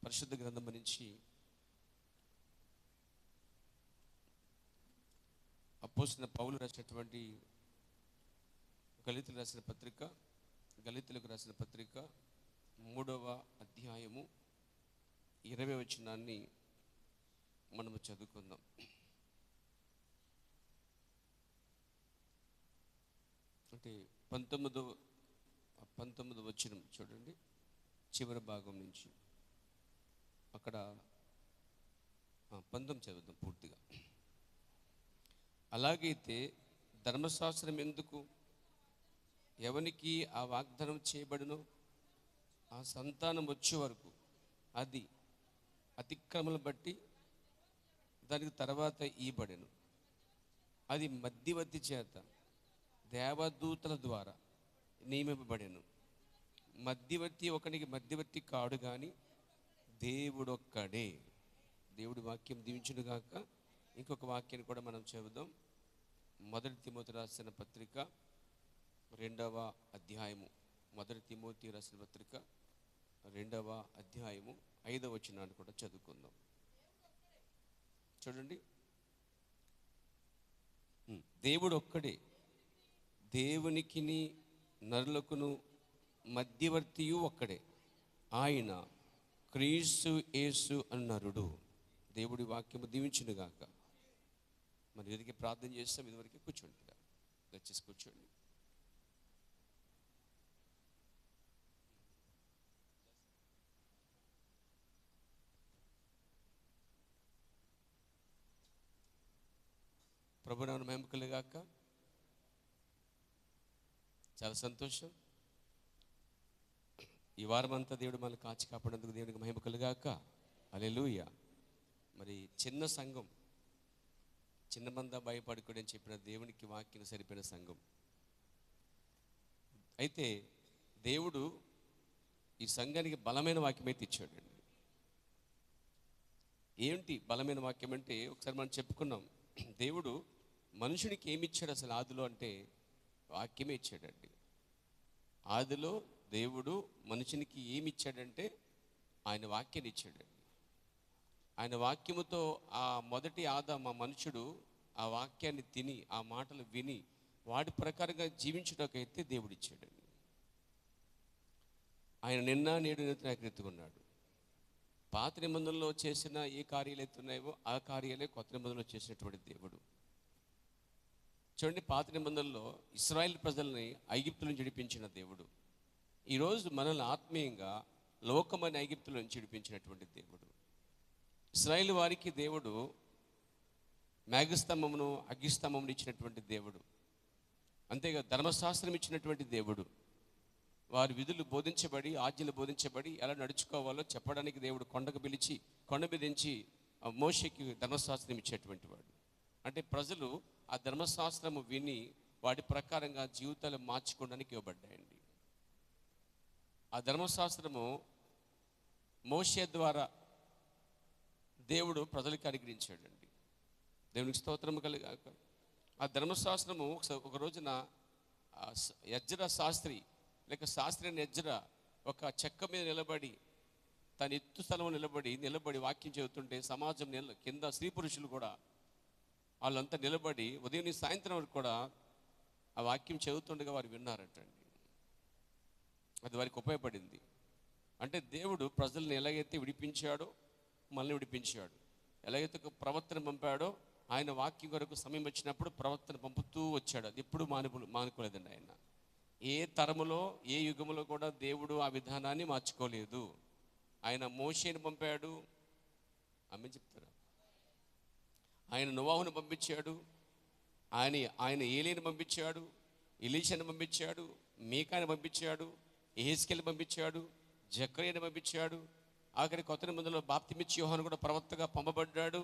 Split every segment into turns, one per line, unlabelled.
పరిశుద్ధ గ్రంథం నుంచి అపోస్తలుడైన పౌలు రాసినటువంటి గళితులకు రాసిన పత్రిక 3వ అధ్యాయము 20వ వచనాన్ని మనము చదువుకుందాం. అంటే 19వ వచనం చూడండి, చివరి భాగం నుంచి అక్కడ 19 చదువుదాం పూర్తిగా. అలాగైతే ధర్మశాస్త్రం ఎందుకు? ఎవనికి ఆ వాగ్దానం చేయబడునో ఆ సంతానం వచ్చే వరకు అది అతిక్రమలను బట్టి దానికి తర్వాత ఇయ్యబడెను. అది మధ్యవర్తి చేత దేవదూతల ద్వారా నియమింపబడెను. మధ్యవర్తి ఒకనికి మధ్యవర్తి కాడు కానీ దేవుడొక్కడే. దేవుడి వాక్యం దీవించునుగాక. ఇంకొక వాక్యాన్ని కూడా మనం చదువుదాం. 1 తిమోతి రాసిన పత్రిక 2వ అధ్యాయము 1 తిమోతి రాసిన పత్రిక 2వ అధ్యాయము 5వ వచనాన్ని కూడా చదువుకుందాం. చూడండి, దేవుడు ఒక్కడే, దేవునికి నరులకును మధ్యవర్తియు ఒక్కడే, ఆయన క్రీస్తు యేసు అన్నరుడు. దేవుడి వాక్యము దీవించునుగాక. మరి ఎదిగి ప్రార్థన చేస్తాం. ఇదివరకు కూర్చోండి, దయచేసి కూర్చోండి. ప్రభునామమున మహిమ కలుగుగాక. చాలా సంతోషం. ఈ వారం అంతా దేవుడు మనల్ని కాచి కాపాడేందుకు దేవునికి మహిమ కలుగుగాక. హల్లెలూయా. మరి చిన్న సంఘం, చిన్న మంద భయపడుకోడని చెప్పిన దేవునికి వాక్యం సరిపోయిన సంఘం. అయితే దేవుడు ఈ సంఘానికి బలమైన వాక్యం అయితే ఇచ్చాడండి. ఏంటి బలమైన వాక్యం అంటే, ఒకసారి మనం చెప్పుకున్నాం. దేవుడు మనుషునికి ఏమి ఇచ్చాడు అసలు ఆదిలో అంటే వాక్యమే ఇచ్చాడండి. ఆదిలో దేవుడు మనుషునికి ఏమి ఇచ్చాడంటే ఆయన వాక్యాన్ని ఇచ్చాడండి. ఆయన వాక్యముతో ఆ మొదటి ఆదాము మనుషుడు ఆ వాక్యాన్ని తిని, ఆ మాటలు విని వాటి ప్రకారంగా జీవించడానికైతే దేవుడు ఇచ్చాడండి. ఆయన నిన్న నేడు నిరంతరం ఉన్నాడు. పాత నిబంధనలో చేసిన ఏ కార్యాలు అయితే ఉన్నాయో ఆ కార్యాలే కొత్త నిబంధనలో చేసినటువంటి దేవుడు. చూడండి, పాత నిబంధనలో ఇశ్రాయేల్ ప్రజల్ని ఐగుప్తు నుంచి విడిపించిన దేవుడు ఈరోజు మనల్ని ఆత్మీయంగా లోకమని ఐగుప్తు నుంచి విడిపించినటువంటి దేవుడు. ఇశ్రాయేల్ వారికి దేవుడు మేఘస్తంభమును అగ్నిస్తంభమును ఇచ్చినటువంటి దేవుడు. అంతేగా ధర్మశాస్త్రం ఇచ్చినటువంటి దేవుడు. వారి విధులు బోధించబడి, ఆజ్ఞలు బోధించబడి ఎలా నడుచుకోవాలో చెప్పడానికి దేవుడు కొండకు పిలిచి కొండ మీదించి మోషేకి ధర్మశాస్త్రం ఇచ్చేటువంటి వాడు. అంటే ప్రజలు ఆ ధర్మశాస్త్రము విని వాటి ప్రకారంగా జీవితాలు మార్చుకోవడానికి ఇవ్వబడ్డాయండి. ఆ ధర్మశాస్త్రము మోషే ద్వారా దేవుడు ప్రజలకు అనుగ్రహించాడండి. దేవునికి స్తోత్రము కలుగాక. ఆ ధర్మశాస్త్రము ఒక రోజున యజ్రా శాస్త్రి లేక శాస్త్రి అయిన యజ్రా ఒక చెక్క మీద నిలబడి, తన ఎత్తు స్థలంలో నిలబడి వాక్యం చెబుతుంటే సమాజం కింద స్త్రీ పురుషులు కూడా వాళ్ళంతా నిలబడి ఉదయం నుంచి సాయంత్రం వరకు కూడా ఆ వాక్యం చదువుతుండగా వారు విన్నారటండి. అది వారికి ఉపయోగపడింది. అంటే దేవుడు ప్రజల్ని ఎలాగైతే విడిపించాడో మనల్ని విడిపించాడు. ఎలాగైతే ఒక ప్రవక్తను పంపాడో ఆయన వాక్యం కొరకు సమయం వచ్చినప్పుడు ప్రవక్తను పంపుతూ వచ్చాడు. అది ఎప్పుడు మానుకోలేదండి. ఆయన ఏ తరములో ఏ యుగములో కూడా దేవుడు ఆ విధానాన్ని మార్చుకోలేదు. ఆయన మోషేని పంపాడు, ఆమె చెప్తారా, ఆయన నోవాహును పంపించాడు, ఆయన ఏలీని పంపించాడు, ఎలీషాను పంపించాడు, మీకాని పంపించాడు, యెహెజ్కేలుని పంపించాడు, జకర్యాని పంపించాడు. ఆఖరి కొత్త నిబంధనలో బాప్తిమిచ్చి యోహాను కూడా ప్రవక్తగా పంపబడ్డాడు.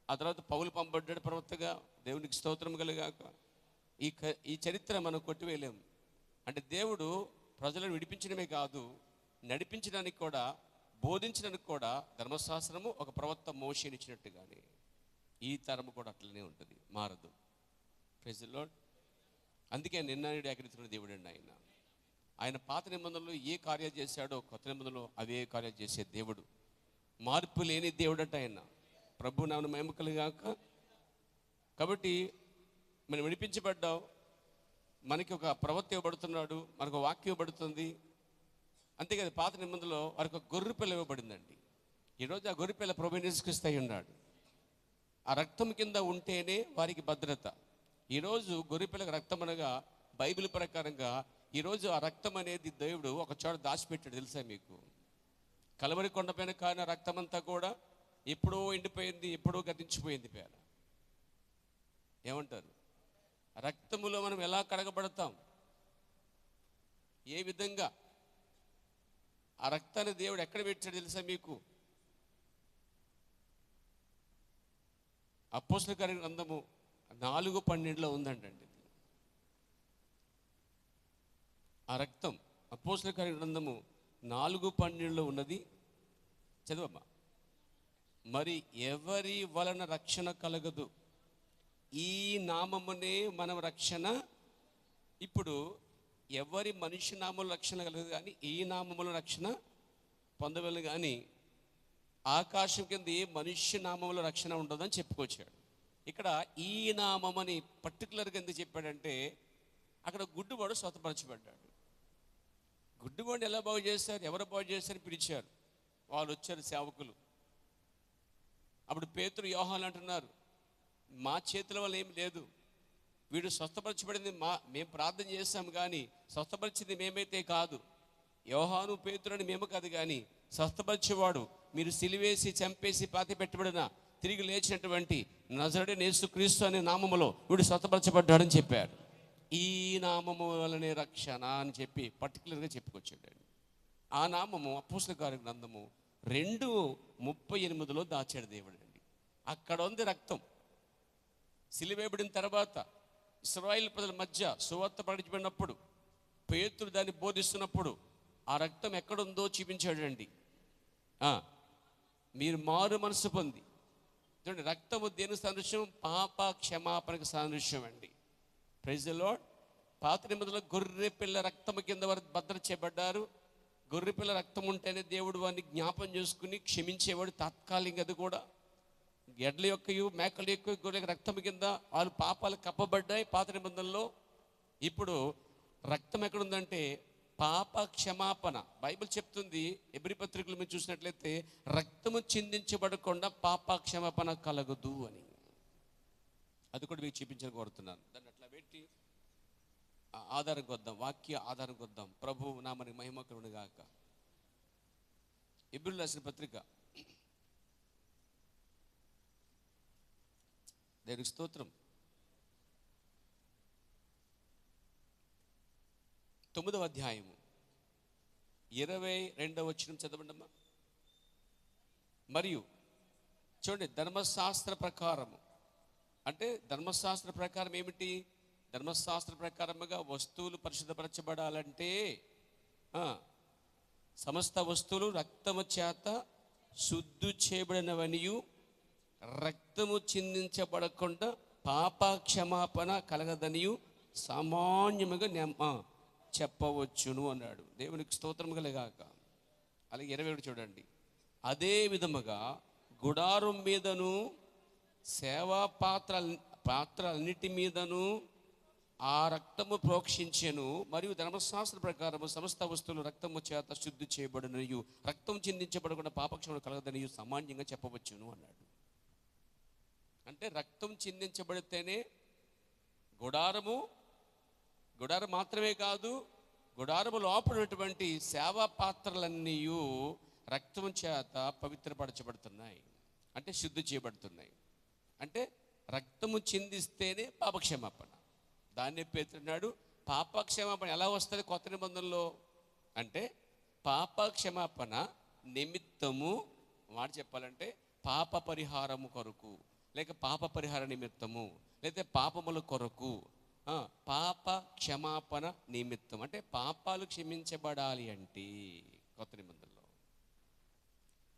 ఆ తర్వాత పౌలు పంపబడ్డాడు ప్రవక్తగా. దేవునికి స్తోత్రం కలుగాక. ఈ చరిత్ర మనం కొట్టివేయలేము. అంటే దేవుడు ప్రజలను విడిపించడమే కాదు, నడిపించడానికి కూడా, బోధించడానికి కూడా ధర్మశాస్త్రము ఒక ప్రవక్త మోషేని ఇచ్చినట్టుగానే ఈ తరము కూడా అట్లనే ఉంటుంది, మారదు. Praise the lord. అందుకే నిన్న నేడు ఏకరీతిలో దేవుడు అండి. ఆయన పాత నిబంధనలో ఏ కార్యాలు చేశాడో కొత్త నిబంధనలో అవే కార్యాలు చేసే దేవుడు. మార్పు లేని దేవుడట ఆయన. ప్రభు నామమున మహిమ కలుగాక. కాబట్టి మనం విడిపించబడ్డాం, మనకి ఒక ప్రవక్త ఇవ్వబడుతున్నాడు, మనకు వాక్యం ఇవ్వబడుతుంది. అంతేకాదు పాత నిబంధనలో వారికి ఒక గొర్రెపిల్ల ఇవ్వబడిందండి. ఈరోజు ఆ గొర్రెపిల్ల ప్రభువుని యేసుక్రీస్తు అయి ఉన్నాడు. ఆ రక్తం కింద ఉంటేనే వారికి భద్రత. ఈరోజు గొర్రెపిల్లకి రక్తం అనగా బైబిల్ ప్రకారంగా ఈరోజు ఆ రక్తం అనేది దేవుడు ఒక చోట దాచిపెట్టాడు. తెలుసా మీకు? కలవరి కొండపైన కాని రక్తం అంతా కూడా ఎప్పుడో ఎండిపోయింది, ఎప్పుడో గతించిపోయింది. పేర ఏమంటారు? రక్తములో మనం ఎలా కడగబడతాం, ఏ విధంగా ఆ రక్తాన్ని దేవుడు ఎక్కడ పెట్టాడు తెలుసా మీకు? అపోస్తలుల కార్యముల గ్రంథము 4:12 ఉందంటండి. ఆ రక్తం అపోస్తలుల కార్యముల గ్రంథము 4:12 ఉన్నది. చదవమ్మా. మరి ఎవరి వలన రక్షణ కలగదు, ఈ నామమునే మనం రక్షణ. ఇప్పుడు ఎవరి మనిషి నామంలో రక్షణ కలగదు, కానీ ఈ నామములో రక్షణ పొందవలను. కానీ ఆకాశం కింద ఏ మనుష్య నామంలో రక్షణ ఉండదని చెప్పుకొచ్చాడు. ఇక్కడ ఈ నామమని పర్టికులర్గా ఎందుకు చెప్పాడంటే, అక్కడ గుడ్డివాడు స్వతపరచబడ్డాడు. గుడ్డివాడిని ఎలా బాగు చేశారు, ఎవరు బాగు చేశారని పిలిచారు. వాళ్ళు వచ్చారు సేవకులు. అప్పుడు పేతురు యోహాను అంటున్నారు, మా చేతుల వల్ల ఏం లేదు, వీడు స్వస్థపరచబడింది మేము ప్రార్థన చేస్తాము, కానీ స్వస్థపరిచింది మేమైతే కాదు, యోహాను పేతురు అని మేము కాదు, కానీ స్వస్థపరిచేవాడు మీరు సిలివేసి చంపేసి పాతి పెట్టబడిన తిరిగి లేచినటువంటి నజరేయుడైన యేసుక్రీస్తు అనే నామములో వీడు స్వస్థపరచబడ్డాడని చెప్పారు. ఈ నామము వలనే రక్షణ అని చెప్పి పర్టికులర్గా చెప్పుకొచ్చాడు. ఆ నామము అపోస్తలుల కార్యముల గ్రంథము 2:38 దాచాడు దేవుడు అండి. అక్కడ ఉంది రక్తం. సిలువేయబడిన తర్వాత ఇశ్రాయేలు ప్రజల మధ్య సువార్త ప్రకటించబడినప్పుడు పేతురు దాన్ని బోధిస్తున్నప్పుడు ఆ రక్తం ఎక్కడుందో చూపించాడండి. మీరు మారు మనసు పొంది చూడండి, రక్తము దేని సాదృశ్యం? పాప క్షమాపణకు సాదృశ్యం అండి. Praise the lord. పాత నిబంధనలో గొర్రె పిల్ల రక్తము కింద వారు భద్ర చేయబడ్డారు. గొర్రె పిల్ల రక్తం ఉంటేనే దేవుడు వారిని జ్ఞాపం చేసుకుని క్షమించేవాడు తాత్కాలికంగా. అది కూడా ఎడ్ల యొక్కయు మేకల యొక్క గొర్రెల రక్తం కింద వాళ్ళు పాపాలు కప్పబడ్డాయి పాత నిబంధనలో. ఇప్పుడు రక్తం ఎక్కడుందంటే పాప క్షమాపణ. బైబిల్ చెప్తుంది, ఎబ్రీ పత్రికలు మీరు చూసినట్లయితే రక్తము చిందించబడకుండా పాప క్షమాపణ కలగదు అని. అది కూడా మీకు చూపించని కోరుతున్నాను. దాన్ని అట్లా పెట్టి ఆధారం కొద్దాం, వాక్య ఆధారం కొద్దాం. ప్రభు నామని మహిమ కలుగును గాక. ఎబ్రీయులకు రాసిన పత్రిక, దేవునికి స్తోత్రం, 9వ అధ్యాయము 22వ వచనం చదవండమ్మా. మరియు చూడండి, ధర్మశాస్త్ర ప్రకారము అంటే ధర్మశాస్త్ర ప్రకారం ఏమిటి? ధర్మశాస్త్ర ప్రకారముగా వస్తువులు పరిశుద్ధపరచబడాలంటే సమస్త వస్తువులు రక్తము చేత శుద్ధి చేయబడినవనియు రక్తము చిందించబడకుండా పాప క్షమాపణ కలగదనియు సామాన్యముగా చెప్పవచ్చును అన్నాడు. దేవునికి స్తోత్రం కలగాక. అలాగే 21 చూడండి. అదే విధముగా గుడారం మీదను సేవా పాత్రలన్నిటి మీదను ఆ రక్తము ప్రోక్షించెను. మరియు ధర్మశాస్త్ర ప్రకారము సమస్త వస్తువులు రక్తము చేత శుద్ధి చేయబడినయు రక్తం చిందించబడకుండా పాపక్షమణ కలగదనియు సామాన్యంగా చెప్పవచ్చును అన్నాడు. అంటే రక్తం చిందించబడితేనే గుడారం మాత్రమే కాదు, గుడారము లోపడినటువంటి సేవా పాత్రలన్నీ రక్తం చేత పవిత్రపరచబడుతున్నాయి, అంటే శుద్ధి చేయబడుతున్నాయి. అంటే రక్తము చిందిస్తేనే పాపక్షమాపణ. దాన్నే పేతురున్నాడు, పాపక్షమాపణ ఎలా వస్తుంది కొత్త నిబంధనలో అంటే పాపక్షమాపణ నిమిత్తము, మాట చెప్పాలంటే పాప పరిహారము కొరకు, లేక పాప పరిహార నిమిత్తము, లేకపోతే పాపముల కొరకు, పాప క్షమాపణ నిమిత్తం. అంటే పాపాలు క్షమించబడాలి అంటే కొత్త నిబంధనలో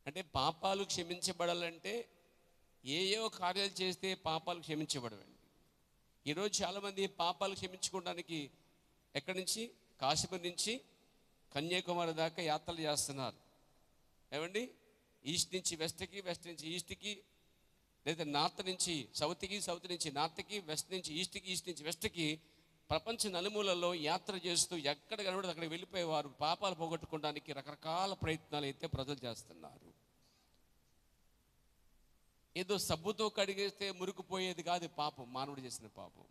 అంటే పాపాలు క్షమించబడాలంటే ఏయో కార్యాలు చేస్తే పాపాలు క్షమించబడవండి. ఈరోజు చాలామంది పాపాలు క్షమించుకోవడానికి ఎక్కడి నుంచి, కాశ్మీర్ నుంచి కన్యాకుమారి దాకా యాత్రలు చేస్తున్నారు. ఏమండి, ఈస్ట్ నుంచి వెస్ట్కి, వెస్ట్ నుంచి ఈస్ట్కి, లేదా నార్త్ నుంచి సౌత్కి, సౌత్ నుంచి నార్త్కి, వెస్ట్ నుంచి ఈస్ట్కి, ఈస్ట్ నుంచి వెస్ట్కి ప్రపంచ నలుమూలలో యాత్ర చేస్తూ ఎక్కడ కనబడితే అక్కడికి వెళ్ళిపోయేవారు. పాపాలు పోగొట్టుకోవడానికి రకరకాల ప్రయత్నాలు అయితే ప్రజలు చేస్తున్నారు. ఏదో సబ్బుతో కడిగేస్తే మురికిపోయేది కాదు పాపం, మానవుడు చేసిన పాపం.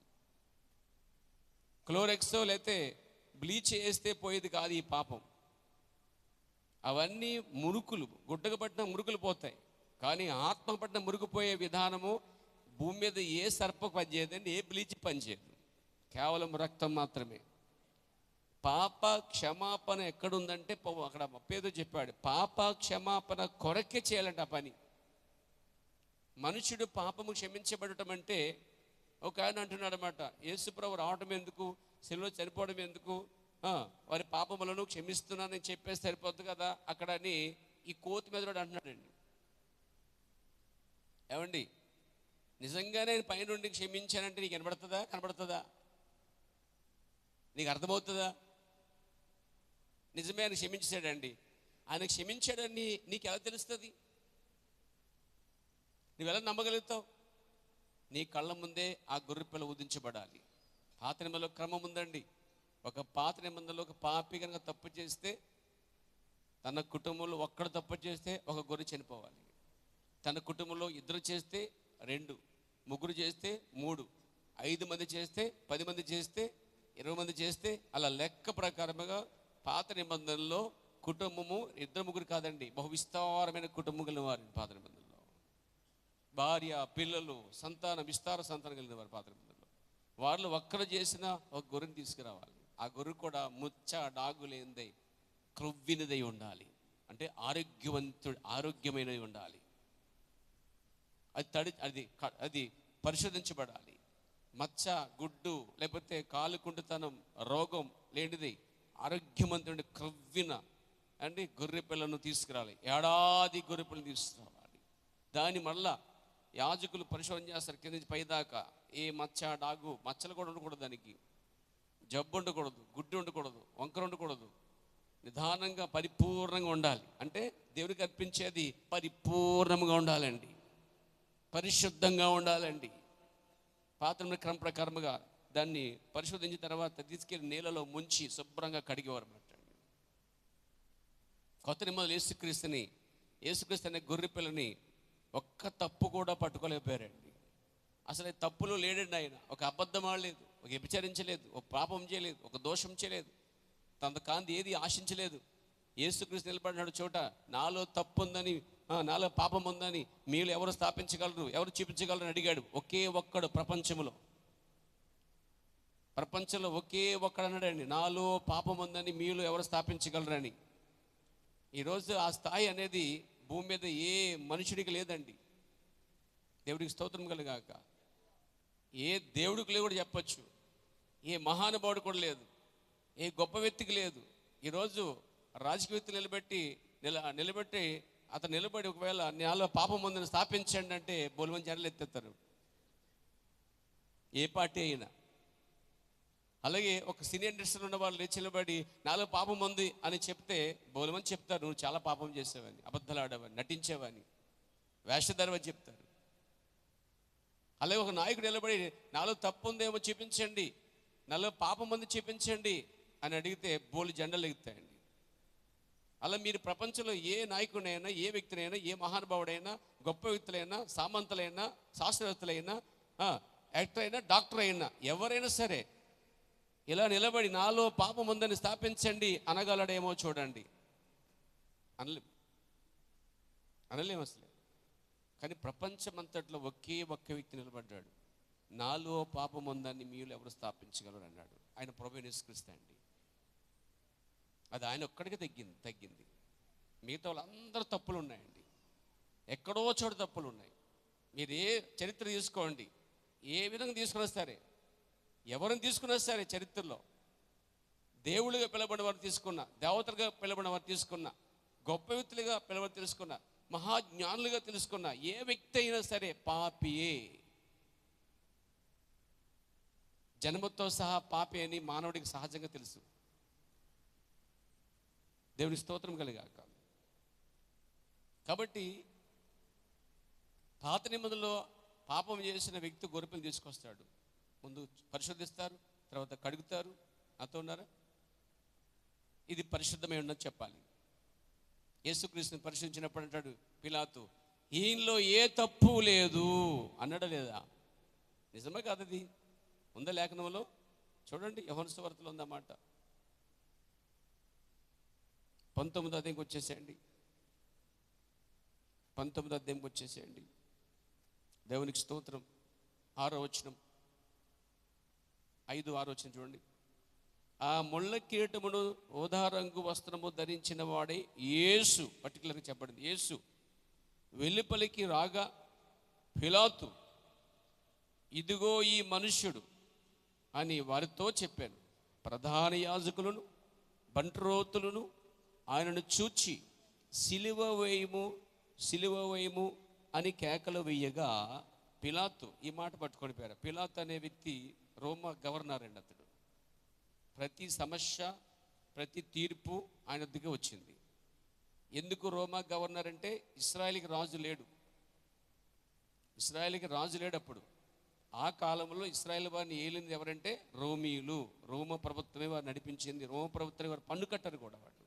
క్లోరెక్సో లేతే బ్లీచ్ వేస్తే పోయేది కాదు ఈ పాపం. అవన్నీ మురుకులు, గుడ్డకు పట్టిన మురుకులు పోతాయి. కానీ ఆత్మ పట్టిన మురికిపోయే విధానము భూమి మీద ఏ సర్ప పనిచేయదండి, ఏ బ్లీచ్ పనిచేయదు, కేవలం రక్తం మాత్రమే. పాప క్షమాపణ ఎక్కడుందంటే అక్కడ పేదో చెప్పాడు, పాప క్షమాపణ కొరకే చేయాలంట ఆ పని. మనుషుడు పాపము క్షమించబడటం అంటే, ఒక ఆయన అంటున్నాడు అనమాట, యేసుప్రభు రావడం ఎందుకు, శిలువలో చనిపోవడం ఎందుకు, వారి పాపములను క్షమిస్తున్నానని చెప్పేసి సరిపోద్దు కదా అక్కడ అని ఈ కోతి మీద అంటున్నాడండి. ఏమండి, నిజంగానే నేను పైనుండి క్షమించానంటే నీకు కనబడుతుందా? కనబడుతుందా? నీకు అర్థమవుతుందా? నిజమే ఆయన క్షమించాడండి. ఆయన క్షమించాడని నీకు ఎలా తెలుస్తుంది? నువ్వెలా నమ్మగలుగుతావు? నీ కళ్ళ ముందే ఆ గొర్రెపిల్ల ఉదించబడాలి. పాత నిబంధనలో క్రమం ఉందండి. ఒక పాత నిబంధనలో ఒక పాపి కనుక తప్పు చేస్తే, తన కుటుంబంలో ఒక్కడు తప్పు చేస్తే ఒక గొర్రె చనిపోవాలి. తన కుటుంబంలో 2 చేస్తే 2, 3 చేస్తే 3, 5 మంది చేస్తే 10 మంది చేస్తే 20 మంది చేస్తే, అలా లెక్క ప్రకారముగా పాత నిబంధనలో కుటుంబము 2, 3 కాదండి, బహు విస్తారమైన కుటుంబం కలిగిన వారు పాత నిబంధనలో. భార్య, పిల్లలు, సంతానం, విస్తార సంతానం కలిగిన వారు పాత నిబంధనలో. వాళ్ళు ఒక్కరు చేసిన ఒక గొర్రెని తీసుకురావాలి. ఆ గొర్రె కూడా ముచ్చ డాగులేందై క్రొవ్వినదై ఉండాలి. అంటే ఆరోగ్యమైనది ఉండాలి. అది పరిశోధించబడాలి. మచ్చ, గుడ్డు, లేకపోతే కాలు కుంటుతనం, రోగం లేనిది ఆరోగ్యవంతుడి క్రొవ్విన అండి గొర్రె పిల్లను తీసుకురావాలి. ఏడాది గొర్రె పిల్లను తీసుకురావాలి. దాని మళ్ళా యాజకులు పరిశోధన చేస్తారు కింద నుంచి పైదాకా. ఏ మచ్చ, డాగు, మచ్చలు కూడా ఉండకూడదు, దానికి జబ్బు ఉండకూడదు, గుడ్డు ఉండకూడదు, వంకర ఉండకూడదు. నిదానంగా పరిపూర్ణంగా ఉండాలి. అంటే దేవుడికి అర్పించేది పరిపూర్ణంగా ఉండాలండి, పరిశుద్ధంగా ఉండాలండి. పాత్ర క్రమ ప్రకారముగా దాన్ని పరిశోధించిన తర్వాత తీసుకెళ్ళి నీళ్ళలో ముంచి శుభ్రంగా కడిగేవారు అన్నమాట. కొత్త నిబంధనలో యేసుక్రీస్తు అనే గొర్రె పిల్లని ఒక్క తప్పు కూడా పట్టుకోలేకపోయారండి. అసలు తప్పులు లేడండి ఆయన. ఒక అబద్ధం ఆడలేదు, ఒక వ్యభిచరించలేదు, ఒక పాపం చేయలేదు, ఒక దోషం చేయలేదు, తన కాంతి ఏది ఆశించలేదు. యేసుక్రీస్తు నిలబడినాడు చోట నాలో తప్పు ఉందని, నాలో పాపం ఉందని మీరు ఎవరు స్థాపించగలరు, ఎవరు చూపించగలరు అని అడిగాడు. ఒకే ఒక్కడు ప్రపంచంలో ఒకే ఒక్కడు అన్నాడండి, నాలో పాపం ఉందని మీరు ఎవరు స్థాపించగలరని. ఈరోజు ఆ స్థాయి అనేది భూమి మీద ఏ మనుషుడికి లేదండి. దేవుడికి స్తోత్రం కలుగాక. ఏ దేవుడికి కూడా చెప్పచ్చు, ఏ మహానుభావుడు కూడా లేదు, ఏ గొప్ప వ్యక్తికి లేదు. ఈరోజు రాజకీయ వ్యక్తి నిలబెట్టి అతను నిలబడి ఒకవేళ నాలో పాపం ఉందని స్థాపించండి అంటే బోల్మంది జనాలు ఎత్తేస్తారు, ఏ పార్టీ అయినా. అలాగే ఒక సీనియర్ ఇండస్ట్రీలో ఉన్న వాళ్ళు లేచి నిలబడి నాలో పాపం ఉంది అని చెప్తే బోల్మంది చెప్తారు, నువ్వు చాలా పాపం చేసేవని, అబద్ధాలు ఆడేవని, నటించేవని, వేషధారవని చెప్తారు. అలాగే ఒక నాయకుడు నిలబడి నాలో తప్పు ఉందేమో చూపించండి, నాలో పాపం ఉంది చూపించండి అని అడిగితే బోలు జెండలు ఎగుతాయండి. అలా మీరు ప్రపంచంలో ఏ నాయకుడైనా, ఏ వ్యక్తినైనా, ఏ మహానుభావుడైనా, గొప్ప వ్యక్తులైనా, సామంతులైనా, శాస్త్రవేత్తలైనా, యాక్టర్ అయినా, డాక్టర్ అయినా, ఎవరైనా సరే ఇలా నిలబడి నాలో పాపం ఉందని స్థాపించండి అనగలడేమో చూడండి. అనలేము అసలు. కానీ ప్రపంచమంతట్లో ఒకే ఒక్క వ్యక్తి నిలబడ్డాడు, నాలో పాపం ఉందని మీరు ఎవరు స్థాపించగలరు అన్నాడు. ఆయన ప్రభువైన యేసుక్రీస్తు అండి. అది ఆయన ఒక్కడికి తగ్గింది. మిగతా వాళ్ళందరూ తప్పులు ఉన్నాయండి, ఎక్కడో చోట తప్పులు ఉన్నాయి. మీరు ఏ చరిత్ర తీసుకోండి, ఏ విధంగా తీసుకున్నా సరే, ఎవరిని తీసుకున్నా సరే, చరిత్రలో దేవుళ్ళుగా పిలబడిన వారు తీసుకున్నా, దేవతలుగా పిలబడిన వారు తీసుకున్నా, గొప్ప వ్యక్తులుగా పిలబడి తెలుసుకున్నా, మహాజ్ఞానులుగా తెలుసుకున్న ఏ వ్యక్తి అయినా సరే పాపియే. జన్మతో సహా పాపి అని మానవుడికి సహజంగా తెలుసు. దేవుని స్తోత్రం కలిగాక. కాబట్టి పాత నిబంధనలో పాపం చేసిన వ్యక్తి గొర్రెపిల్లని తీసుకొస్తాడు, ముందు పరిశోధిస్తారు, తర్వాత కడుగుతారు. నాతో ఉన్నారా? ఇది పరిశుద్ధమై ఉన్నది చెప్పాలి. యేసుక్రీస్తుని పరిశోధించినప్పుడు అంటాడు పిలాతు, ఈయనలో ఏ తప్పు లేదు అన్నాడా లేదా? నిజమే కాదు? అది ఉందా లేఖనంలో? చూడండి, యోహాను సువార్తలో ఉందన్నమాట. 19వ అధ్యాయంకి వచ్చేసేయండి. 19వ అధ్యాయంకి వచ్చేసేయండి. దేవునికి స్తోత్రం. 6వ వచనం, 5-6 వచనం చూడండి. ఆ ముళ్ళ కిరీటమును ఊదా రంగు వస్త్రము ధరించిన వాడే యేసు, పర్టికులర్గా చెప్పబడింది యేసు, వెలుపలికి రాగా పిలాతు, ఇదిగో ఈ మనుష్యుడు అని వారితో చెప్పాను. ప్రధాన యాజకులను బంట్రోతులను ఆయనను చూచి సిలువ వేయము, సిలువ వేయము అని కేకలు వేయగా పిలాతు ఈ మాట పట్టుకొని పోయారు. పిలాతు అనే వ్యక్తి రోమా గవర్నర్ అండి. అతడు ప్రతి సమస్య, ప్రతి తీర్పు ఆయన వద్దకే వచ్చింది. ఎందుకు రోమా గవర్నర్ అంటే ఇశ్రాయేలుకి రాజు లేడు. ఇశ్రాయేలుకి రాజు లేడు అప్పుడు. ఆ కాలంలో ఇశ్రాయేల్ వారిని ఏలింది ఎవరంటే రోమీయులు. రోమ ప్రభుత్వమే వారు నడిపించింది. రోమ ప్రభుత్వమే వారు పన్ను కట్టారు కూడా వాళ్ళు.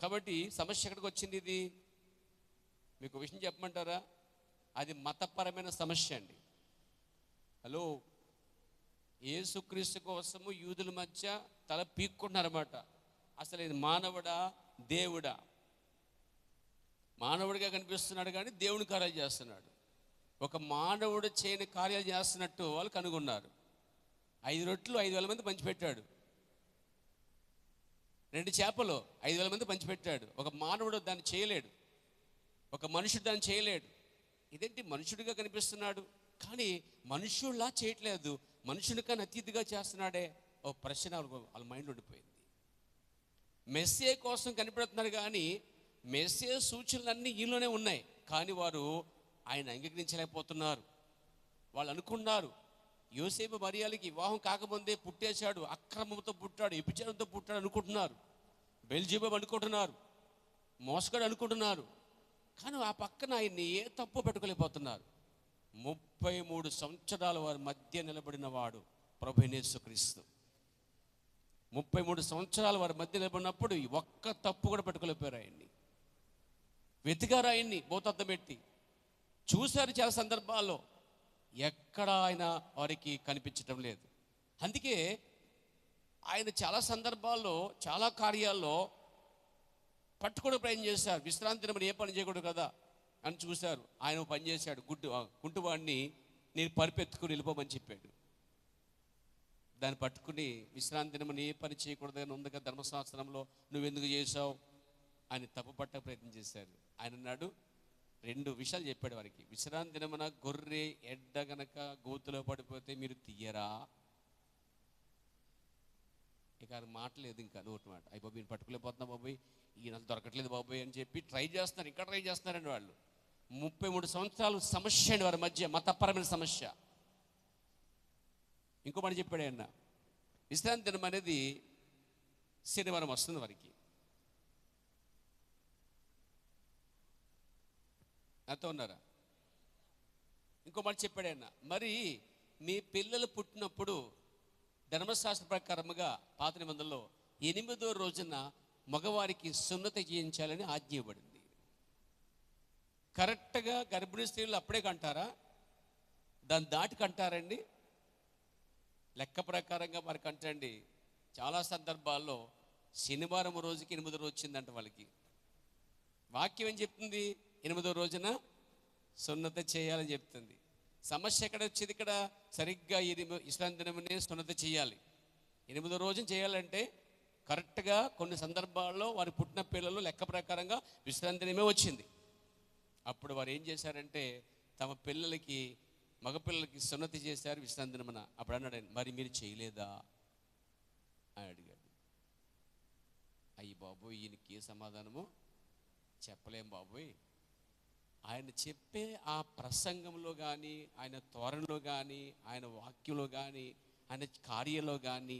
కాబట్టి సమస్య ఎక్కడికి వచ్చింది? ఇది మీకు విషయం చెప్పమంటారా? అది మతపరమైన సమస్య అండి. హలో, యేసుక్రీస్తు కోసము యూదుల మధ్య తల పీక్కుంటున్నారన్నమాట. అసలు ఇది మానవుడా దేవుడా? మానవుడిగా కనిపిస్తున్నాడు కానీ దేవుని కార్యాలు చేస్తున్నాడు. ఒక మానవుడు చేయని కార్యాలు చేస్తున్నట్టు వాళ్ళు కనుగొన్నారు. 5 రొట్టెలు 5,000 మంది పంచిపెట్టాడు. 2 చేపలు 5,000 మంది పంచిపెట్టాడు. ఒక మానవుడు దాన్ని చేయలేడు, ఒక మనుషుడు దాన్ని చేయలేడు. ఇదేంటి, మనుషుడిగా కనిపిస్తున్నాడు కానీ మనుషుల్లా చేయట్లేదు, మనుషుని కానీ అతీతిగా చేస్తున్నాడే. ఓ ప్రశ్న వాళ్ళ మైండ్ ఉండిపోయింది. మెస్సే కోసం కనిపెడుతున్నారు కానీ మెస్సే సూచనలన్నీ ఈలోనే ఉన్నాయి, కానీ వారు ఆయన అంగీకరించలేకపోతున్నారు. వాళ్ళు అనుకున్నారు యోసేపు మరియాలకి వివాహం కాకముందే పుట్టేశాడు, అక్రమంతో పుట్టాడు, వ్యభిచారంతో పుట్టాడు అనుకుంటున్నారు. బెల్జెబూబు అనుకుంటున్నారు, మోసగాడు అనుకుంటున్నారు. కానీ ఆ పక్కన ఆయన్ని ఏ తప్పు పెట్టుకోలేకపోతున్నారు. 33 సంవత్సరాల వారి మధ్య నిలబడిన వాడు ప్రభువైన యేసుక్రీస్తు. 33 సంవత్సరాల వారి మధ్య నిలబడినప్పుడు ఒక్క తప్పు కూడా పెట్టుకోలేకపోయారు. ఆయన్ని వెతికారు, ఆయన్ని భూతద్దం పెట్టి చూశారు చాలా సందర్భాల్లో, ఎక్కడ ఆయన వారికి కనిపించటం లేదు. అందుకే ఆయన చాలా సందర్భాల్లో చాలా కార్యాల్లో పట్టుకోవడం ప్రయత్నం చేశారు. విశ్రాంతి దినమున ఏ పని చేయకూడదు కదా అని చూశారు. ఆయన పని చేశాడు. కుంటువాడిని నేను పరిపెత్తుకుని వెళ్ళిపోమని చెప్పాడు. దాన్ని పట్టుకుని విశ్రాంతి దినమున ఏ పని చేయకూడదు అని ఉంది కదా ధర్మశాస్త్రంలో, నువ్వెందుకు చేసావు అని తప్పు పట్ట ప్రయత్నం చేశారు. ఆయన అన్నాడు, 2 విషయాలు చెప్పాడు వారికి. విశ్రాంతి దినమున గొర్రె ఎడ్డ గనక గోతులో పడిపోతే మీరు తీయరా? ఇక మాటలేదు, ఇంకా నోటి మాట. అయ్యి బాబు ఈయన పట్టుకోలేకపోతున్నా బాబోయ్, ఈయన దొరకట్లేదు బాబోయ్ అని చెప్పి ట్రై చేస్తున్నారు, ఇంకా ట్రై చేస్తున్నారండి వాళ్ళు. 33 సంవత్సరాలు సమస్య అండి వారి మధ్య, మతపరమైన సమస్య. ఇంకో మాట చెప్పాడు ఆయన, విశ్రాంతి దినం అనేది శనివారం వస్తుంది వారికి. నాతో ఉన్నారా? ఇంకో మాట చెప్పాడు ఆయన, మరి మీ పిల్లలు పుట్టినప్పుడు ధర్మశాస్త్ర ప్రకారముగా పాత నిబంధనలో 8వ రోజున మగవారికి సున్నతి చేయించాలని ఆజ్ఞ ఇవ్వబడింది. కరెక్ట్గా గర్భిణీ స్త్రీలు అప్పుడే కంటారా? దాన్ని దాటి కంటారండి? లెక్క ప్రకారంగా వారికి అంటండి చాలా సందర్భాల్లో శనివారం రోజుకి 8వ రోజు వచ్చిందంట వాళ్ళకి. వాక్యం ఏం చెప్తుంది? 8వ రోజున సున్నతి చేయాలని చెప్తుంది. సమస్య ఎక్కడ వచ్చేది? ఇక్కడ సరిగ్గా విశ్రాంతి దినమునే సున్నతి చేయాలి. 8వ రోజున చేయాలంటే కరెక్ట్గా కొన్ని సందర్భాల్లో వారి పుట్టిన పిల్లలు లెక్క ప్రకారంగా విశ్రాంతి దినమే వచ్చింది. అప్పుడు వారు ఏం చేశారంటే తమ పిల్లలకి, మగపిల్లలకి సున్నతి చేశారు విశ్రాంతి దినమున. అప్పుడు అన్నాడు, మరి మీరు చేయలేదా అని అడిగాడు. అయ్యి బాబోయ్, ఈయనకి ఏ సమాధానము చెప్పలేం బాబోయ్. ఆయన చెప్పే ఆ ప్రసంగంలో కానీ, ఆయన ధోరణిలో కానీ, ఆయన వాక్యంలో కానీ, ఆయన కార్యంలో కానీ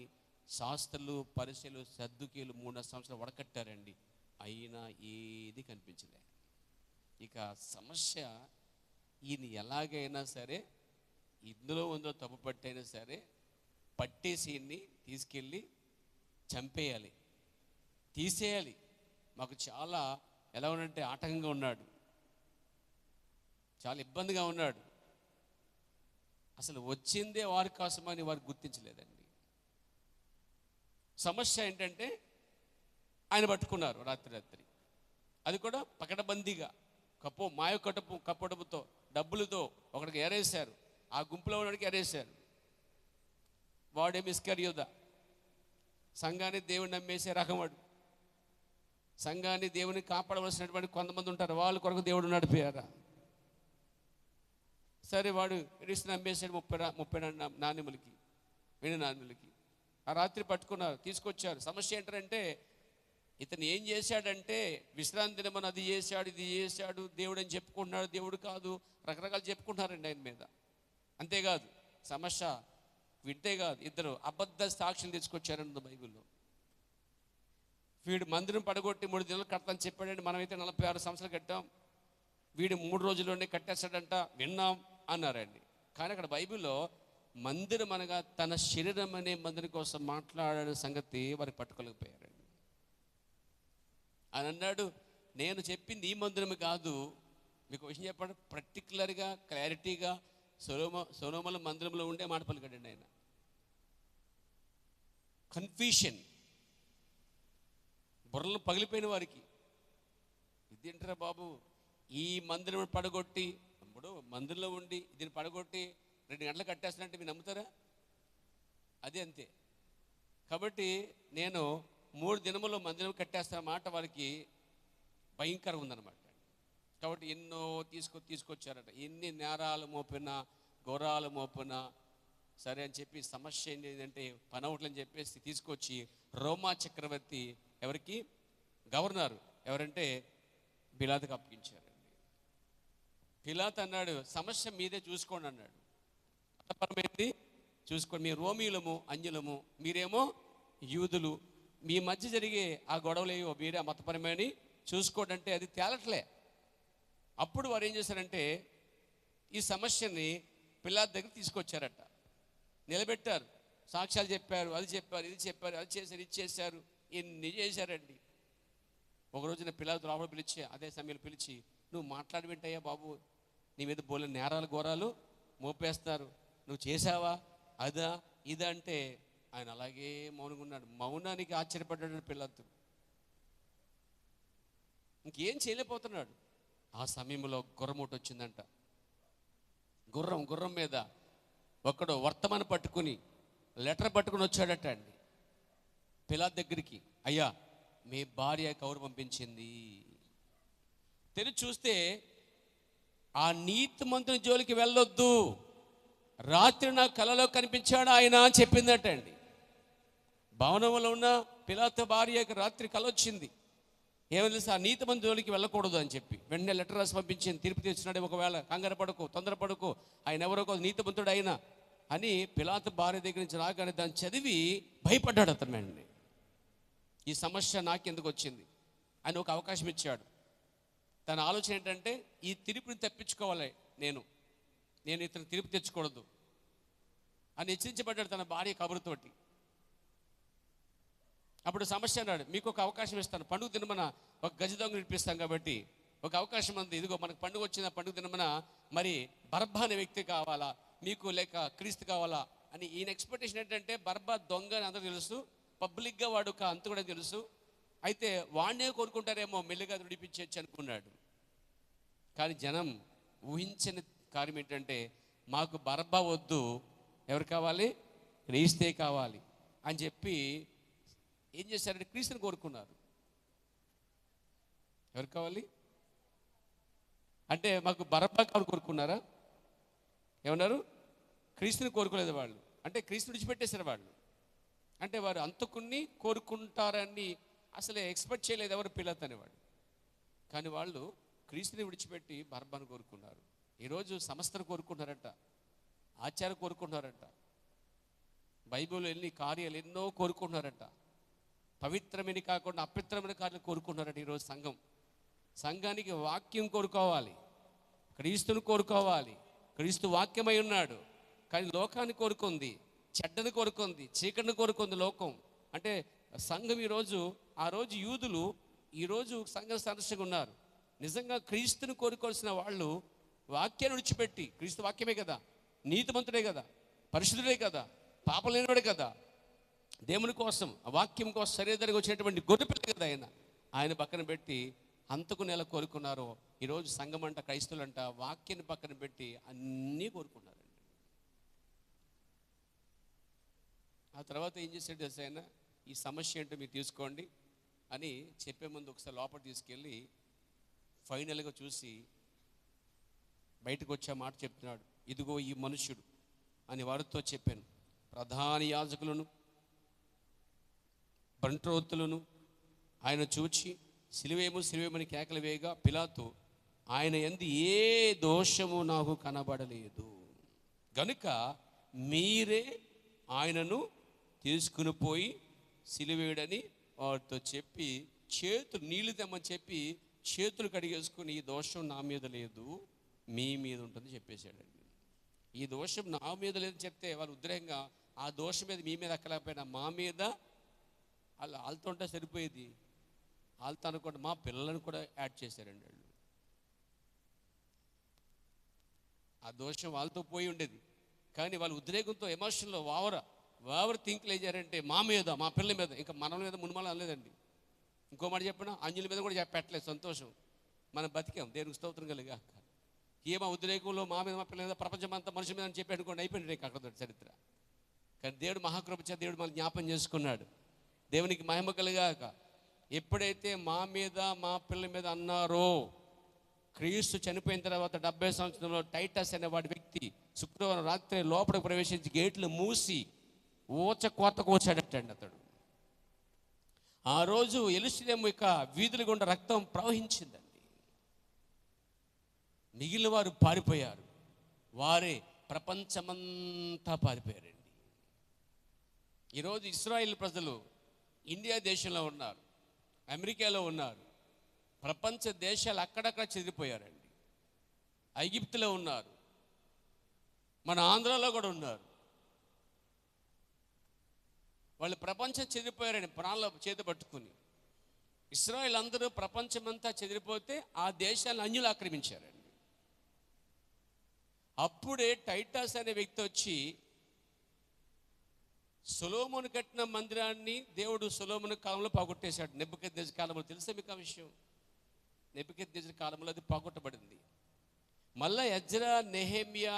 శాస్త్రులు, పరిసయ్యులు, సద్దుకీయులు 3 సంవత్సరాలు వడకట్టారండి, అయినా ఏది కనిపించలే. ఇక సమస్య ఈయన ఎలాగైనా సరే ఇందులో ఉందో తప్పు పట్టైనా సరే పట్టేసి ఈయన్ని తీసుకెళ్ళి చంపేయాలి, తీసేయాలి. మాకు చాలా ఎలా ఉన్నంటే ఆటంకంగా ఉన్నాడు, చాలా ఇబ్బందిగా ఉన్నాడు. అసలు వచ్చిందే వారి కోసమని వారు గుర్తించలేదండి. సమస్య ఏంటంటే ఆయన పట్టుకున్నారు రాత్రి, అది కూడా పకడబందీగా కప్పడముతో డబ్బులతో ఒకడికి ఏరేశారు. ఆ గుంపులో ఉన్నడికి ఏరేశారు. వాడేమి ఇస్కరియోదా, సంఘాన్ని దేవుని నమ్మేసే రకం. సంఘాన్ని దేవుని కాపాడవలసినటువంటి కొంతమంది ఉంటారు, వాళ్ళ కొరకు దేవుడు నడిపారా. సరే వాడు క్రీస్తుని నమ్మేశాడు 30 నాణ్యములకి, వెండి నాణ్యములకి. ఆ రాత్రి పట్టుకున్నారు, తీసుకొచ్చారు. సమస్య ఏంటంటే ఇతను ఏం చేశాడంటే విశ్రాంతి దినమని అది చేశాడు, ఇది చేశాడు, దేవుడు అని చెప్పుకుంటున్నాడు. దేవుడు కాదు, రకరకాలు చెప్పుకుంటున్నారండి ఆయన మీద. అంతేకాదు సమస్య వింటే కాదు, ఇద్దరు అబద్ధ సాక్షులు తీసుకొచ్చారండి బైబిల్లో. వీడు మందిరం పడగొట్టి 3 దినాలు కడతాను చెప్పాడండి. మనమైతే 46 సంవత్సరాలు కట్టాం, వీడు 3 రోజుల్లోనే కట్టేస్తాడంట, విన్నాం అన్నారండి. కానీ అక్కడ బైబిల్లో మందిరం అనగా తన శరీరం అనే మందిరం కోసం మాట్లాడే సంగతి వారికి పట్టుకోలేకపోయారండి. అని అన్నాడు, నేను చెప్పింది ఈ మందిరం కాదు. మీకు విషయం చెప్పండి, పర్టికులర్గా క్లారిటీగా సొలొమోను మందిరంలో ఉండే మాట పలికాడండి ఆయన. కన్ఫ్యూషన్, బుర్రలు పగిలిపోయిన వారికి, ఇదేంటరా బాబు, ఈ మందిరం పడగొట్టి, ఇప్పుడు మందిరంలో ఉండి దీన్ని పడగొట్టి 2 గంటలు కట్టేస్తానంటే మీరు నమ్ముతారా? అదే అంతే. కాబట్టి నేను 3 దినములో మందిరం కట్టేస్తున్న మాట వారికి భయంకరం ఉందన్నమాట. కాబట్టి ఎన్నో తీసుకొచ్చారట. ఎన్ని నేరాలు మోపినా, ఘోరాలు మోపినా సరే అని చెప్పి సమస్య ఏంటంటే పని అవుట్లని చెప్పేసి తీసుకొచ్చి రోమా చక్రవర్తి ఎవరికి గవర్నర్ ఎవరంటే పిలాతుకు అప్పగించారండి. పిలాతు అన్నాడు, సమస్య మీదే చూసుకోండి అన్నాడు. మతపరమైనది చూసుకోండి, మీ రోమీయులము అన్యులము, మీరేమో యూదులు, మీ మధ్య జరిగే ఆ గొడవలేవో మీరే మతపరమైన చూసుకోండి అంటే అది తేలట్లే. అప్పుడు వారు ఏం చేశారంటే ఈ సమస్యని పిలాతు దగ్గర తీసుకొచ్చారట, నిలబెట్టారు, సాక్ష్యాలు చెప్పారు, అది చెప్పారు, ఇది చెప్పారు, అది చేశారు, ఇది చేశారు, ఎన్ని చేశారండి. ఒక రోజున పిలాతు లోపల పిలిచి, అదే సమయంలో పిలిచి, నువ్వు మాట్లాడి వింటాయా బాబు, నీ మీద బోలే నేరాలు ఘోరాలు మోపేస్తారు, నువ్వు చేసావా అదా ఇదా అంటే ఆయన అలాగే మౌనంగా ఉన్నాడు. మౌనానికి ఆశ్చర్యపడ్డాడు పిలాతు, ఇంకేం చేయలేకపోతున్నాడు. ఆ సమయంలో గుర్రమూట వచ్చిందంట. గుర్రం మీద ఒకడు వర్తమానం పట్టుకుని లెటర్ పట్టుకుని వచ్చాడట అండి పిలాతు దగ్గరికి. అయ్యా, మీ భార్య కౌరు పంపించింది. తెరిచి చూస్తే ఆ నీతిమంతుని జోలికి వెళ్ళొద్దు, రాత్రి నా కలలో కనిపించాడు ఆయన అని చెప్పిందట అండి. భవనంలో ఉన్న పిలాతు భార్యకి రాత్రి కల వచ్చింది. ఏమని తెలుసు, ఆ నీతిమంతుని జోలికి వెళ్ళకూడదు అని చెప్పి వెంటనే లెటర్ రాసి పంపించింది. తీర్పు తీర్చున్నాడు, ఒకవేళ కంగారు పడుకో, తొందరపడుకో, ఆయన ఎవరో నీతిమంతుడు అయినా అని పిలాతు భార్య దగ్గర నుంచి రాగానే దాన్ని చదివి భయపడ్డాడు అతనండి. ఈ సమస్య నాకెందుకు వచ్చింది అని ఒక అవకాశం ఇచ్చాడు. తన ఆలోచన ఏంటంటే ఈ తీర్పుని తప్పించుకోవాలి, నేను ఇతను తీర్పు తెచ్చుకూడదు అని హెచ్చరించబడ్డాడు తన భార్య కబురుతోటి. అప్పుడు సమస్య అన్నాడు, మీకు ఒక అవకాశం ఇస్తాను, పండుగ దినమన ఒక గజ దొంగ వినిపిస్తాం కాబట్టి ఒక అవకాశం ఉంది, ఇదిగో మనకు పండుగ వచ్చిన పండుగ దినమన మరి బరబ్బా అనే వ్యక్తి కావాలా మీకు, లేక క్రీస్తు కావాలా అని. ఈయన ఎక్స్పెక్టేషన్ ఏంటంటే బరబ్బా దొంగ అని అందరూ తెలుసు, పబ్లిక్గా వాడు ఒక అంతు కూడా తెలుసు, అయితే వాడినే కోరుకుంటారేమో మెల్లిగా విడిపించవచ్చు అనుకున్నాడు. కానీ జనం ఊహించని కార్యం ఏంటంటే మాకు బరబ్బా వద్దు, ఎవరు కావాలి, క్రీస్తే కావాలి అని చెప్పి ఏం చేశారంటే క్రీస్తుని కోరుకున్నారు. ఎవరు కావాలి అంటే మాకు బరబ్బా కావాలి కోరుకున్నారా? ఏమన్నారు? క్రీస్తుని కోరుకోలేదు వాళ్ళు, అంటే క్రీస్తుని విడిచిపెట్టేశారు వాళ్ళు. అంటే వారు అంతకుని కోరుకుంటారని అసలే ఎక్స్పెక్ట్ చేయలేదు ఎవరు పిలాతు అనేవాడు. కానీ వాళ్ళు క్రీస్తుని విడిచిపెట్టి బరబ్బాను కోరుకున్నారు. ఈరోజు సమస్తను కోరుకుంటున్నారట, ఆచారం కోరుకుంటున్నారట, బైబిల్లో ఎన్ని కార్యాలు ఎన్నో కోరుకుంటున్నారట, పవిత్రమైన కాకుండా అపవిత్రమైన కార్యాలు కోరుకుంటున్నారట. ఈరోజు సంఘానికి వాక్యం కోరుకోవాలి, క్రీస్తుని కోరుకోవాలి. క్రీస్తు వాక్యమై ఉన్నాడు, కానీ లోకాన్ని కోరుకుంది, చెడ్డను కోరుకుంది, చీకటిని కోరుకుంది లోకం. అంటే సంఘం ఆ రోజు యూదులు ఈరోజు సంఘ సదస్సుగా ఉన్నారు. నిజంగా క్రీస్తుని కోరుకోవాల్సిన వాళ్ళు వాక్యాన్ని విడిచిపెట్టి, క్రీస్తు వాక్యమే కదా, నీతిమంతుడే కదా, పరిశుద్ధుడే కదా, పాపం లేనివాడే కదా, దేవుని కోసం ఆ వాక్యం కోసం శరీరానికి వచ్చినటువంటి గొర్రెపిల్ల కదా ఆయన పక్కన పెట్టి అంతకు నెల కోరుకున్నారు. ఈరోజు సంఘం అంట, క్రైస్తవులంట వాక్యాన్ని పక్కన పెట్టి అన్నీ కోరుకున్నారండి. ఆ తర్వాత ఏం చేశాడు తెలుసా ఆయన? ఈ సమస్య ఏంటో మీరు తీసుకోండి అని చెప్పే ముందు ఒకసారి లోపల తీసుకెళ్ళి ఫైనల్గా చూసి బయటకు వచ్చే మాట చెప్తున్నాడు. ఇదిగో ఈ మనుష్యుడు అని వారితో చెప్పాను. ప్రధాన యాజకులను, బంట్రోత్తులను ఆయన చూచి సిలువేమని కేకలు వేయగా, పిలాతు ఆయన యందు ఏ దోషము నాకు కనబడలేదు గనుక మీరే ఆయనను తీసుకుని పోయి సిలువేయడని వారితో చెప్పి, నీళ్లు తెమ్మని చెప్పి చేతులు కడిగేసుకుని, ఈ దోషం నా మీద లేదు, మీ మీద ఉంటుంది చెప్పేశాడండి. ఈ దోషం నా మీద లేదని చెప్తే వాళ్ళు ఉద్రేకంగా ఆ దోషం మీద మీ మీద ఎక్కలేకపోయినా మా మీద వాళ్ళతో ఉంటే సరిపోయేది. వాళ్ళతో అనుకోండి మా పిల్లలను కూడా యాడ్ చేశారండి వాళ్ళు. ఆ దోషం వాళ్ళతో పోయి ఉండేది, కానీ వాళ్ళు ఉద్రేకంతో ఎమోషన్లో వావర్ థింక్లు ఏం చేయారంటే మా మీద, మా పిల్లల మీద, ఇంకా మన మీద మున్మల అనలేదండి. ఇంకో మాట చెప్పినా అంజలి మీద కూడా పెట్టలేదు. సంతోషం, మనం బతికాం, దేవునికి స్తోత్రం కలిగా. ఏమో ఉద్రేకంలో మా మీద, మా పిల్లల మీద, ప్రపంచం అంతా మనుషుల మీద అని చెప్పి అనుకోండి, అయిపోయింది అక్కడ చరిత్ర. కానీ దేవుడు మహాకృప చేత దేవుడు మనల్ని జ్ఞాపం చేసుకున్నాడు. దేవునికి మహిమ కలిగాక ఎప్పుడైతే మా మీద, మా పిల్లల మీద అన్నారో, క్రీస్తు చనిపోయిన తర్వాత 70 సంవత్సరంలో టైటస్ అనే వాడి వ్యక్తి శుక్రవారం రాత్రి లోపలికి ప్రవేశించి గేట్లు మూసి కోత కోసాడటండి అతడు. ఆ రోజు యెరూషలేము యొక్క వీధుల గుండా రక్తం ప్రవహించిందండి. మిగిలిన వారు పారిపోయారు, వారే ప్రపంచమంతా పారిపోయారండి. ఈరోజు ఇశ్రాయేల్ ప్రజలు ఇండియా దేశంలో ఉన్నారు, అమెరికాలో ఉన్నారు, ప్రపంచ దేశాలు అక్కడక్కడ చెదిరిపోయారండి. ఐగిప్తులో ఉన్నారు, మన ఆంధ్రాలో కూడా ఉన్నారు. వాళ్ళు ప్రపంచం చెదిరిపోయారండి, ప్రాణాలు చేతి పట్టుకుని. ఇశ్రాయేల్ అందరూ ప్రపంచమంతా చెదిరిపోతే ఆ దేశాలను అన్యులు ఆక్రమించారండి. అప్పుడే టైటస్ అనే వ్యక్తి వచ్చి సొలొమోను కట్టిన మందిరాన్ని దేవుడు సొలొమోను కాలంలో పోగొట్టేశాడు. నెబుకద్నెజరు కాలంలో, తెలుసా మీకు ఆ విషయం? నెబుకద్నెజరు కాలంలో అది పోగొట్టబడింది. మళ్ళా ఎజ్రా, నెహెమ్యా,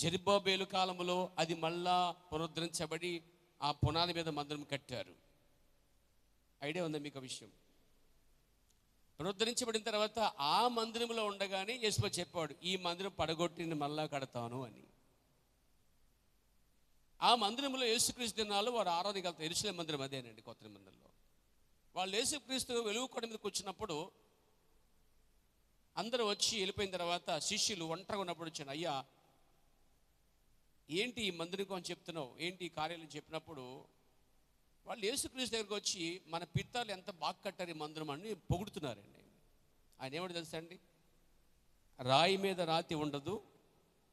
జెరుబ్బాబెలు కాలంలో అది మళ్ళా పునరుద్ధరించబడి ఆ పునాది మీద మందిరం కట్టారు. ఐడియా ఉందా మీకు ఆ విషయం? పునరుద్ధరించబడిన తర్వాత ఆ మందిరంలో ఉండగానే యేసు చెప్పాడు, ఈ మందిరం పడగొట్టి మళ్ళా కడతాను అని. ఆ మందిరంలో యేసుక్రీస్తు దినాలు వారు ఆరాధనగలుగుతారు. యెరూషలేము మందిరం అదేనండి, కొత్త నిబంధనలో. వాళ్ళు యేసుక్రీస్తు వెలుగు కొండ మీదకి వచ్చినప్పుడు అందరూ వచ్చి వెళ్ళిపోయిన తర్వాత శిష్యులు ఒంటరిగా ఉన్నప్పుడు వచ్చాను, అయ్యా ఏంటి ఈ మందిరం అని చెప్తున్నావు, ఏంటి ఈ కార్యాలను చెప్పినప్పుడు వాళ్ళు యేసుక్రీస్తు దగ్గరికి వచ్చి మన పితరులు ఎంత బాగా కట్టారు ఈ మందిరం అని పొగుడుతున్నారండి. ఆయన ఏమిటి తెలుసా అండి? రాయి మీద రాతి ఉండదు,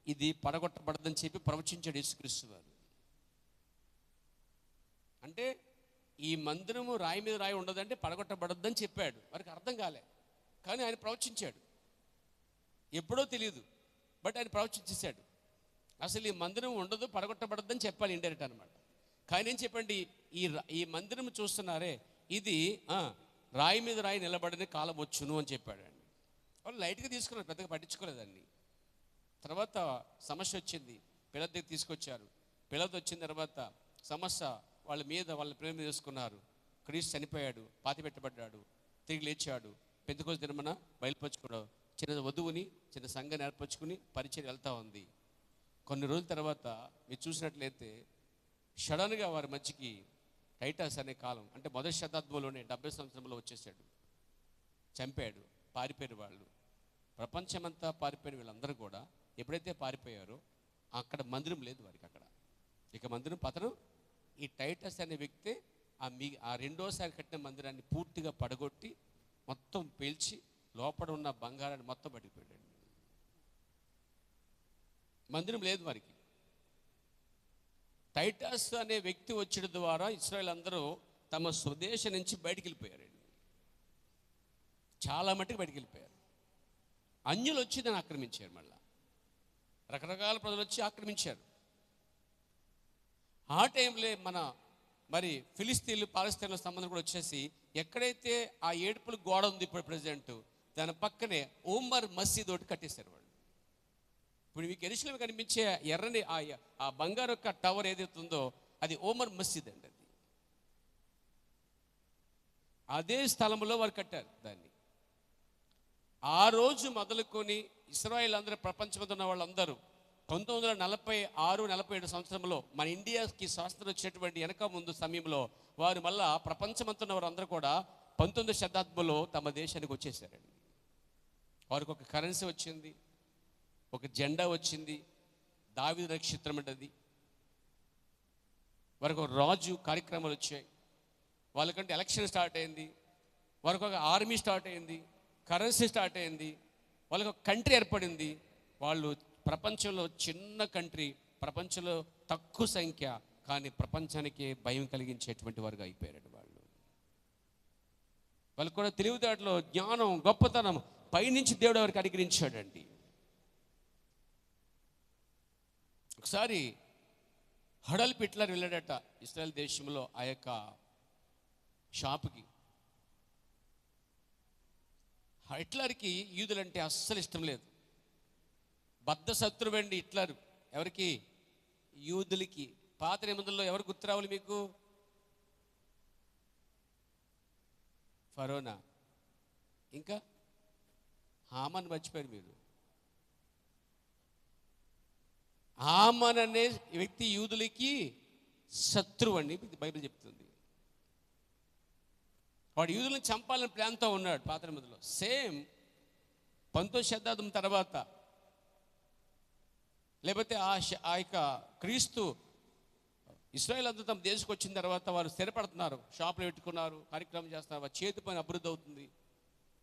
ఇది పడగొట్టబడదని చెప్పి ప్రవచించాడు యేసుక్రీస్తు వారు. అంటే ఈ మందిరము రాయి మీద రాయి ఉండదంటే పడగొట్టబడద్దని చెప్పాడు. వారికి అర్థం కాలే, కానీ ఆయన ప్రవచించాడు. ఎప్పుడో తెలియదు, బట్ ఆయన ప్రవచించేశాడు. అసలు ఈ మందిరం ఉండదు, పడగొట్టబడద్దని చెప్పాలి ఇండైరెక్ట్ అనమాట. కానీ ఏం చెప్పండి, ఈ మందిరం చూస్తున్నారే, ఇది రాయి మీద రాయి నిలబడని కాలం వచ్చును అని చెప్పాడు అండి. వాళ్ళు లైట్గా తీసుకున్నారు, పెద్దగా పట్టించుకోలేదండి. తర్వాత సమస్య వచ్చింది, పిల్లల దగ్గర తీసుకొచ్చారు. పిల్లలు వచ్చిన తర్వాత సమస్య వాళ్ళ ప్రేమ చేసుకున్నారు. క్రీస్తు చనిపోయాడు, పాతి పెట్టబడ్డాడు, తిరిగి లేచాడు. పెంతెకొస్తు దినమున బయలుపరుచుకున్నాడు. చిన్న వధువుని, చిన్న సంఘాన్ని ఏర్పరచుకుని పరిచయం వెళ్తూ ఉంది. కొన్ని రోజుల తర్వాత మీరు చూసినట్లయితే సడన్గా వారి మధ్యకి టైటస్ అనే కాలం, అంటే మొదటి శతాబ్దంలోనే 70 సంవత్సరంలో వచ్చేసాడు, చంపాడు. పారిపోయారు వాళ్ళు, ప్రపంచమంతా పారిపోయిన వీళ్ళందరూ కూడా ఎప్పుడైతే పారిపోయారో అక్కడ మందిరం లేదు వారికి. అక్కడ ఇక మందిరం పతనం. ఈ టైటస్ అనే వ్యక్తి ఆ రెండోసారి కట్టిన మందిరాన్ని పూర్తిగా పడగొట్టి మొత్తం పేల్చి లోపల ఉన్న బంగారాన్ని మొత్తం పట్టుకుపోయాడు. మందిరం లేదు వారికి. టైటస్ అనే వ్యక్తి వచ్చడం ద్వారా ఇశ్రాయేల్ అందరూ తమ స్వదేశం నుంచి బయటికి వెళ్ళిపోయారండి. చాలా మట్టుకు బయటికి వెళ్ళిపోయారు. అన్యులు వచ్చి దాన్ని ఆక్రమించారు. మళ్ళా రకరకాల ప్రజలు వచ్చి ఆక్రమించారు. ఆ టైంలో మరి ఫిలిస్తీన్లు పాలస్తీన్ల సంబంధం కూడా వచ్చేసి ఎక్కడైతే ఆ ఏడుపుల గోడ ఉంది ఇప్పుడు ప్రెసిడెంట్, దాని పక్కనే ఓమర్ మసీద్ ఒకటి కట్టేశారు వాళ్ళు. ఇప్పుడు మీకు యెరూషలేము కనిపించే ఎర్రని ఆ బంగారు యొక్క టవర్ ఏదైతే ఉందో అది ఓమర్ మసీద్ అండి. అది అదే స్థలంలో వారు కట్టారు దాన్ని. ఆ రోజు మొదలుకొని ఇశ్రాయేల్ అందరూ ప్రపంచంలో ఉన్న వాళ్ళందరూ 1946-47 సంవత్సరంలో మన ఇండియాకి స్వాతంత్రం వచ్చేటువంటి వెనక ముందు సమయంలో వారు మళ్ళా ప్రపంచమంతా ఉన్న వారందరూ కూడా 19వ శతాబ్దంలో తమ దేశానికి వచ్చేసారండి. వారికి ఒక కరెన్సీ వచ్చింది, ఒక జెండా వచ్చింది, దావీదు నక్షత్రం అంటే అది. వారికి ఒక రాజు కార్యక్రమాలు వచ్చాయి. వాళ్ళకంటే ఎలక్షన్ స్టార్ట్ అయింది, వారికి ఒక ఆర్మీ స్టార్ట్ అయింది, కరెన్సీ స్టార్ట్ అయింది, వాళ్ళకి ఒక కంట్రీ ఏర్పడింది. వాళ్ళు ప్రపంచంలో చిన్న కంట్రీ, ప్రపంచంలో తక్కువ సంఖ్య, కానీ ప్రపంచానికి భయం కలిగించేటువంటి వారుగా అయిపోయారండి వాళ్ళు. వాళ్ళకు కూడా తెలివితేటలో జ్ఞానం, గొప్పతనం పైనుంచి దేవుడు వారికి అనుగ్రహించాడండి. ఒకసారి అడాల్ఫ్ హిట్లర్ వెళ్ళాడట ఇశ్రాయేల్ దేశంలో ఆ యొక్క షాపుకి. హిట్లర్కి యూదులంటే అస్సలు ఇష్టం లేదు. బద్ధ శత్రువండి హిట్లర్. ఎవరికి? యూదులకి. పాత నిబంధనలో ఎవరు గుర్తు రావాలి మీకు? ఫరోనా, ఇంకా హామాన్ మర్చిపోయారు మీరు. హామాన్ అనే వ్యక్తి యూదులకి శత్రువు అండి బైబిల్ చెప్తుంది. వాడు యూదులను చంపాలని ప్లాన్తో ఉన్నాడు పాత నిబంధనలో. సేమ్ 19వ శతాబ్దం తర్వాత, లేకపోతే ఆ యొక్క క్రీస్తు ఇశ్రాయేల్ అంతా తమ దేశకు వచ్చిన తర్వాత వారు స్థిరపడుతున్నారు, షాపులు పెట్టుకున్నారు, కార్యక్రమం చేస్తున్నారు, వారి చేతి పని అభివృద్ధి అవుతుంది.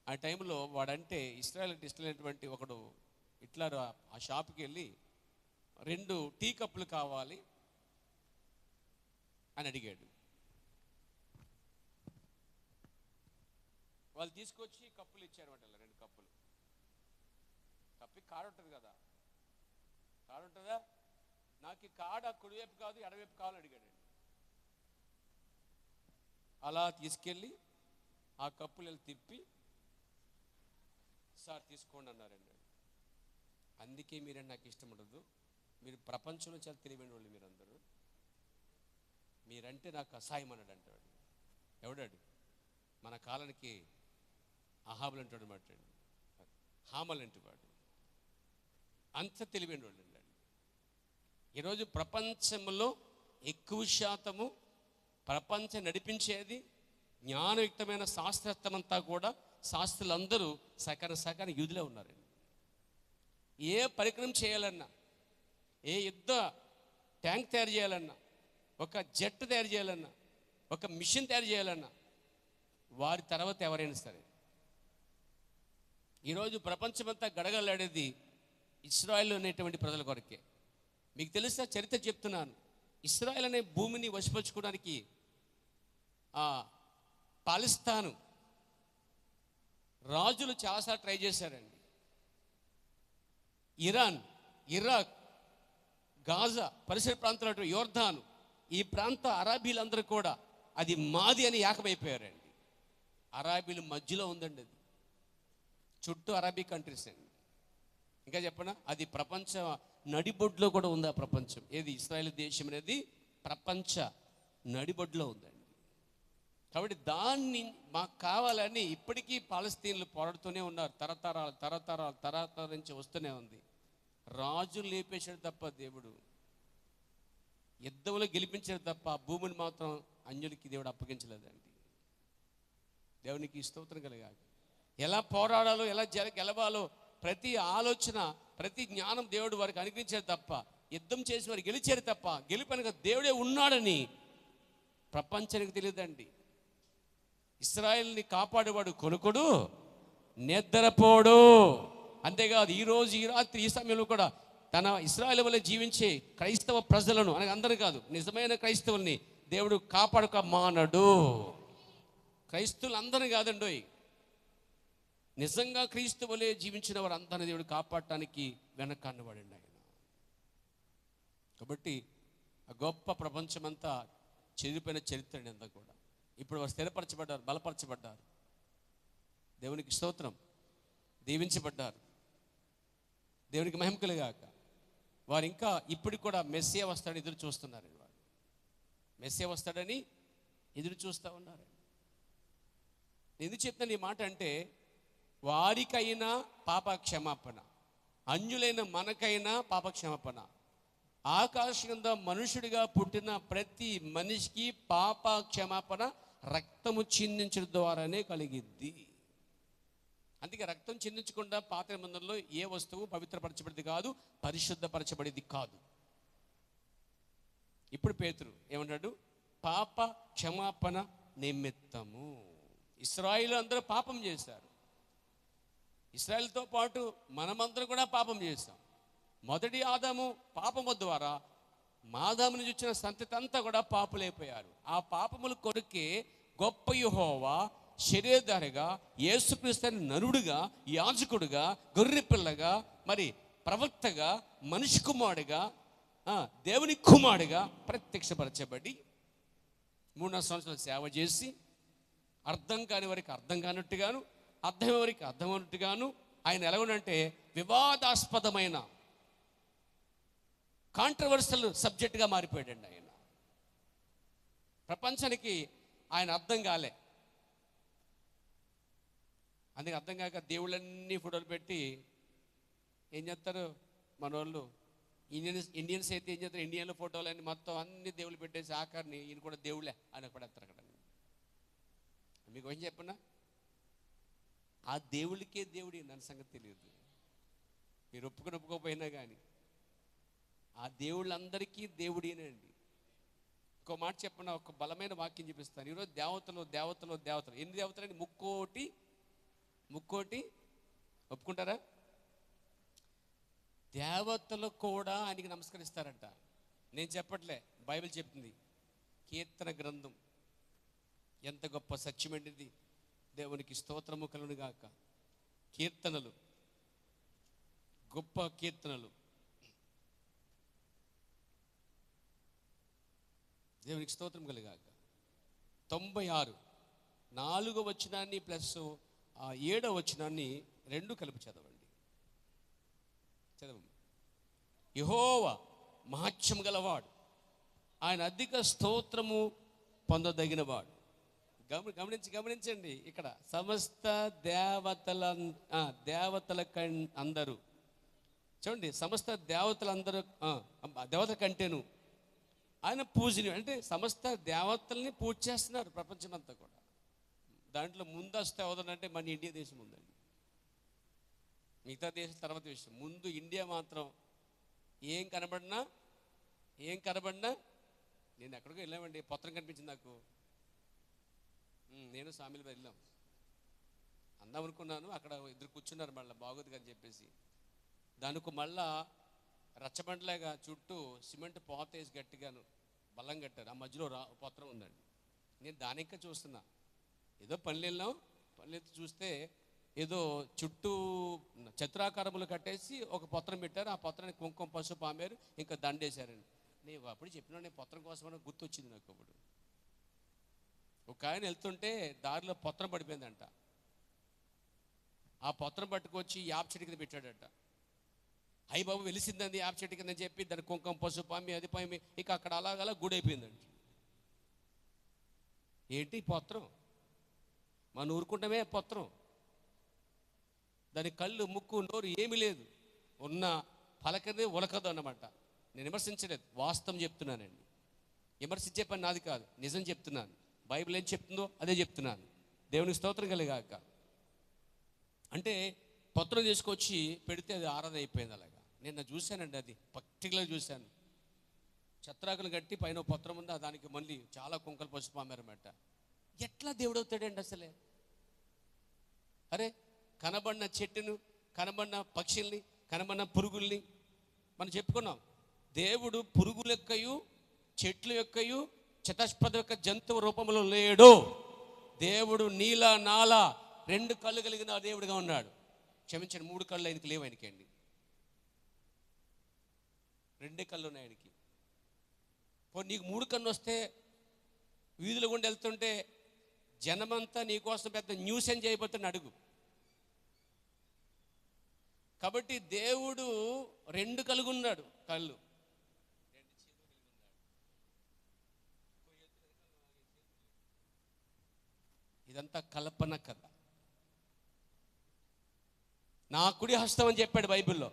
ఆ టైంలో వాడంటే ఇశ్రాయేల్ అంటే ఇష్టమైనటువంటి ఒకడు హిట్లర్ ఆ షాప్కి వెళ్ళి 2 టీ కప్పులు కావాలి అని అడిగాడు. వాళ్ళు తీసుకొచ్చి కప్పులు ఇచ్చారన్నమాట. 2 కప్పులు. కప్పి కాడ ఉంటుంది కదా, కాడ ఉంటుందా? నాకు ఈ కాడ కుడివైపు కాదు ఎడవైపు కావాలని అడిగాడండి. అలా తీసుకెళ్ళి ఆ కప్పులు తిప్పి, సార్ తీసుకోండి అన్నారండి. అందుకే మీరంటే నాకు ఇష్టం ఉండదు, మీరు ప్రపంచంలో చాలా తెలివైన వాళ్ళు మీరందరూ, మీరంటే నాకు అసహాయం అన్నాడు అంటాడు. ఎవడాడు? మన కాలానికి అహాబులు అంటాడు అన్నమాట అండి, హామల్ అంటే వాడు. అంత తెలివైన వాళ్ళు అండి. ఈరోజు ప్రపంచంలో ఎక్కువ శాతము ప్రపంచం నడిపించేది జ్ఞానయుక్తమైన శాస్త్రత్వం అంతా కూడా శాస్త్రులందరూ సకాన యూదులే ఉన్నారండి. ఏ పరికరం చేయాలన్నా, ఏ యుద్ధ ట్యాంక్ తయారు చేయాలన్నా, ఒక జెట్ తయారు చేయాలన్నా, ఒక మిషన్ తయారు చేయాలన్నా వారి తర్వాత ఎవరైనా సరే. ఈరోజు ప్రపంచమంతా గడగలాడేది ఇశ్రాయేల్ అనేటువంటి ప్రజల కొరకే. మీకు తెలుసా, చరిత్ర చెప్తున్నాను, ఇశ్రాయేల్ అనే భూమిని వశపరుచుకోవడానికి పాలస్తీను రాజులు చాలాసార్లు ట్రై చేశారండి. ఇరాన్, ఇరాక్, గాజా పరిసర ప్రాంతాలు, యోర్దాను, ఈ ప్రాంత అరబీలందరూ కూడా అది మాది అని ఏకమైపోయారండి. అరబీల మధ్యలో ఉందండి అది, చుట్టూ అరబీ కంట్రీస్ అండి. ఇంకా చెప్పనా, అది ప్రపంచ నడిబొడ్లో కూడా ఉంది. ఆ ప్రపంచం ఏది? ఇశ్రాయేల్ దేశం అనేది ప్రపంచ నడిబొడ్లో ఉందండి. కాబట్టి దాన్ని మాకు కావాలని ఇప్పటికీ పాలస్తీన్లు పోరాడుతూనే ఉన్నారు. తరతరాల నుంచి వస్తూనే ఉంది. రాజులు లేపేశాడు తప్ప దేవుడు, యుద్ధంలో గెలిపించాడు తప్ప ఆ భూమిని మాత్రం అన్యులకి దేవుడు అప్పగించలేదండి. దేవునికి స్తోత్రం కలగాలి. ఎలా పోరాడాలో, ఎలా గెలవాలో ప్రతి ఆలోచన, ప్రతి జ్ఞానం దేవుడు వారికి అనుగ్రహించారు తప్ప, యుద్ధం చేసి వారు గెలిచారు తప్ప, గెలిపనగా దేవుడే ఉన్నాడని ప్రపంచానికి తెలియదండి. ఇశ్రాయేల్ని కాపాడేవాడు కొనుకోడు, నిద్రపోడు. అంతేకాదు ఈరోజు ఈ రాత్రి ఈ సమయంలో కూడా తన ఇశ్రాయేలు వలె జీవించే క్రైస్తవ ప్రజలను అనగా అందరూ కాదు, నిజమైన క్రైస్తవుల్ని దేవుడు కాపాడక మానడు. క్రైస్తవులు అందరూ కాదండోయ్, నిజంగా క్రీస్తు వలె జీవించిన వారు అందరిని దేవుడు కాపాడటానికి వెనకన్నవాడండి ఆయన. కాబట్టి ఆ గొప్ప ప్రపంచమంతా చెదిరిపోయిన చరిత్ర అంతా కూడా ఇప్పుడు వారు స్థిరపరచబడ్డారు, బలపరచబడ్డారు. దేవునికి స్తోత్రం. దీవించబడ్డారు. దేవునికి మహిమ కలుగాక. వారు ఇంకా ఇప్పటికి కూడా మెస్సియా వస్తాడని ఎదురు చూస్తున్నారండి. వారు మెస్సియా వస్తాడని ఎదురు చూస్తూ ఉన్నారండి. ఎందుకు చెప్తాను ఈ మాట అంటే, వారికైనా పాప క్షమాపణ, అన్యులైన మనకైనా పాప క్షమాపణ. ఆకాశంగా మనుషుడిగా పుట్టిన ప్రతి మనిషికి పాప క్షమాపణ రక్తము చిందించడం ద్వారానే కలిగిద్ది. అందుకే రక్తం చిందించకుండా పాత నిబంధనలో ఏ వస్తువు పవిత్రపరచబడింది కాదు, పరిశుద్ధపరచబడింది కాదు. ఇప్పుడు పేతురు ఏమన్నాడు? పాప క్షమాపణ నిమిత్తము. ఇశ్రాయేలు అందరూ పాపం చేశారు. ఇశ్రాయేలుతో పాటు మనమందరం కూడా పాపం చేశాం. మొదటి ఆదాము పాపము ద్వారా మాదాము నుంచి వచ్చిన సంతతి అంతా కూడా పాపులైపోయారు. ఆ పాపముల కొరకే గొప్ప యెహోవా శరీరధారిగా, యేసుక్రీస్తు నరుడుగా, యాజకుడుగా, గొర్రెపిల్లగా, మరి ప్రవక్తగా, మనిషి కుమారుడిగా, దేవుని కుమారుడిగా ప్రత్యక్షపరచబడి 3 సంవత్సరాలు సేవ చేసి అర్థం కాని వారికి అర్థం కానట్టుగాను, అర్థమైన వారికి అర్థమైనట్టుగాను ఆయన ఎలాగనంటే వివాదాస్పదమైన కాంట్రవర్షియల్ సబ్జెక్ట్గా మారిపోయాడండి ఆయన. ప్రపంచానికి ఆయన అర్థం కాలే. అందుకే అర్థం కాక దేవుళ్ళన్నీ ఫోటోలు పెట్టి ఏం చేస్తారు మన వాళ్ళు. ఇండియన్స్ అయితే ఏం చేస్తారు, ఇండియన్లో ఫోటోలు అన్ని మొత్తం అన్ని దేవుళ్ళు పెట్టేసి ఆఖరిని ఈయన కూడా దేవుళ్ళే అని పడేస్తారు అక్కడ. మీకు ఏం చెప్పనా, ఆ దేవుడికే దేవుడి నన్ను సంగతి తెలియదు. మీరు ఒప్పుకోకపోయినా కానీ ఆ దేవుళ్ళందరికీ దేవుడేనండి. ఇంకో మాట చెప్పిన ఒక బలమైన వాక్యం చూపిస్తాను. ఈరోజు దేవతలు దేవతలు దేవతలు ఎన్ని దేవతలని? ముక్కోటి ఒప్పుకుంటారా? దేవతలు కూడా ఆయనకి నమస్కరిస్తారంట. నేను చెప్పట్లే, బైబిల్ చెప్తుంది. కీర్తన గ్రంథం ఎంత గొప్ప సత్యమండి ఇది. దేవునికి స్తోత్రము కలుగును గాక. కీర్తనలు, గొప్ప కీర్తనలు. దేవునికి స్తోత్రం కలుగాక. 96 4వ వచనాన్ని ప్లస్ 7వ వచనాన్ని రెండు కలిపి చదవండి. చదవండి. యెహోవా మహత్యం గలవాడు, ఆయన అధిక స్తోత్రము పొందదగినవాడు. గమనించండి ఇక్కడ సమస్త దేవతల అందరూ చూడండి, సమస్త దేవతలందరూ దేవతల కంటేను ఆయన పూజని, అంటే సమస్త దేవతల్ని పూజ చేస్తున్నారు ప్రపంచమంతా కూడా. దాంట్లో ముందస్తు ఎవరంటే మన ఇండియా దేశం ఉందండి. మిగతా దేశం తర్వాత విషయం. ముందు ఇండియా మాత్రం ఏం కనబడినా నేను ఎక్కడికో వెళ్ళామండి, పత్రం కనిపించింది నాకు. నేను సామిలు వెళ్ళాం, అందాం అనుకున్నాను. అక్కడ ఇద్దరు కూర్చున్నారు, మళ్ళీ బాగోదు అని చెప్పేసి దానికి మళ్ళా రచ్చబండలాగా చుట్టూ సిమెంట్ పోత వేసి గట్టిగాను బల్లం కట్టారు. ఆ మధ్యలో పత్రం ఉందండి. నేను దాని ఇంకా చూస్తున్నా. ఏదో పనులు వెళ్ళాం, పనులు చూస్తే ఏదో చుట్టూ చతురాకారములు కట్టేసి ఒక పత్రం పెట్టారు. ఆ పత్రానికి కుంకుమ పసుపు పామారు, ఇంకా దండేశారండి. నేను అప్పుడు చెప్పినా, నేను పత్రం కోసం గుర్తొచ్చింది నాకు. అప్పుడు ఒక ఆయన వెళ్తుంటే దారిలో పత్రం పడిపోయిందంట. ఆ పత్రం పట్టుకొచ్చి యాప్ చెట్టు కింద పెట్టాడట. అయ్యి బాబు వెలిసిందండి యాప్ చెట్టు కింద చెప్పి దాని కుంకుమ పసుపు పామి అది పామి, ఇక అక్కడ అలాగలా గుడైపోయిందండి. ఏంటి పత్రం? మనం ఊరుకుంటామే పత్రం. దాని కళ్ళు ముక్కు నోరు ఏమీ లేదు, ఉన్న పలకదే ఉలకదు అన్నమాట. నేను విమర్శించలేదు, వాస్తవం చెప్తున్నానండి. విమర్శించే పని నాది కాదు, నిజం చెప్తున్నాను. బైబిల్ ఏం చెప్తుందో అదే చెప్తున్నాను. దేవునికి స్తోత్రం కలిగాక. అంటే పత్రం తీసుకొచ్చి పెడితే అది ఆరాధన అయిపోయింది. అలాగా నిన్న చూశానండి, అది పర్టికులర్గా చూశాను. చత్రాకులు కట్టి పైన పత్రం ఉంది, దానికి మళ్ళీ చాలా కుంకలు పసుపు పామారన్నమాట. ఎట్లా దేవుడు అవుతాడండి అసలే? అరే కనబడిన చెట్టును, కనబడిన పక్షుల్ని, కనబడిన పురుగుల్ని మనం చెప్పుకున్నాం. దేవుడు పురుగుల యొక్కయు చెట్ల యొక్కయు చతుష్పద యొక్క జంతువు రూపంలో లేడు. దేవుడు నీల నాల 2 కళ్ళు కలిగిన దేవుడిగా ఉన్నాడు. క్షమించండి, 3 కళ్ళు ఆయనకి లేవు. ఆయనకండి 2 కళ్ళు ఉన్నాయి ఆయనకి. నీకు 3 కన్ను వస్తే వీధుల గుండా వెళ్తుంటే జనమంతా నీకోసం పెద్ద న్యూస్ ఏం చేయబోతున్న అడుగు. కాబట్టి దేవుడు 2 కలుగున్నాడు, కళ్ళు. ఇదంతా కల్పన కథ. నా కుడి హస్తం అని చెప్పాడు బైబిల్లో.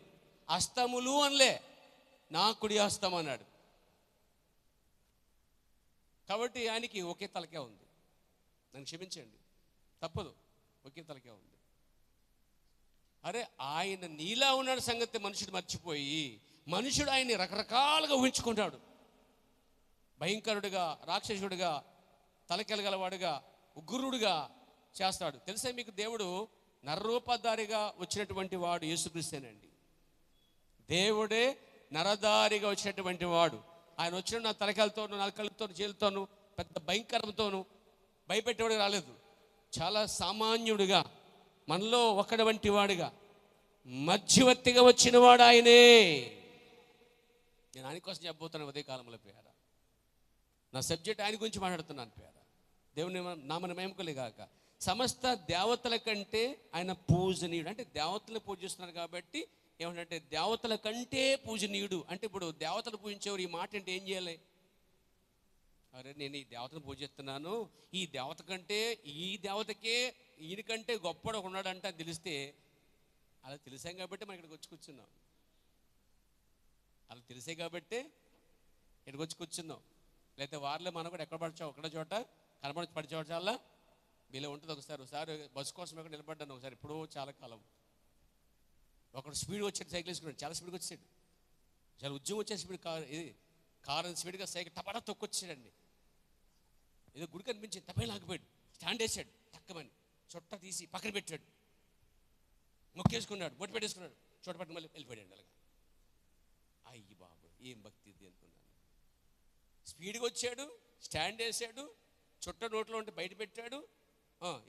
హస్తములు అనలే, నా కుడి హస్తం అన్నాడు. కాబట్టి ఆయనకి ఒకే తలకే ఉంది. నన్ను క్షమించండి, తప్పదు, ఒకే తలకే ఉంది. అరే ఆయన నీలా ఉన్నాడు సంగతి మనుషుడు మర్చిపోయి మనుషుడు ఆయన్ని రకరకాలుగా ఊహించుకుంటాడు. భయంకరుడుగా, రాక్షసుడిగా, తలకెలగలవాడుగా, ఉగ్రుడుగా చేస్తాడు. తెలుసా మీకు, దేవుడు నరరూపధారిగా వచ్చినటువంటి వాడు యేసుక్రీస్తేనండి. దేవుడే నరధారిగా వచ్చినటువంటి వాడు. ఆయన వచ్చిన నా తలకాయలతోనూ, నలకలతోనూ, చేతులతోనూ, పెద్ద భయంకరంతోనూ భయపెట్టేవాడు రాలేదు. చాలా సామాన్యుడిగా, మనలో ఒకటి వంటి వాడుగా, మధ్యవర్తిగా వచ్చిన వాడు ఆయనే. నేను ఆయన కోసం చెప్పబోతున్నాను ఉదయ కాలంలో పేర. నా సబ్జెక్ట్ ఆయన గురించి మాట్లాడుతున్నాను పేర. దేవుని నామని మహిమకులేగాక. సమస్త దేవతల కంటే ఆయన పూజనీయుడు. అంటే దేవతలు పూజిస్తున్నారు కాబట్టి ఏమంటే దేవతల కంటే పూజనీయుడు. అంటే ఇప్పుడు దేవతలు పూజించేవారు ఈ మాట అంటే ఏం చేయాలి? అరే నేను ఈ దేవతను పూజిస్తున్నాను, ఈ దేవత కంటే ఈ దేవతకే ఈయనకంటే గొప్పడు ఉన్నాడంటే అని తెలిస్తే, అలా తెలిసాం కాబట్టి మనం ఇక్కడికి వచ్చి కూర్చున్నాం. అలా తెలిసే కాబట్టి ఇక్కడికి వచ్చి కూర్చున్నాం. లేకపోతే వారిలో మనం కూడా ఎక్కడ పడిచాం, ఒకటే చోట కనబడి పడిచోట చాలా మీలో ఉంటుంది. ఒకసారి బస్సు కోసం ఎక్కడ నిలబడ్డాను ఒకసారి, ఇప్పుడు చాలా కాలం. ఒకడు స్పీడ్ వచ్చాడు, సైకిల్ వేసుకున్నాడు, చాలా స్పీడ్గా వచ్చాడు. చాలా ఉద్యోగం వచ్చే స్పీడ్, కారు స్పీడ్గా సైకిల్ టపాటా తొక్కొచ్చాడండి. ఏదో గుడి కనిపించి తప్పని లాగిపోయాడు, స్టాండ్ వేసాడు, తక్కమని చుట్ట తీసి పక్కన పెట్టాడు, మొక్కేసుకున్నాడు, బొట్టు పెట్టేసుకున్నాడు, చోట పట్టుకు మళ్ళీ వెళ్ళిపోయాడు. అలాగా అయ్యి బాబు ఏం భక్తి ఇది అనుకున్నాను. స్పీడ్గా వచ్చాడు, స్టాండ్ వేసాడు, చుట్ట నోట్లో ఉంటే బయట పెట్టాడు,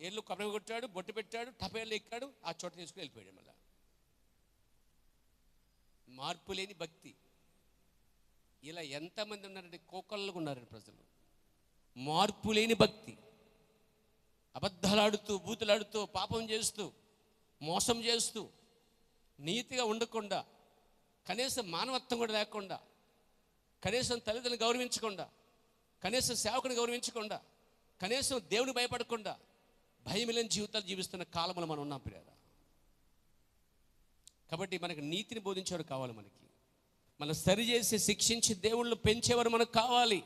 ఏళ్ళు కప్ప కొట్టాడు, బొట్టు పెట్టాడు, టపేళ్ళు ఎక్కాడు, ఆ చోట తీసుకుని వెళ్ళిపోయాడు. మళ్ళీ మార్పు లేని భక్తి. ఇలా ఎంతమంది ఉన్నారంటే కోకళ్ళగా ఉన్నారండి ప్రజలు. మార్పు లేని భక్తి, అబద్ధాలాడుతూ, బూతులాడుతూ, పాపం చేస్తూ, మోసం చేస్తూ, నీతిగా ఉండకుండా, కనీసం మానవత్వం కూడా లేకుండా, కనీసం తల్లిదండ్రులను గౌరవించకుండా, కనీసం సేవకుని గౌరవించకుండా, కనీసం దేవుని భయపడకుండా భయం లేని జీవితాలు జీవిస్తున్న కాలంలో మనం ఉన్నాం ప్రియారా. కాబట్టి మనకు నీతిని బోధించేవారు కావాలి, మనం సరిచేసి శిక్షించి దేవుళ్ళు పెంచేవారు మనకు కావాలి.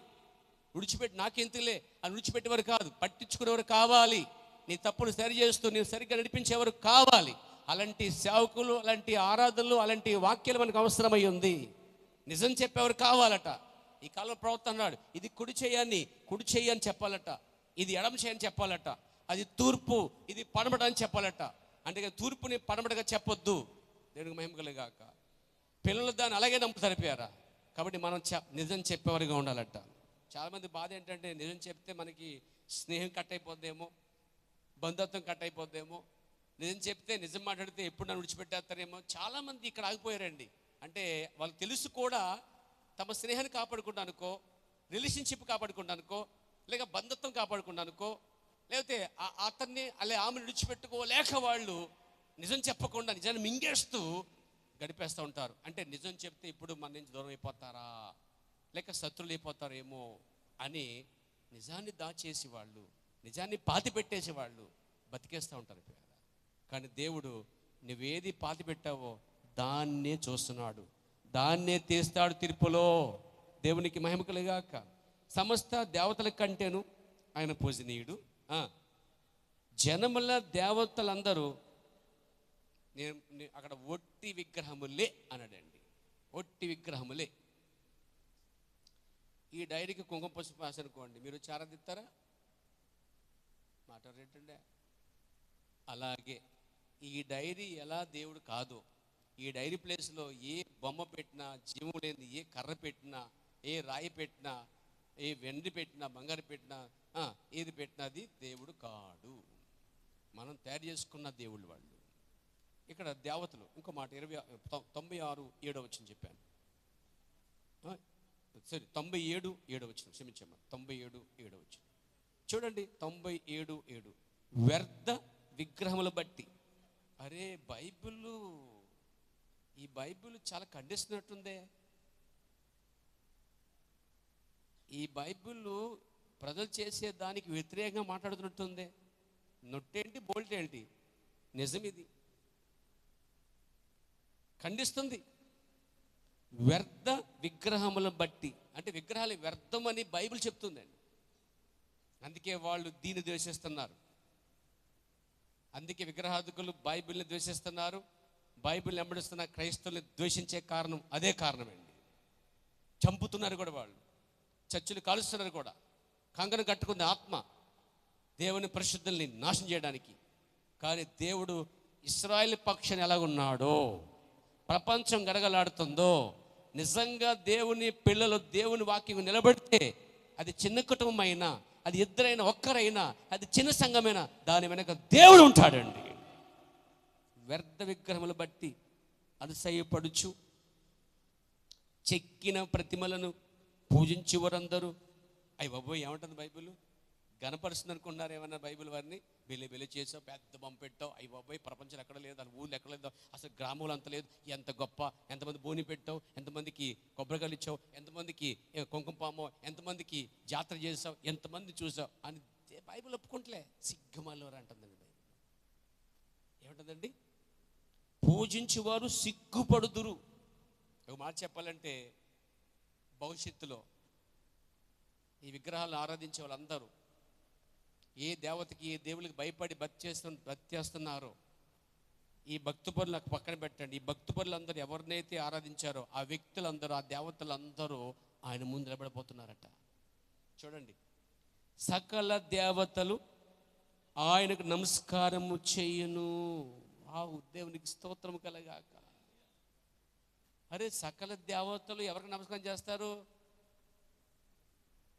విడిచిపెట్టి నాకెంతలే అని విడిచిపెట్టేవారు కాదు, పట్టించుకునేవారు కావాలి. నీ తప్పులు సరి చేస్తూ నీవు సరిగ్గా నడిపించేవారు కావాలి. అలాంటి సేవకులు, అలాంటి ఆరాధనలు, అలాంటి వాక్యాలు మనకు అవసరమై ఉంది. నిజం చెప్పేవారు కావాలట. ఈ కాలంలో ప్రవర్తన అన్నాడు, ఇది కుడి చేయని చెప్పాలట, ఇది ఎడమ చేయని చెప్పాలట, అది తూర్పు, ఇది పడమట అని చెప్పాలట. అంటే తూర్పుని పడమటగా చెప్పొద్దు. దేవునికి మహిమ కలుగాక. పిల్లలు దాన్ని అలాగే నమ్ముతారు పేరా. కాబట్టి మనం నిజం చెప్పేవారిగా ఉండాలట. చాలామంది బాధ ఏంటంటే నిజం చెప్తే మనకి స్నేహం కట్ అయిపోద్దేమో, బంధుత్వం కట్ అయిపోద్దేమో, నిజం చెప్తే నిజం మాట్లాడితే ఎప్పుడు నన్ను విడిచిపెట్టేస్తారేమో. చాలామంది ఇక్కడ ఆగిపోయారండి. అంటే వాళ్ళు తెలుసు కూడా తమ స్నేహాన్ని కాపాడుకుంటానుకో, రిలేషన్షిప్ కాపాడుకుంటానుకో, లేక బంధుత్వం కాపాడుకుంటానుకో, లేకపోతే అతన్ని అలా ఆమెను విడిచిపెట్టుకోలేక వాళ్ళు నిజం చెప్పకుండా నిజాన్ని మింగేస్తూ గడిపేస్తూ ఉంటారు. అంటే నిజం చెప్తే ఇప్పుడు మన నుంచి దూరం అయిపోతారా, లేక శత్రువులు అయిపోతారేమో అని నిజాన్ని దాచేసి వాళ్ళు, నిజాన్ని పాతి పెట్టేసి వాళ్ళు బతికేస్తూ ఉంటారు. కానీ దేవుడు నువ్వేది పాతి పెట్టావో దాన్నే చూస్తున్నాడు, దాన్నే తీస్తాడు తీర్పులో. దేవునికి మహిమ కలుగాక. సమస్త దేవతల కంటేను ఆయన పూజనీయుడు. జనముల దేవతలందరూ నేను అక్కడ ఒట్టి విగ్రహములే అన్నాడండి. ఒట్టి విగ్రహములే. ఈ డైరీకి కుంకుమ పసుపు రాసనుకోండి, మీరు చారదిస్తారా? మాట్లాడేటండే. అలాగే ఈ డైరీ ఎలా దేవుడు కాదో, ఈ డైరీ ప్లేస్లో ఏ బొమ్మ పెట్టినా, జీవం లేని ఏ కర్ర పెట్టినా, ఏ రాయి పెట్టినా, ఏ వెండి పెట్టినా, బంగారు పెట్టినా, ఏది పెట్టినా అది దేవుడు కాడు. మనం తయారు చేసుకున్న దేవుళ్ళు వాళ్ళు. ఇక్కడ దేవతలు ఇంకో మాట 96:7 వచ్చిన చెప్పాను. సరే 97:7 వచ్చిన, క్షమించమ్మా, 97:7 వచ్చిన చూడండి. 97:7 వ్యర్థ విగ్రహములు బట్టి. అరే ఈ బైబిల్ చాలా ఖండిస్తున్నట్టుందే. ఈ బైబిల్ ప్రజలు చేసే దానికి వ్యతిరేకంగా మాట్లాడుతున్నట్టుంది. నొట్టేంటి బోల్ట్ ఏంటి, నిజం ఇది ఖండిస్తుంది. వ్యర్థ విగ్రహములను బట్టి అంటే విగ్రహాలు వ్యర్థమని బైబిల్ చెప్తుందండి. అందుకే వాళ్ళు దీన్ని ద్వేషిస్తున్నారు. అందుకే విగ్రహాధికులు బైబిల్ని ద్వేషిస్తున్నారు. బైబిల్ని వెంబడిస్తున్న క్రైస్తవుల్ని ద్వేషించే కారణం అదే కారణమండి. చంపుతున్నారు కూడా వాళ్ళు, చర్చిలు కాలుస్తున్నారు కూడా. కంగను కట్టుకుంది ఆత్మ దేవుని పరిశుద్ధుల్ని నాశనం చేయడానికి. కానీ దేవుడు ఇశ్రాయేలు పక్షాన్ని ఎలాగున్నాడో, ప్రపంచం గడగలాడుతుందో, నిజంగా దేవుని పిల్లలు దేవుని వాక్యం నిలబడితే అది చిన్న కుటుంబం అయినా, అది ఇద్దరైనా, ఒక్కరైనా, అది చిన్న సంఘమైనా దాని వెనక దేవుడు ఉంటాడండి. వ్యర్థ విగ్రహములు బట్టి అతిశయపడుచు చెక్కిన ప్రతిమలను పూజించి వారందరూ. అయ్యి బాబోయ్, ఏమంటుంది బైబిల్? గణపరుస్తుంది అనుకున్నారు ఏమన్నా బైబిల్ వారిని? బెలి చేసావు, పెద్ద బొమ్మ పెట్టావు, అయ్యి బాబోయ్ ప్రపంచం ఎక్కడ లేదు, అది ఊళ్ళు ఎక్కడ లేదు, అసలు గ్రామంలో అంత లేదు, ఎంత గొప్ప, ఎంతమంది బోని పెట్టావు, ఎంతమందికి కొబ్బరికాయలు ఇచ్చావు, ఎంతమందికి కుంకుమ పామో, ఎంతమందికి జాతర చేసావు, ఎంతమంది చూసావు అని బైబిల్ ఒప్పుకుంటలే. సిగ్గుమాలోరు అంటుందండి బైబిల్. ఏమంటుందండి? పూజించువారు సిగ్గుపడుదురు. ఒక మాట చెప్పాలంటే, భవిష్యత్తులో ఈ విగ్రహాలను ఆరాధించే వాళ్ళందరూ ఏ దేవతకి, ఏ దేవుడికి భయపడి భక్తి చేస్తున్నారో, ఈ భక్తి పరులు పక్కన పెట్టండి. ఈ భక్తి పరులందరూ ఎవరినైతే ఆరాధించారో ఆ వ్యక్తులందరూ, ఆ దేవతలందరూ ఆయన ముందు నిలబడిపోతున్నారట. చూడండి, సకల దేవతలు ఆయనకు నమస్కారము చేయును. దేవునికి స్తోత్రం కలగాక. అరే, సకల దేవతలు ఎవరికి నమస్కారం చేస్తారు?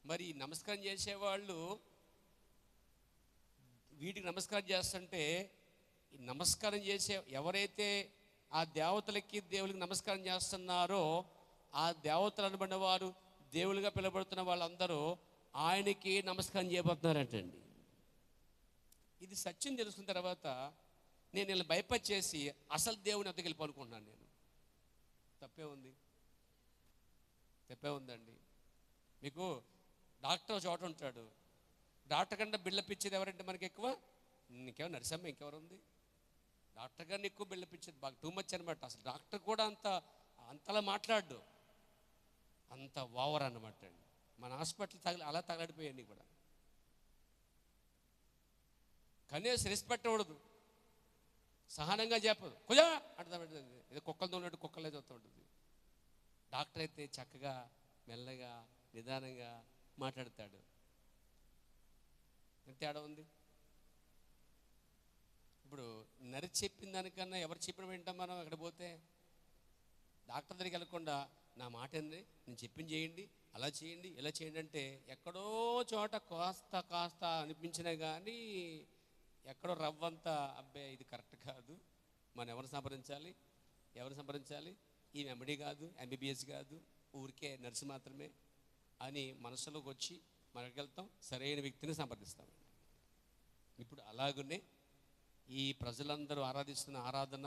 మరి నమస్కారం చేసేవాళ్ళు వీటికి నమస్కారం చేస్తుంటే, ఈ నమస్కారం చేసే ఎవరైతే ఆ దేవతలకి దేవుడికి నమస్కారం చేస్తున్నారో ఆ దేవతలు అనబడిన వారు, దేవులుగా పిలువబడుతున్న వాళ్ళందరూ ఆయనకి నమస్కారం చేయబోతున్నారంటండి. ఇది సత్యం తెలుసుకున్న తర్వాత నేను వీళ్ళని భయపరిచేసి అసలు దేవుని వద్దకు వెళ్ళిపోనుకుంటున్నాను. నేను తప్పే ఉందండి. మీకు డాక్టర్ చోట ఉంటాడు. డాక్టర్ కంటే బిల్డప్ ఇచ్చేది ఎవరంటే మనకి ఎక్కువ? ఇంకెవరు? నరసమ్మ, ఇంకెవరు ఉంది? డాక్టర్ గారిని ఎక్కువ బిల్డప్ ఇచ్చేది బాగా టూ మచ్ అనమాట. అసలు డాక్టర్ కూడా అంతలా మాట్లాడు, అంత ఓవర్ అన్నమాట అండి. మన హాస్పిటల్ అలా తగలడిపోయాయి కూడా. కనీసం రెస్పెక్ట్ అవ్వదు, సహనంగా చెప్పదు, కుజా అంటే ఏదో కుక్కలతో ఉన్నట్టు కుక్కలే చదువుతూ ఉంటుంది. డాక్టర్ అయితే చక్కగా, మెల్లగా, నిదానంగా మాట్లాడతాడు. ఎంత తేడా ఉంది. ఇప్పుడు నరి చెప్పిన దానికన్నా ఎవరు చెప్పిన వింటాం మనం? అక్కడ పోతే డాక్టర్ దగ్గరికి వెళ్ళకుండా నా మాట ఏంది, నేను చెప్పింది చేయండి, అలా చేయండి, ఇలా చేయండి అంటే ఎక్కడో చోట కాస్త అనిపించినా కానీ ఎక్కడో రవ్వంతా అబ్బాయి ఇది కరెక్ట్ కాదు, మనం ఎవరిని సంప్రదించాలి, ఈ ఎంబడి కాదు, ఎంబీబీఎస్ కాదు, ఊరికే నర్సు మాత్రమే అని మనసులోకి వచ్చి మనకి వెళ్తాం, సరైన వ్యక్తిని సంప్రదిస్తాం. ఇప్పుడు అలాగనే ఈ ప్రజలందరూ ఆరాధిస్తున్న ఆరాధన,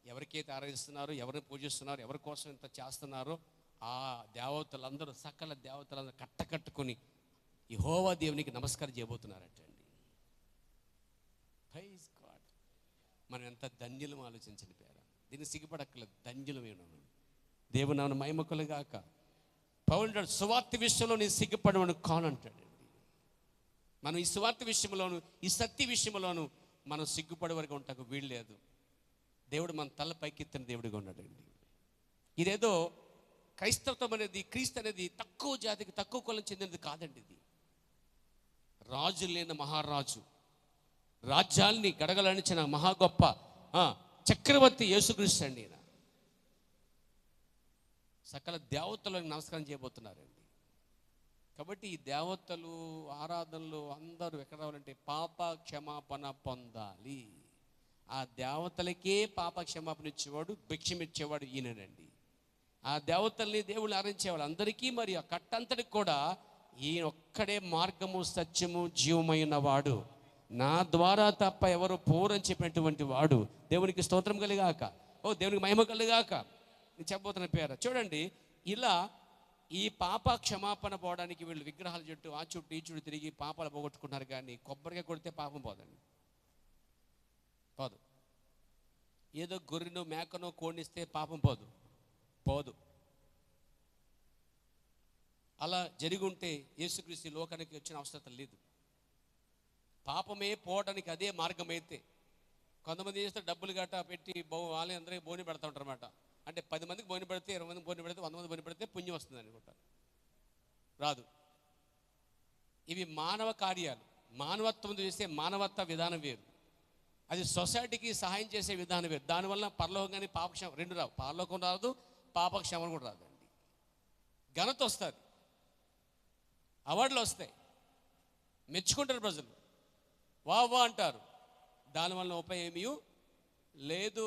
ఎవరికైతే ఆరాధిస్తున్నారో, ఎవరిని పూజిస్తున్నారో, ఎవరి కోసం ఇంత చేస్తున్నారో ఆ దేవతలందరూ, సకల దేవతలందరూ కట్టకట్టుకొని యెహోవా దేవునికి నమస్కారం చేయబోతున్నారటండి. Praise God. మనం ఎంత ధన్యులం ఆలోచించండి పేర. దీన్ని సిగ్గుపడక్కర్లేదు, ధన్యులమేను. దేవుని నామమున మహిమ కలుగాక. పౌలుడు సువార్త విషయంలో నేను సిగ్గుపడమని కానంటాడండి. మనం ఈ సువార్త విషయంలోను, ఈ సత్య విషయంలోను మనం సిగ్గుపడే వరకు ఉంటాకు వీలు లేదు. దేవుడు మన తల పైకెత్తిన దేవుడిగా ఉన్నాడండి. ఇదేదో క్రైస్తవత్వం అనేది, క్రీస్తు అనేది తక్కువ జాతికి, తక్కువ కులం చెందినది కాదండి. ఇది రాజు లేని మహారాజు, రాజ్యాల్ని గడగలనిచిన మహా గొప్ప చక్రవర్తి యేసుక్రీస్తు అండి. ఈయన సకల దేవతలకు నమస్కారం చేయబోతున్నారండి. కాబట్టి ఈ దేవతలు ఆరాధనలు అందరూ ఎక్కడ రావాలంటే పాప క్షమాపణ పొందాలి. ఆ దేవతలకే పాప క్షమాపణ ఇచ్చేవాడు, భిక్షం ఇచ్చేవాడు ఈయనండి. ఆ దేవతల్ని దేవుళ్ళు ఆరాధించేవాళ్ళు అందరికీ మరి ఆ కట్టంతటికి కూడా ఈయన ఒక్కడే మార్గము సత్యము జీవమైన వాడు, నా ద్వారా తప్ప ఎవరు పోరని చెప్పినటువంటి వాడు. దేవునికి స్తోత్రం కలిగాక, దేవునికి మహిమ కలిగాక. నేను చెప్పబోతున్న పేరు చూడండి. ఇలా ఈ పాప క్షమాపణ పోవడానికి వీళ్ళు విగ్రహాల చుట్టూ ఆ చుట్టూ ఈ చుట్టూ తిరిగి పాపాలు పోగొట్టుకున్నారు. కానీ కొబ్బరికాయ కొడితే పాపం పోదండి, పోదు. ఏదో గొర్రెను మేకనో కోడినిస్తే పాపం పోదు. అలా జరిగి ఉంటే యేసుక్రీస్తు లోకానికి వచ్చిన అవసరం లేదు. పాపమే పోవడానికి అదే మార్గం. అయితే కొంతమంది చేస్తే డబ్బులు గట్టా పెట్టి వాళ్ళే అందరికీ బోని పెడతా ఉంటారు అన్నమాట. అంటే 10 మందికి బోని పెడితే, 20 మందికి బోని పెడితే, 100 మంది బోని పెడితే పుణ్యం వస్తుంది అనుకుంటారు. రాదు. ఇవి మానవ కార్యాలు. మానవత్వం చేసే మానవత్వ విధానం వేరు, అది సొసైటీకి సహాయం చేసే విధానం వేరు. దానివల్ల పరలోకం కానీ పాపక్షేమం రెండు రావు. పరలోకం రాదు, పాపక్షేమం కూడా రాదండి. ఘనత వస్తుంది, అవార్డులు వస్తాయి, మెచ్చుకుంటారు ప్రజలు, వా అంటారు. దానివల్ల ఉపయోగం ఏమీ లేదు.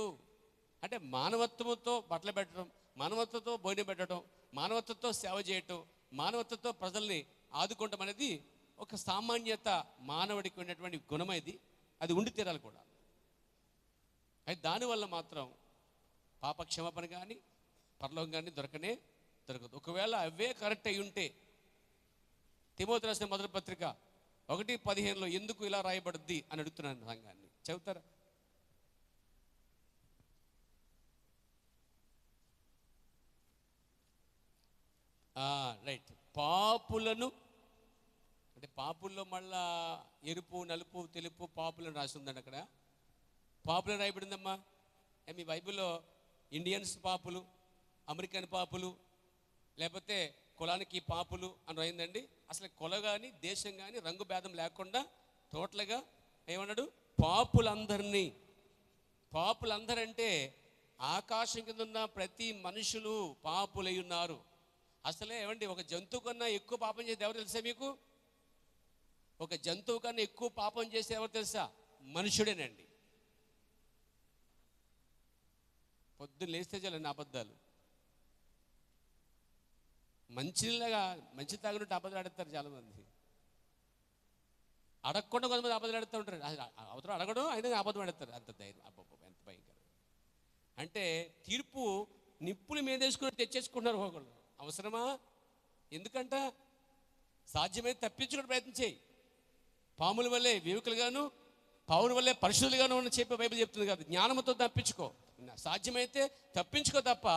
అంటే మానవత్వంతో బట్టలు పెట్టడం, మానవత్వంతో భోజనం పెట్టడం, మానవత్వంతో సేవ చేయటం, మానవత్వంతో ప్రజల్ని ఆదుకోవటం అనేది ఒక సామాన్యత, మానవుడికి ఉన్నటువంటి గుణం. అది ఉండి తీరాలి కూడా. అయితే దానివల్ల మాత్రం పాపక్షమాపణ కానీ పరలోకం కానీ దొరకదు. ఒకవేళ అవే కరెక్ట్ అయి ఉంటే తిమోతి రాసిన మొదటి పత్రిక 1:15 ఎందుకు ఇలా రాయబడుద్ది అని అడుగుతున్నాను సంఘాన్ని. చెబుతారా? రైట్. పాపులను అంటే పాపుల్లో మళ్ళా ఎరుపు నలుపు తెలుపు పాపులను రాసి ఉందండి. అక్కడ పాపులను రాయబడిందమ్మా. మీ బైబిల్లో ఇండియన్స్ పాపులు, అమెరికన్ పాపులు, లేకపోతే కులానికి పాపులు అని రాయిందండి. అసలు కుల కానీ దేశం కానీ రంగు భేదం లేకుండా టోటల్గా ఏమన్నాడు? పాపులందరంటే ఆకాశం కింద ఉన్న ప్రతి మనుషులు పాపులై ఉన్నారు. అసలే ఏమండి, ఒక జంతువు కన్నా ఎక్కువ పాపం చేసేది ఎవరు తెలుసా మీకు? ఒక జంతువు కన్నా ఎక్కువ పాపం చేసే ఎవరు తెలుసా? మనుషుడేనండి. పొద్దున్న లేస్తే చాలండి అబద్ధాలు. మంచి తాగినట్టు అబద్ధాలు ఆడతారు చాలామంది. అడగకుండా కొంతమంది అబద్ధాలు ఆడుతూ ఉంటారు. అవతల అడగడం అయినా అబద్ధం ఆడతారు. అంత ధైర్యం, ఎంత భయంకరం. అంటే తీర్పు నిప్పులు మీదేసుకుని తెచ్చేసుకుంటున్నారు ఒకళ్ళు. అవసరమా? ఎందుకంట? సాధ్యమైతే తప్పించుకునే ప్రయత్నం చేయి. పాముల వల్లే వివేకులుగాను, పావుల వల్లే పరిశుద్ధులుగాను ఉన్న చెప్పే బైబిల్ చెప్తుంది కదా. జ్ఞానంతో తప్పించుకో, సాధ్యమైతే తప్పించుకో తప్ప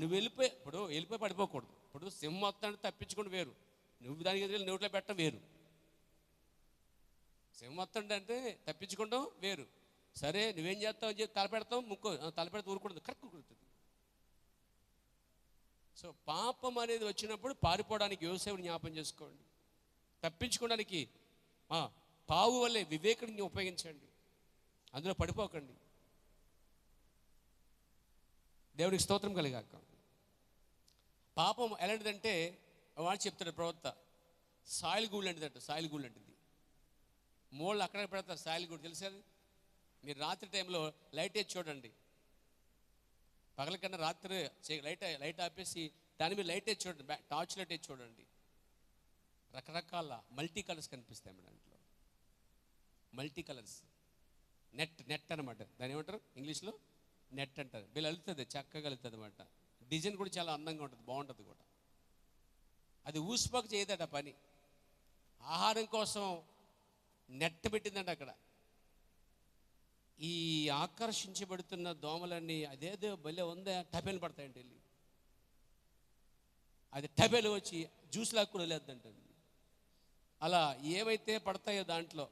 నువ్వు వెళ్ళిపోయి పడిపోకూడదు. ఇప్పుడు సింహం మొత్తాన్ని తప్పించుకుంటూ వేరు, నువ్వు దానికి ఎదురు నోట్లో పెట్టడం వేరు. సింహం మొత్తం అంటే తప్పించుకుంటాం వేరు. సరే నువ్వేం చేస్తావు అని చెప్పి తలపెడతాం, తలపెడితే ఊరుకుంటుంది, కరెక్ట్ కుడుతుంది. సో పాపం అనేది వచ్చినప్పుడు పారిపోవడానికి యోసేపుని జ్ఞాపం చేసుకోండి. తప్పించుకోవడానికి పావు వల్లే వివేకుడిని ఉపయోగించండి. అందులో పడిపోకండి. దేవుడికి స్తోత్రం కలిగాక. పాపం ఎలాంటిదంటే వాడు చెప్తాడు ప్రవక్త, సాయిల్ గూళ్ళు లాంటిదంట. సాయిల్ గూళ్ళు లాంటిది. మూళ్ళు అక్కడ పెడతారు. సాయిల్ గూడు తెలుసా? మీరు రాత్రి టైంలో లైట్ వేసి చూడండి. పగల కన్నా రాత్రి లైట్ ఆపేసి దాని మీద లైట్ వేసి చూడండి, టార్చ్ లైట్ వేసి చూడండి. రకరకాల మల్టీ కలర్స్ కనిపిస్తాయి దాంట్లో. మల్టీ కలర్స్, నెట్ అనమాట. దాని ఏమంటారు ఇంగ్లీష్లో? నెట్ అంటారు. వీళ్ళు వెళ్తుంది, చక్కగా వెళ్తుంది అనమాట. డిజైన్ కూడా చాలా అందంగా ఉంటుంది, బాగుంటుంది కూడా. అది ఊసిపోక చేయదట పని. ఆహారం కోసం నెట్ పెట్టిందంట అక్కడ. ఈ ఆకర్షించబడుతున్న దోమలన్నీ అదేదో భలే ఉందా టబేలు పడతాయంటే వెళ్ళి అది టబేలు వచ్చి జ్యూస్ లాక్కుని వెళ్ళేద్దంటండి. అలా ఏవైతే పడతాయో దాంట్లో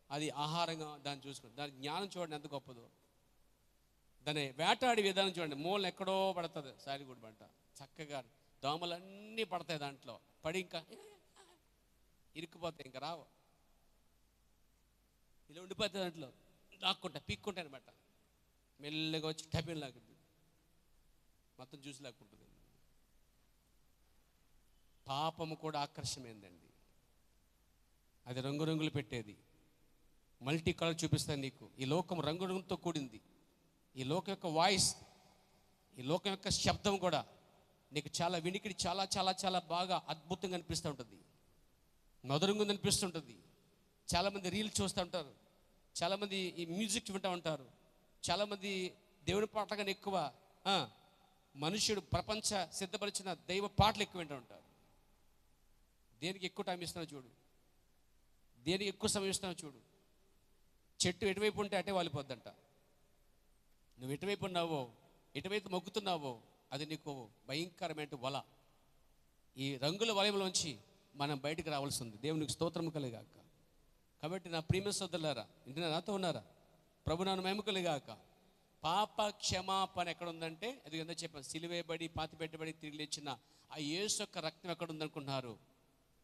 అది ఆహారంగా దాన్ని చూసుకుని, దాని జ్ఞానం చూడండి ఎంత గొప్పదో. దాన్ని వేటాడి విధానం చూడండి. మూల ఎక్కడో పడుతుంది సాలిగూడు పంట. చక్కగా దోమలన్నీ పడతాయి దాంట్లో. పడి ఇంకా ఇరుక్కుపోతాయి, ఇంకా రావు. ఇలా ఉండిపోతాయి దాంట్లో, లాక్కుంటా పీక్కుంటాయి అనమాట. మెల్లగా వచ్చి టపిన్ లాగుతుంది, మొత్తం జ్యూస్ లాక్కుంటుంది. పాపము కూడా ఆకర్షమైందండి. అది రంగురంగులు పెట్టేది, మల్టీ కలర్ చూపిస్తాను నీకు. ఈ లోకం రంగురంగులతో కూడింది. ఈ లోకం యొక్క వాయిస్, ఈ లోకం యొక్క శబ్దం కూడా నీకు చాలా వినికిడి చాలా చాలా చాలా బాగా అద్భుతంగా అనిపిస్తూ ఉంటుంది, మధురంగా అనిపిస్తుంటుంది. చాలామంది రీల్స్ చూస్తూ ఉంటారు, చాలామంది ఈ మ్యూజిక్ వింటూ ఉంటారు, చాలామంది దేవుని పాటల కన్నా ఎక్కువ మనుషుడు ప్రపంచ సిద్ధపరిచిన దైవ పాటలు ఎక్కువ వింటూ ఉంటారు. దేనికి ఎక్కువ టైం ఇస్తున్నావు చూడు, దేనికి ఎక్కువ సమయం ఇస్తున్నావు చూడు. చెట్టు ఎటువైపు ఉంటే అటే వాలిపోద్దంట. నువ్వు ఎటువైపు ఉన్నావో, ఎటువైపు మొగ్గుతున్నావో అది నీకు భయంకరమైన వల. ఈ రంగుల వలయంలోంచి మనం బయటకు రావాల్సి ఉంది. దేవునికి స్తోత్రం కలిగాక. కాబట్టి నా ప్రియమైన సోదరులారా, ఇంటి నాతో ఉన్నారా? ప్రభు నాన్న మహిమ కలిగాక. పాప క్షమాపణ ఎక్కడ ఉందంటే, అది ఎందుకు చెప్పాను, సిలువేయబడి పాతిపెట్టబడి తిరిగి లేచిన ఆ యేసు యొక్క రక్తం ఎక్కడ ఉందనుకుంటున్నారు?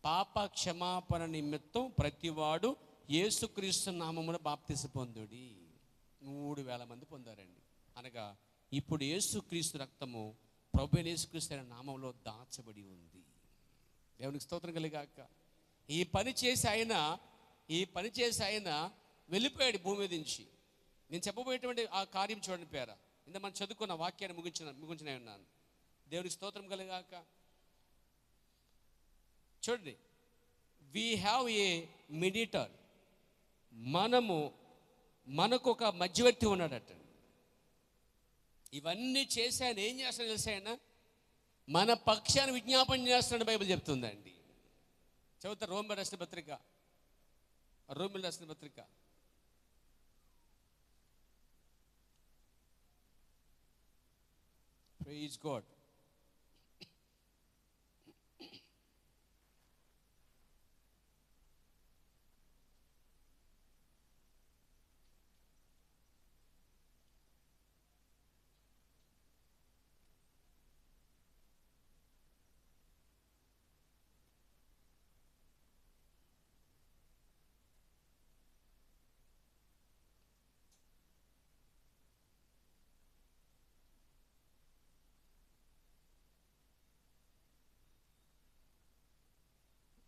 పాప క్షమాపణ నిమిత్తం ప్రతివాడు యేసుక్రీస్తు నామమున బాప్తిసం పొందుడి. 3,000 మంది పొందారండి. అనగా ఇప్పుడు యేసుక్రీస్తు రక్తము ప్రభు యేసుక్రీస్తు అనే నామంలో దాచబడి ఉంది. దేవునికి స్తోత్రం కలిగాక. ఈ పని చేసి ఆయన వెళ్ళిపోయాడు భూమి మీద నుంచి. నేను చెప్పబోయేటువంటి ఆ కార్యం చూడండి పేరా, ఇంత మనం చదువుకున్న వాక్యాన్ని ముగించిన ఉన్నాను. దేవునికి స్తోత్రం కలిగాక. చూడండి, వీ హ్యావ్ ఏ మెడిటర్. మనకు ఒక మధ్యవర్తి ఉన్నాడట. ఇవన్నీ చేసి ఆయన ఏం చేస్తాడో తెలిసి ఆయన మన పక్షాన్ని విజ్ఞాపన చేస్తున్నాడు బైబిల్ చెప్తుందండి. చదువుతా రోమిల రాసిన పత్రిక ప్రైజ్ గాడ్.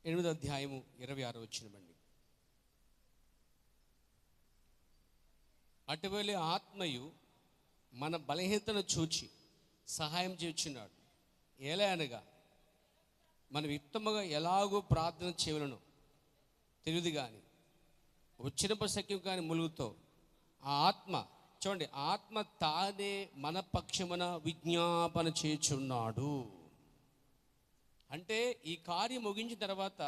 ఎనిమిదో అధ్యాయము 26వ వచనమండి. అటువలే ఆత్మయు మన బలహీనతను చూచి సహాయం చేయుచున్నాడు. ఎలా అనగా మనం ఉత్తమగా ఎలాగో ప్రార్థన చేయవలెనో తెలియదు కానీ వచ్చినప్పుడు సఖ్యం కానీ ములుగుతో ఆ ఆత్మ, చూడండి, ఆత్మ తానే మన పక్షమున విజ్ఞాపన చేయుచున్నాడు. అంటే ఈ కార్యం ముగించిన తర్వాత,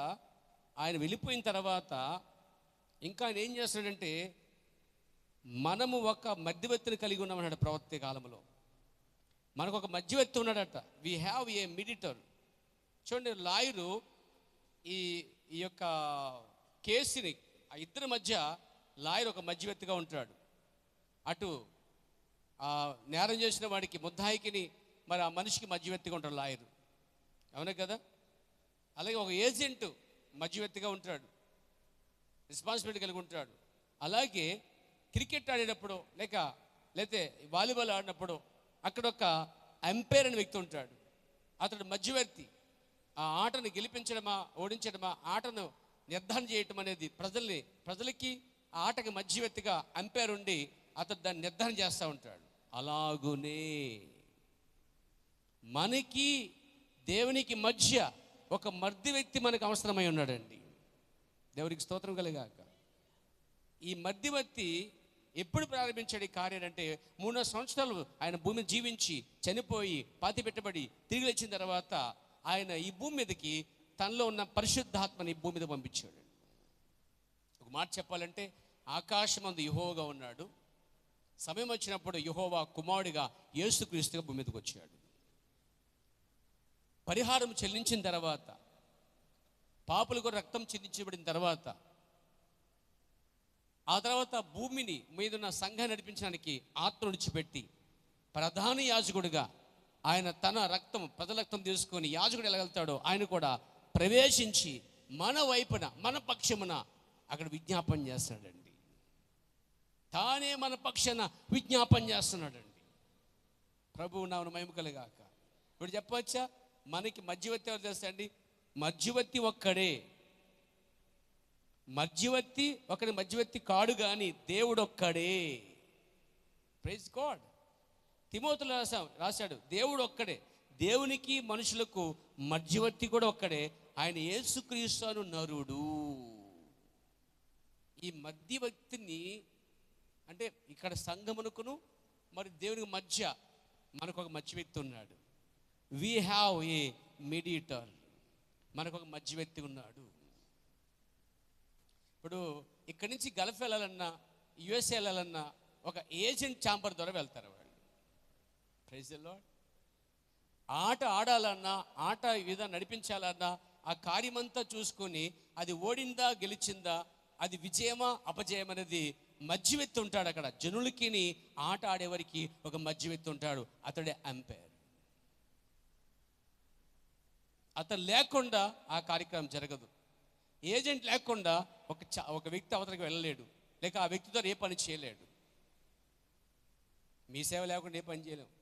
ఆయన వెళ్ళిపోయిన తర్వాత ఇంకా ఆయన ఏం చేస్తాడంటే, మనము ఒక మధ్యవర్తిని కలిగి ఉన్నామన్నాడు. ప్రవర్తి కాలంలో మనకు ఒక మధ్యవర్తి ఉన్నాడట. We have a mediator. చూడండి, లాయరు ఈ యొక్క కేసుని, ఆ ఇద్దరి మధ్య లాయర్ ఒక మధ్యవర్తిగా ఉంటాడు. అటు నేరం చేసిన వాడికి ముద్దాయికిని మరి ఆ మనిషికి మధ్యవర్తిగా ఉంటాడు లాయరు, అవునా కదా? అలాగే ఒక ఏజెంట్ మధ్యవర్తిగా ఉంటాడు, రెస్పాన్సిబిలిటీ కలిగి ఉంటాడు. అలాగే క్రికెట్ ఆడేటప్పుడు లేకపోతే వాలీబాల్ ఆడినప్పుడు అక్కడ ఒక అంపైర్ అనే వ్యక్తి ఉంటాడు. అతడు మధ్యవర్తి. ఆ ఆటను గెలిపించడమా ఓడించడమా, ఆటను నిర్ధారణ చేయటం అనేది ప్రజలకి ఆ ఆటకి మధ్యవర్తిగా అంపైర్ ఉండి అతడు దాన్ని నిర్ధారణ చేస్తూ ఉంటాడు. అలాగునే మనకి దేవునికి మధ్య ఒక మధ్యవర్తి మనకు అవసరమై ఉన్నాడండి. దేవునికి స్తోత్రం కలిగాక. ఈ మధ్యవర్తి ఎప్పుడు ప్రారంభించాడు ఈ కార్యం అంటే, 3 సంవత్సరాలు ఆయన భూమి జీవించి చనిపోయి పాతి పెట్టబడి తిరిగి వచ్చిన తర్వాత ఆయన ఈ భూమి మీదకి తనలో ఉన్న పరిశుద్ధాత్మని భూమి మీద పంపించాడు. ఒక మాట చెప్పాలంటే, ఆకాశమందు యెహోవాగా ఉన్నాడు. సమయం వచ్చినప్పుడు యెహోవా కుమారుడిగా యేసుక్రీస్తుగా భూమి మీదకి వచ్చాడు. పరిహారం చెల్లించిన తర్వాత, పాపులకు రక్తం చెల్లించబడిన తర్వాత, ఆ తర్వాత భూమిని మీదున్న సంఘాన్ని నడిపించడానికి ఆత్మ విడిచిపెట్టి ప్రధాన యాజకుడిగా ఆయన తన రక్తం, ప్రజల రక్తం తీసుకొని యాజకుడు ఎలాగెళ్తాడో ఆయన కూడా ప్రవేశించి మన వైపున, మన పక్షమున అక్కడ విజ్ఞాపన చేస్తాడండి. తానే మన పక్షాన విజ్ఞాపన చేస్తున్నాడండి. ప్రభువు నామమున మహిమ కలుగాక. ఇప్పుడు చెప్పవచ్చా, మనకి మధ్యవర్తి ఎవరు తెలుసా అండి? మధ్యవర్తి ఒక్కడే. మధ్యవర్తి కాడు కానీ దేవుడు ఒక్కడే. Praise God. తిమోతిలో రాశాడు, దేవుడు ఒక్కడే. దేవునికి మనుషులకు మధ్యవర్తి కూడా ఒక్కడే, ఆయన యేసుక్రీస్తు నరుడు. ఈ మధ్యవర్తిని అంటే ఇక్కడ సంఘమునకును మరి దేవునికి మధ్య మనకు ఒక మధ్యవ్యక్తి ఉన్నాడు. We have A mediator. మనకు ఒక మధ్యవ్యక్తి ఉన్నాడు. ఇప్పుడు ఇక్కడి నుంచి గల్ఫ్ వెళ్ళాలన్నా, యుఎస్ఏ వెళ్ళాలన్నా ఒక ఏజెంట్ ఛాంబర్ ద్వారా వెళ్తారు వాళ్ళు. Praise the lord. ఆట ఆడాలన్నా, ఆట విధంగా నడిపించాలన్నా ఆ కార్యమంతా చూసుకొని అది ఓడిందా గెలిచిందా, అది విజయమా అపజయం అనేది మధ్యవర్తి ఉంటాడు. అక్కడ జనులకి ఆట ఆడేవారికి ఒక మధ్యవర్తి ఉంటాడు, అతడే అంపైర్. అతను లేకుండా ఆ కార్యక్రమం జరగదు. ఏజెంట్ లేకుండా ఒక వ్యక్తి అవతలకి వెళ్ళలేడు, లేక ఆ వ్యక్తితో ఏ పని చేయలేడు. మీ సేవ లేకుండా ఏ పని చేయలేము.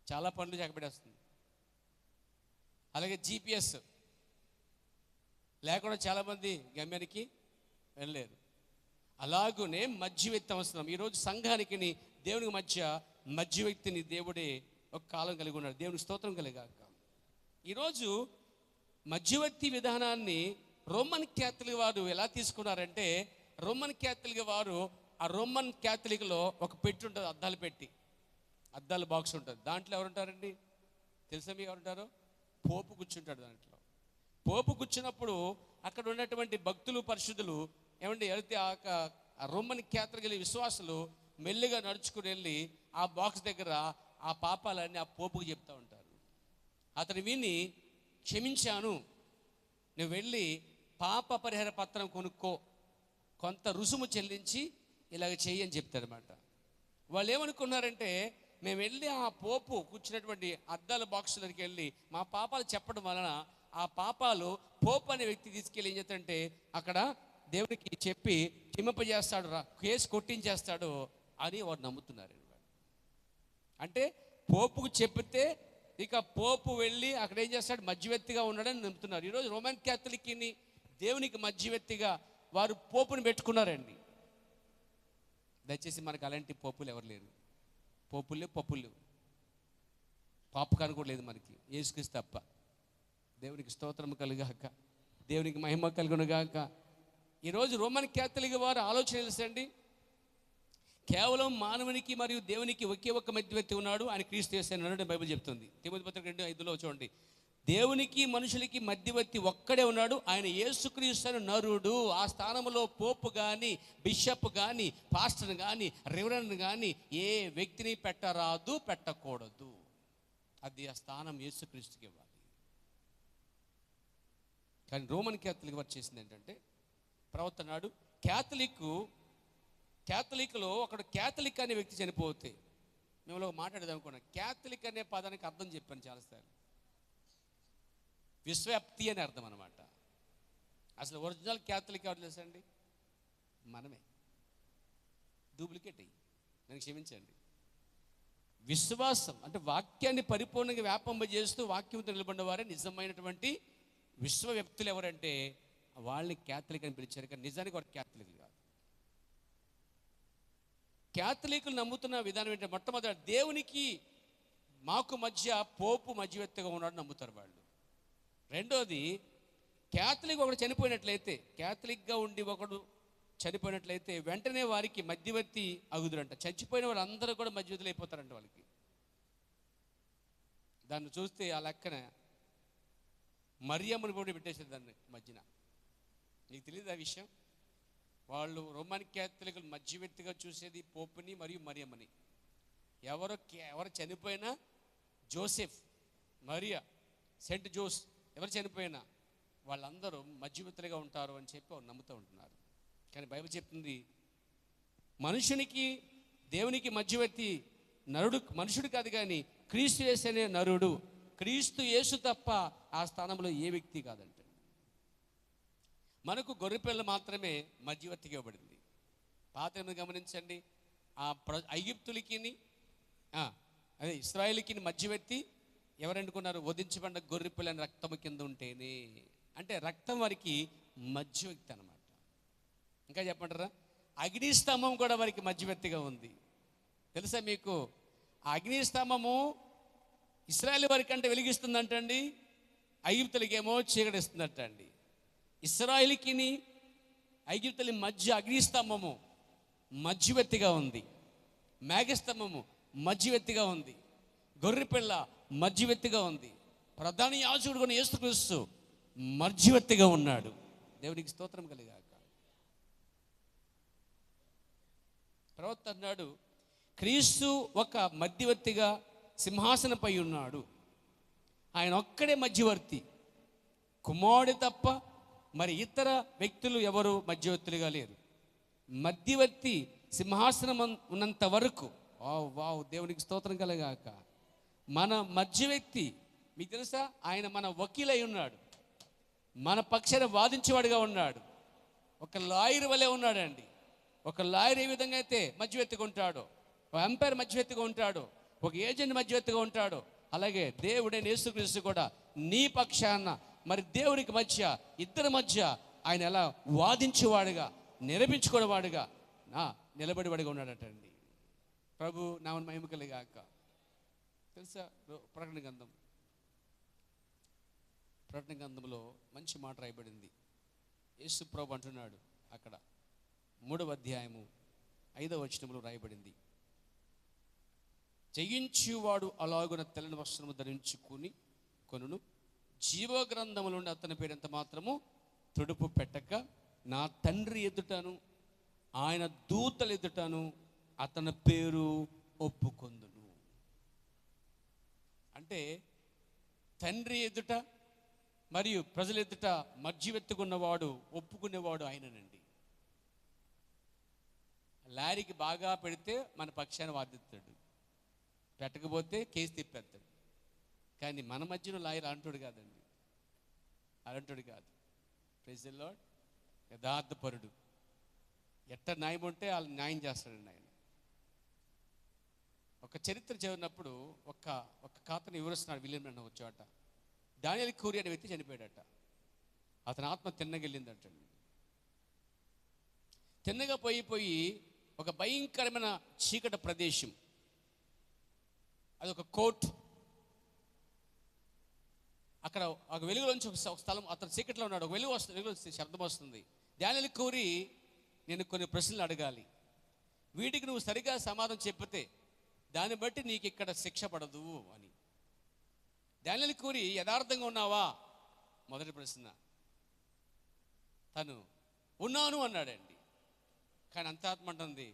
చాలా పనులు చక్కబెట్టేస్తుంది. అలాగే GPS లేకుండా చాలామంది గమ్యానికి వెళ్ళలేరు. అలాగునే మధ్యవ్యక్తి అవసరం. ఈరోజు సంఘానికి దేవునికి మధ్యవ్యక్తిని దేవుడే ఒక కాలం కలిగి ఉన్నాడు. దేవునికి స్తోత్రం కలిగాక. ఈరోజు మధ్యవర్తి విధానాన్ని రోమన్ క్యాథలిక్ వారు ఎలా తీసుకున్నారంటే, రోమన్ క్యాథలిక్ వారు ఆ రోమన్ క్యాథలిక్లో ఒక పెట్టి ఉంటుంది, అద్దాలు పెట్టి, అద్దాల బాక్స్ ఉంటుంది. దాంట్లో ఎవరుంటారండి తెలుసా మీకు? ఎవరుంటారు? పోపు కూర్చుంటాడు దాంట్లో. పోపు కూర్చున్నప్పుడు అక్కడ ఉన్నటువంటి భక్తులు పరిశుద్ధులు ఏమంటే వెళితే ఆ రోమన్ క్యాథలిక్ విశ్వాసులు మెల్లిగా నడుచుకుని వెళ్ళి ఆ బాక్స్ దగ్గర ఆ పాపాలన్నీ ఆ పోపుకు చెప్తూ ఉంటారు. అతను విని, క్షమించాను, నువ్వు వెళ్ళి పాప పరిహార పత్రం కొనుక్కో, కొంత రుసుము చెల్లించి ఇలాగ చెయ్యి అని చెప్తారన్నమాట. వాళ్ళు ఏమనుకున్నారంటే, మేము వెళ్ళి ఆ పోపు కూర్చున్నటువంటి అద్దాల బాక్స్ దగ్గరికి వెళ్ళి మా పాపాలు చెప్పడం వలన ఆ పాపాలు పోపు అనే వ్యక్తి తీసుకెళ్ళి ఏం చేస్తాడంటే అక్కడ దేవుడికి చెప్పి క్షమింపజేస్తాడు, కేసు కొట్టించేస్తాడు అని వారు నమ్ముతున్నారు. అంటే పోపుకు చెప్తే ఇక పోపు వెళ్ళి అక్కడ ఏం చేస్తాడు, మధ్యవర్తిగా ఉన్నాడని నమ్ముతున్నారు. ఈరోజు రోమన్ క్యాథలిక్ని దేవునికి మధ్యవర్తిగా వారు పోపుని పెట్టుకున్నారండి. దయచేసి మనకు అలాంటి పోపులు ఎవరు లేరు. పోపులు పప్పులు పాపకాన్ని కూడా లేదు మనకి, యేసుక్రీస్తు తప్ప. దేవునికి స్తోత్రము కలుగాక, దేవునికి మహిమ కలుగునుగాక. ఈరోజు రోమన్ క్యాథలిక్ వారు ఆలోచన తెలుసండి, కేవలం మానవునికి మరియు దేవునికి ఒకే ఒక్క మధ్యవర్తి ఉన్నాడు, ఆయన క్రీస్తు యేసు అన్నాడు బైబిల్ చెప్తుంది. తిమోతి పత్రిక 2:5 చూడండి, దేవునికి మనుషులకి మధ్యవర్తి ఒక్కడే ఉన్నాడు, ఆయన యేసుక్రీస్తు నరుడు. ఆ స్థానంలో పోపు కానీ, బిషప్ కానీ, పాస్టర్ కానీ, రెవరెండ్ కానీ ఏ వ్యక్తిని పెట్టరాదు, పెట్టకూడదు. అది ఆ స్థానం యేసుక్రీస్తుకి ఇవ్వాలి. కానీ రోమన్ క్యాథలిక్ వారు చేసింది ఏంటంటే, ప్రవర్తనాడు క్యాథలిక్లో ఒకడు క్యాథలిక్ అనే వ్యక్తి చనిపోతే, మేము మాట్లాడేది అనుకున్నాం. క్యాథలిక్ అనే పదానికి అర్థం చెప్పాను చాలాసార్లు. విశ్వవ్యాప్తి అని అర్థం అనమాట. అసలు ఒరిజినల్ క్యాథలిక్ ఎవరు తెలుసండి? మనమే. డూప్లికేట్ అయ్యి నన్ను క్షమించండి. విశ్వాసం అంటే వాక్యాన్ని పరిపూర్ణంగా వ్యాపింపజేస్తూ వాక్యంతో నిలబడిన వారే నిజమైనటువంటి విశ్వవ్యాప్తులు. ఎవరంటే వాళ్ళని క్యాథలిక్ అని పిలిచారు, కానీ నిజానికి వారు క్యాథలిక్లు కాదు. క్యాథలిక్లు నమ్ముతున్న విధానం ఏంటంటే, మొట్టమొదటి దేవునికి మాకు మధ్య పోపు మధ్యవర్తిగా ఉన్నాడు నమ్ముతారు వాళ్ళు. రెండోది, క్యాథలిక్ ఒకడు చనిపోయినట్లయితే, క్యాథలిక్గా ఉండి ఒకడు చనిపోయినట్లయితే వెంటనే వారికి మధ్యవర్తి అగుదురంట. చచ్చిపోయిన వారు అందరూ కూడా మధ్యవర్తులు అయిపోతారంట వాళ్ళకి. దాన్ని చూస్తే ఆ లెక్కన మరియమ్మని కూడా పెట్టేసారు దాన్ని మధ్యన. నీకు తెలియదు ఆ విషయం? వాళ్ళు రోమన్ క్యాథలికులు మధ్యవర్తిగా చూసేది పోపుని మరియు మరియమ్మని. ఎవరు చనిపోయినా, జోసెఫ్, మరియా, సెంట్ జోస్ ఎవరు చనిపోయినా వాళ్ళందరూ మధ్యవర్తులుగా ఉంటారు అని చెప్పి వాళ్ళు నమ్ముతూ ఉంటున్నారు. కానీ బైబిల్ చెప్తుంది, మనుషునికి దేవునికి మధ్యవర్తి నరుడు మనుషుడు కాదు, కానీ క్రీస్తు యేసు అనే నరుడు. క్రీస్తు యేసు తప్ప ఆ స్థానంలో ఏ వ్యక్తి కాదంటే. మనకు గొర్రెపిల్ల మాత్రమే మధ్యవర్తిగా ఇవ్వబడింది. పాత గమనించండి, ఐగుప్తులకి అదే ఇశ్రాయేలుకి మధ్యవర్తి ఎవరు అనుకున్నారు? వధించబడిన గొర్రెపిల్లని రక్తము కింద ఉంటేనే. అంటే రక్తం వారికి మధ్యవర్తి అనమాట. ఇంకా చెప్పంటారా? అగ్నిస్తంభం కూడా వారికి మధ్యవర్తిగా ఉంది. తెలుసా మీకు? ఆ అగ్నిస్తంభము ఇశ్రాయేలు వారికి అంటే వెలిగిస్తుందంటండి, ఐగుప్తులకేమో చీకటిస్తుందంటండి. ఇశ్రాయేలుకి ఐగుప్తుల మధ్య అగ్నిస్తంభము మధ్యవర్తిగా ఉంది, మేఘస్తంభము మధ్యవర్తిగా ఉంది, గొర్రెపిల్ల మధ్యవర్తిగా ఉంది, ప్రధాన యాజకుడు కూడా యేసుక్రీస్తు మధ్యవర్తిగా ఉన్నాడు. దేవునికి స్తోత్రం కలిగాక. ప్రవక్త అన్నాడు, క్రీస్తు ఒక మధ్యవర్తిగా సింహాసనంపై ఉన్నాడు. ఆయన ఒక్కడే మధ్యవర్తి, కుమారుడు తప్ప మరి ఇతర వ్యక్తులు ఎవరు మధ్యవర్తులుగా లేరు. మధ్యవర్తి సింహాసనం ఉన్నంత వరకు వావ్ దేవునికి స్తోత్రం కలగాక. మన మధ్యవ్యక్తి మీకు తెలుసా, ఆయన మన వకీలై ఉన్నాడు, మన పక్షాన వాదించేవాడుగా ఉన్నాడు. ఒక లాయర్ వలె ఉన్నాడండి. ఒక లాయర్ ఏ విధంగా అయితే మధ్యవర్తిగా ఉంటాడో, ఒక ఎంపైర్ మధ్యవర్తిగా ఉంటాడో, ఒక ఏజెంట్ మధ్యవర్తిగా ఉంటాడో, అలాగే దేవుడైన యేసుక్రీస్తు కూడా నీ పక్షాన మరి దేవునికి మధ్య, ఇద్దరి మధ్య ఆయన ఎలా వాదించేవాడుగా, నిరూపించుకునేవాడుగా, నిలబడివాడిగా ఉన్నాడటండి. ప్రభు నామమున మహిమ కలుగాక. తెలుసా, ప్రకటన గ్రంథంలో మంచి మాట రాయబడింది. యేసు ప్రభు అంటున్నాడు అక్కడ 3వ అధ్యాయము 5వ వచనంలో రాయబడింది, జయించువాడు అలాగున తెల్లని వస్త్రము ధరించుకుని కొనును, జీవగ్రంథములో నుండి అతని పేరు ఎంత మాత్రము తుడుపు పెట్టక నా తండ్రి ఎదుటను ఆయన దూతల ఎదుటను అతని పేరు ఒప్పుకొందును. అంటే తండ్రి ఎదుట మరియు ప్రజల ఎదుట మధ్యవర్తిగున్నవాడు, ఒప్పుకునేవాడు ఆయననండి. లారీకి బాగా పెడితే మన పక్షాన వాదిస్తాడు, పెట్టకపోతే కేసు తిప్పేస్తాడు. కానీ మన మధ్యలో లాయర్ అలాంటోడు కాదండి, అలాంటోడు కాదు. Praise the lord. యథార్థపరుడు, ఎట్ట న్యాయం ఉంటే వాళ్ళు న్యాయం చేస్తాడండి ఆయన. ఒక చరిత్ర చదివినప్పుడు ఒక ఖాతను వివరిస్తున్నాడు విలియం అన్న ఒక చోట. దానియేలు కూరి అనే వ్యక్తి చనిపోయాడట. అతని ఆత్మ తిన్నగెళ్ళిందటండి. తిన్నగా పోయి ఒక భయంకరమైన చీకటి ప్రదేశం, అదొక కోర్టు. అక్కడ ఒక వెలుగులోంచి ఒక స్థలం, అతను చీకట్లో ఉన్నాడు, ఒక వెలుగు శబ్దం వస్తుంది. దానియేలు కూరి, నేను కొన్ని ప్రశ్నలు అడగాలి, వీటికి నువ్వు సరిగా సమాధానం చెప్పితే దాన్ని బట్టి నీకు ఇక్కడ శిక్ష పడదు అని. దానియేలు కూరి, యథార్థంగా ఉన్నావా? మొదటి ప్రశ్న. తను ఉన్నాను అన్నాడండి. కానీ అంతరాత్మ అంటుంది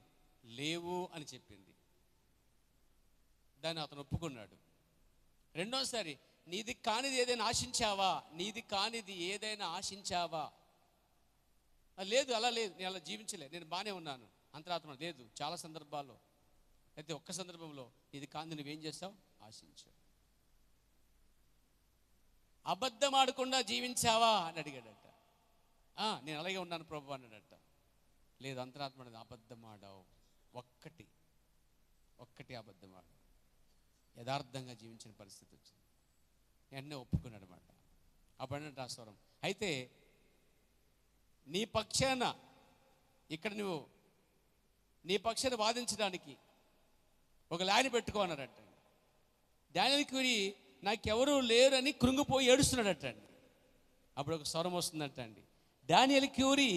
లేవు అని చెప్పింది. దాన్ని అతను ఒప్పుకున్నాడు. రెండోసారి, నీది కానిది ఏదైనా ఆశించావా? నీది కానిది ఏదైనా ఆశించావా? లేదు, అలా లేదు, నేను అలా జీవించలే, నేను బాగానే ఉన్నాను. అంతరాత్మ లేదు. చాలా సందర్భాల్లో అయితే ఒక్క సందర్భంలో ఇది కాంతి నువ్వేం చేస్తావు? ఆశించావు. అబద్ధం ఆడకుండా జీవించావా అని అడిగాడట. నేను అలాగే ఉన్నాను ప్రభు అన్నాడట. లేదు, అంతరాత్మ అబద్ధం ఆడావు, ఒక్కటి అబద్ధం ఆడావు. యథార్థంగా జీవించిన పరిస్థితి వచ్చింది. వెంటనే ఒప్పుకున్నాడు అనమాట. అప్పుడు రాస్వరం అయితే నీ పక్షాన ఇక్కడ నువ్వు నీ పక్షాన వాదించడానికి ఒక లాయర్ని పెట్టుకో అన్నారట. దానియేలు కూరి, నాకెవరూ లేరని కృంగిపోయి ఏడుస్తున్నాడటండి. అప్పుడు ఒక స్వరం వస్తుందటండి, దానియేలు కూరి,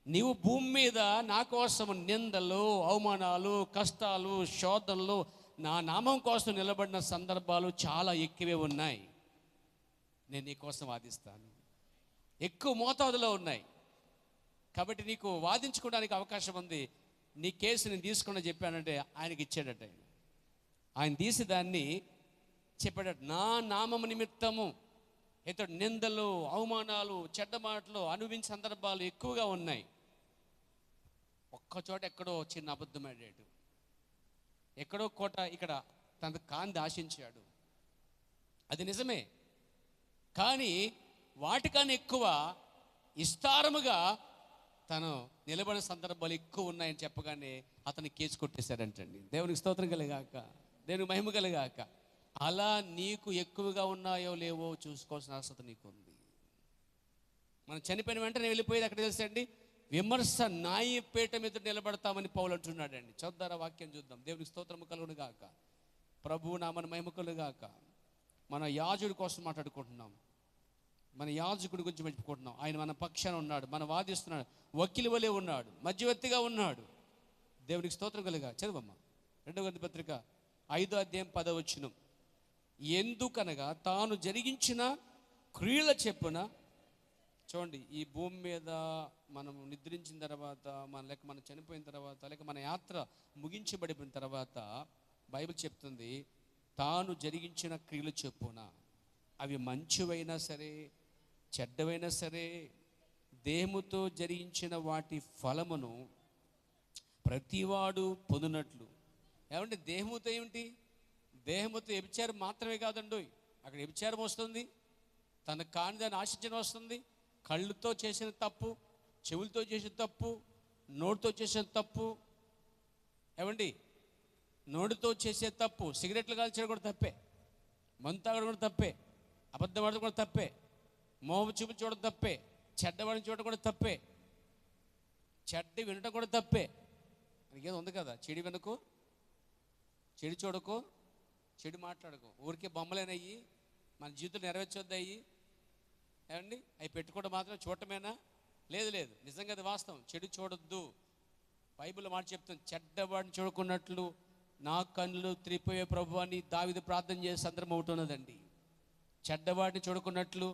నీవు భూమి మీద నా కోసం నిందలు, అవమానాలు, కష్టాలు, శోధనలు, నా నామం కోసం నిలబడిన సందర్భాలు చాలా ఎక్కువే ఉన్నాయి. నేను నీ కోసం వాదిస్తాను, ఎక్కువ మోతాదులో ఉన్నాయి. కాబట్టి నీకు వాదించుకోవడానికి అవకాశం ఉంది. నీ కేసు నేను తీసుకుని చెప్పానంటే ఆయనకి ఇచ్చాడట. ఆయన తీసి దాన్ని చెప్పాడట, నా నామము నిమిత్తము ఇతడు నిందలు, అవమానాలు, చెడ్డ మాటలు అనుభవించిన సందర్భాలు ఎక్కువగా ఉన్నాయి. ఒక్కచోట ఎక్కడో చిన్న అబద్ధం ఆడాడు, ఎక్కడో కోట ఇక్కడ తన కాంతి ఆశించాడు. అది నిజమే. కానీ వాటికన్నా ఎక్కువ విస్తారముగా తను నిలబడిన సందర్భాలు ఎక్కువ ఉన్నాయని చెప్పగానే అతన్ని కేసు కొట్టేశారంటండి. దేవునికి స్తోత్రం కలిగాక, దేవునికి మహిమ కలిగాక. అలా నీకు ఎక్కువగా ఉన్నాయో లేవో చూసుకోవాల్సిన అవసరం నీకు ఉంది. మనం చనిపోయిన వెంటనే వెళ్ళిపోయేది అక్కడ తెలుసండి, విమర్శ న్యాయపీఠ మీద నిలబడతామని పౌలు అంటున్నాడండి. చదువుతారా వాక్యం చూద్దాం. దేవునికి స్తోత్రము కలుగును గాక, ప్రభువు నామన మహిమ కలుగును గాక. మన యాజకుడి కోసం మాట్లాడుకుంటున్నాం, మన యాజకుడి గురించి చెప్పుకుంటున్నాం. ఆయన మన పక్షాన ఉన్నాడు, మన వాదిస్తున్నాడు, వకీలు వలె ఉన్నాడు, మధ్యవర్తిగా ఉన్నాడు. దేవునికి స్తోత్రం కలుగా. చదువమ్మా 2వ కొరింథీ పత్రిక 5వ అధ్యాయం 10వ వచనం. ఎందుకనగా తాను జరిగించిన క్రియల చెప్పున, చూడండి, ఈ భూమి మీద మనం నిద్రించిన తర్వాత, మనం చనిపోయిన తర్వాత, లేక మన యాత్ర ముగించబడిపోయిన తర్వాత బైబిల్ చెప్తుంది, తాను జరిగించిన క్రియలు చెప్పున, అవి మంచివైనా సరే చెడ్డవైనా సరే, దేహముతో జరిగించిన వాటి ఫలమును ప్రతివాడు పొందినట్లు. ఏమంటే దేహముతో ఏమిటి? దేహముతో వ్యభిచారం మాత్రమే కాదండి, అక్కడ వ్యభిచారం వస్తుంది, తన కాని దాన్ని ఆశించడం వస్తుంది, కళ్ళుతో చేసిన తప్పు, చెవులతో చేసిన తప్పు, నోటితో చేసిన తప్పు. ఏమండి, నోటితో చేసే తప్పు, సిగరెట్లు కాల్చడం కూడా తప్పే, మందు తాగడం కూడా తప్పే, అబద్ధం ఆడడం కూడా తప్పే, మోహము చూపించడం తప్పే, చెడ్డవాడిని చూడడం కూడా తప్పే, చెడ్డ వినడం కూడా తప్పే. ఏదో ఉంది కదా, చెడు వినకు, చెడు చూడకు, చెడు మాట్లాడకు. ఊరికే బొమ్మలేనయ్యి మన జీవితం నెరవేర్చొద్దయ్యి. ఏమండి, అవి పెట్టుకోవడం మాత్రం చూడటమేనా? లేదు లేదు, నిజంగా అది వాస్తవం. చెడు చూడొద్దు. బైబిల్ మాట చెప్తుంది, చెడ్డవాడిని చూడకున్నట్లు నా కన్నులు త్రిపోయే ప్రభు అని దావీదు ప్రార్థన చేసే సందర్భం అవుతున్నదండి. చెడ్డవాడిని చూడకున్నట్లు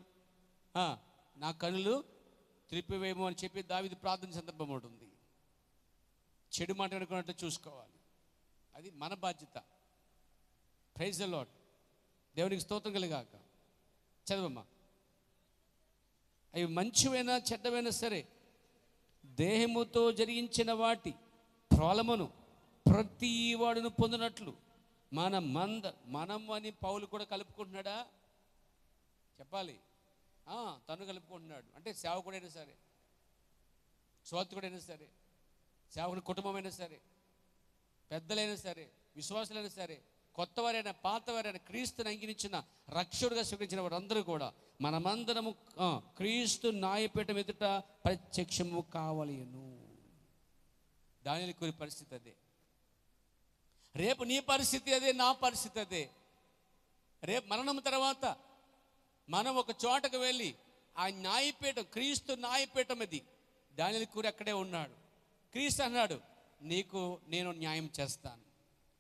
నా కన్నులు త్రిప్పివేమో అని చెప్పి దావీదు ప్రార్థన సందర్భం ఉంటుంది. చెడు మాట వినుకున్నట్టు చూసుకోవాలి, అది మన బాధ్యత. ప్రైజ్ ది లార్డ్, దేవునికి స్తోత్రం కలిగాక. చదవమ్మా. అవి మంచివైనా చెడ్డవైనా సరే, దేహముతో జరిగించిన వాటి ఫలమును ప్రతి వాడును పొందినట్లు మనం అని పౌలు కూడా కలుపుకుంటున్నాడా? చెప్పాలి. తను కలుపుకుంటున్నాడు. అంటే సేవకుడైనా సరే, స్వార్థకుడైనా సరే, సేవకుడి కుటుంబమైనా సరే, పెద్దలైనా సరే, విశ్వాసులైనా సరే, కొత్తవారైనా పాతవారైనా, క్రీస్తుని అంగీకరించిన రక్షకుడిగా స్వీకరించిన వారందరూ కూడా మనమందరము క్రీస్తు న్యాయపీఠం ఎదుట ప్రత్యక్షము కావలేను. దానియేలు కోరి పరిస్థితి అదే, రేపు నీ పరిస్థితి అదే, నా పరిస్థితి అదే. రేపు మరణం తర్వాత మనం ఒక చోటకు వెళ్ళి ఆ న్యాయపీఠం, క్రీస్తు న్యాయపీఠం అది. దానియేలు కోరి అక్కడే ఉన్నాడు. క్రీస్తు అన్నాడు, నీకు నేను న్యాయం చేస్తాను.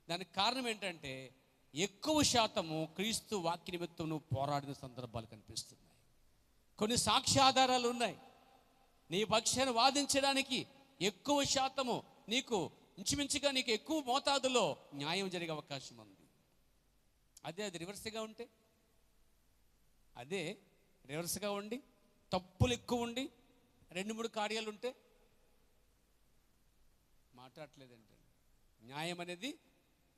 దానికి కారణం ఏంటంటే, ఎక్కువ శాతము క్రీస్తు వాక్య నిమిత్తం నువ్వు పోరాడిన సందర్భాలు కనిపిస్తున్నాయి. కొన్ని సాక్ష్యాధారాలు ఉన్నాయి. నీ పక్షాన్ని వాదించడానికి ఎక్కువ శాతము నీకు, ఇంచుమించుగా నీకు ఎక్కువ మోతాదులో న్యాయం జరిగే అవకాశం ఉంది. అది రివర్స్గా ఉంటే, అదే రివర్స్గా ఉండి తప్పులు ఎక్కువ ఉండి 2-3 కార్యాలు ఉంటే మాట్లాడలేదంటే న్యాయం అనేది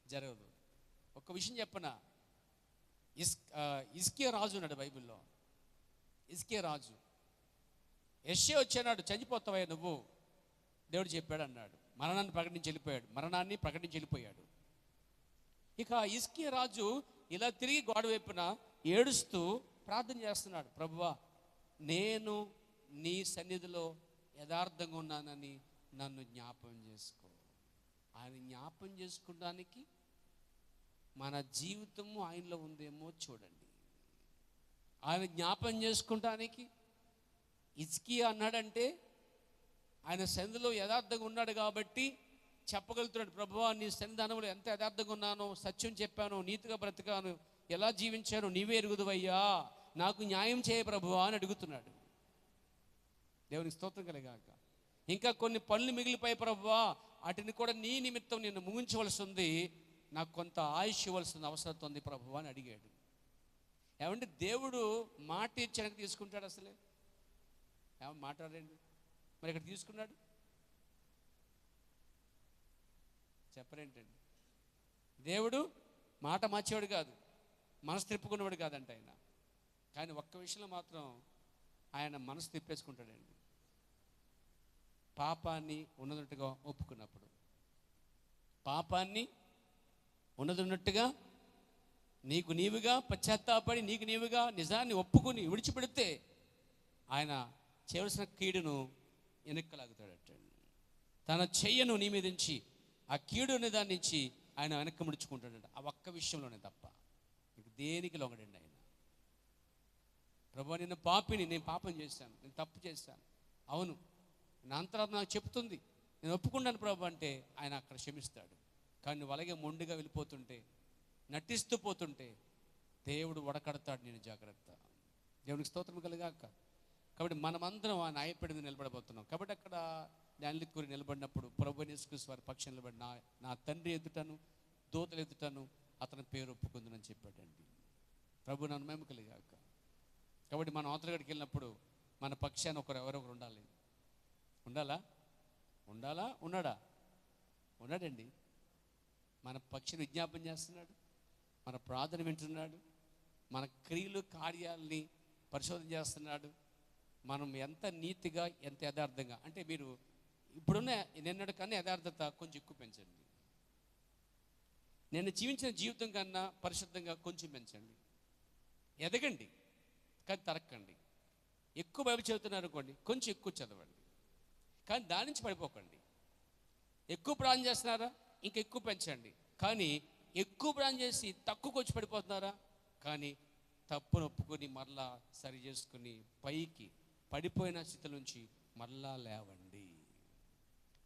జరగదు. ఒక విషయం చెప్పనా, హిజ్కియా రాజు ఉన్నాడు బైబిల్లో. హిజ్కియా రాజు యెషయా వచ్చాడు, చనిపోతావా నువ్వు, దేవుడు చెప్పాడు అన్నాడు. మరణాన్ని ప్రకటించి వెళ్ళిపోయాడు. ఇక హిజ్కియా రాజు ఇలా తిరిగి గోడ వైపున ఏడుస్తూ ప్రార్థన చేస్తున్నాడు, ప్రభువా నేను నీ సన్నిధిలో యథార్థంగా ఉన్నానని నన్ను జ్ఞాపకం చేసుకో. ఆయన జ్ఞాపకం చేసుకోవడానికి మన జీవితము ఆయనలో ఉందేమో చూడండి. ఆయన జ్ఞాపకం చేసుకోవడానికి హిజ్కియా అన్నాడంటే ఆయన సన్నిధిలో యథార్థంగా ఉన్నాడు కాబట్టి చెప్పగలుగుతున్నాడు, ప్రభువా నీ సన్నిధానంలో ఎంత యథార్థంగా ఉన్నానో, సత్యం చెప్పాను, నీతిగా బ్రతికాను, ఎలా జీవించాను నీవే ఎరుగుదువయ్యా, నాకు న్యాయం చేయ ప్రభువా అని అడుగుతున్నాడు. దేవునికి స్తోత్రం కలిగాక. ఇంకా కొన్ని పనులు మిగిలిపోయి ప్రభువా, వాటిని కూడా నీ నిమిత్తం నేను ముగించవలసి ఉంది, నాకు కొంత ఆయుష్ ఇవ్వాల్సిన అవసరం ఉంది ప్రభువా అని అడిగాడు. ఏమంటే దేవుడు మాట ఇచ్చాక తీసుకుంటాడు? అసలే ఏమన్నా మాట్లాడండి, మరి ఇక్కడ తీసుకున్నాడు చెప్పరేంటండి? దేవుడు మాట మార్చేవాడు కాదు, మనసు తిప్పుకునేవాడు కాదంట ఆయన. కానీ ఒక్క విషయంలో మాత్రం ఆయన మనసు తిప్పేసుకుంటాడండి. పాపాన్ని ఉన్నట్టుగా ఒప్పుకున్నప్పుడు, పాపాన్ని ఉన్నట్టుగా నీకు నీవుగా పశ్చాత్తాపడి నీకు నీవుగా నిజాన్ని ఒప్పుకుని విడిచిపెడితే ఆయన చేయవలసిన కీడును వెనక్కలాగుతాడట. తన చెయ్యను నీ మీద నుంచి ఆ కీడు అనే దాని నుంచి ఆయన వెనక్కి ముడుచుకుంటాడట. ఆ ఒక్క విషయంలోనే తప్ప నీకు దేనికి లొంగడండి ఆయన. ప్రభువా, నేను పాపిని, నేను పాపం చేశాను, నేను తప్పు చేశాను, అవును నా అంతరాత్మ నాకు చెప్తుంది, నేను ఒప్పుకున్నాను ప్రభు అంటే ఆయన అక్కడ క్షమిస్తాడు. కానీ నువ్వు అలాగే మొండిగా వెళ్ళిపోతుంటే, నటిస్తూ పోతుంటే దేవుడు వడకడతాడు నేను. జాగ్రత్త. దేవునికి స్తోత్రం కలుగాక. కాబట్టి మనమందరం ఆ న్యాయపడి మీద నిలబడబోతున్నాం. కాబట్టి అక్కడ న్యాయానికి కోరి నిలబడినప్పుడు ప్రభువైన యేసుక్రీస్తు వారి పక్షం నిలబడి నా తండ్రి ఎదుటను దూతలు ఎదుటను అతని పేరు ఒప్పుకుందని చెప్పాడండి. ప్రభు నన్ను మేము కలిగాక. కాబట్టి మనం అవతలగడికి వెళ్ళినప్పుడు మన పక్షాన్ని ఎవరొకరు ఉండాలి. ఉండాలా? ఉన్నాడండి. మన పక్షిని విజ్ఞాపన చేస్తున్నాడు, మన ప్రార్థన వింటున్నాడు, మన క్రియలు కార్యాలని పరిశోధన చేస్తున్నాడు. మనం ఎంత నీతిగా, ఎంత యథార్థంగా, అంటే మీరు ఇప్పుడున్న నిన్నటి కన్నా యథార్థత కొంచెం ఎక్కువ పెంచండి. నేను జీవించిన జీవితం కన్నా పరిశుద్ధంగా కొంచెం పెంచండి. ఎదగండి కానీ తరక్కండి. ఎక్కువ బైబిల్ చదువుతున్నారు అనుకోండి, కొంచెం ఎక్కువ చదవండి కానీ దాని నుంచి పడిపోకండి. ఎక్కువ ప్రార్థన చేస్తున్నారా, ఇంకా ఎక్కువ పెంచండి. కానీ ఎక్కువ ప్రార్థన చేసి తక్కువకి వచ్చి పడిపోతున్నారా, కానీ తప్పును ఒప్పుకొని మరలా సరి చేసుకుని పైకి పడిపోయిన స్థితి నుంచి మరలా లేవండి.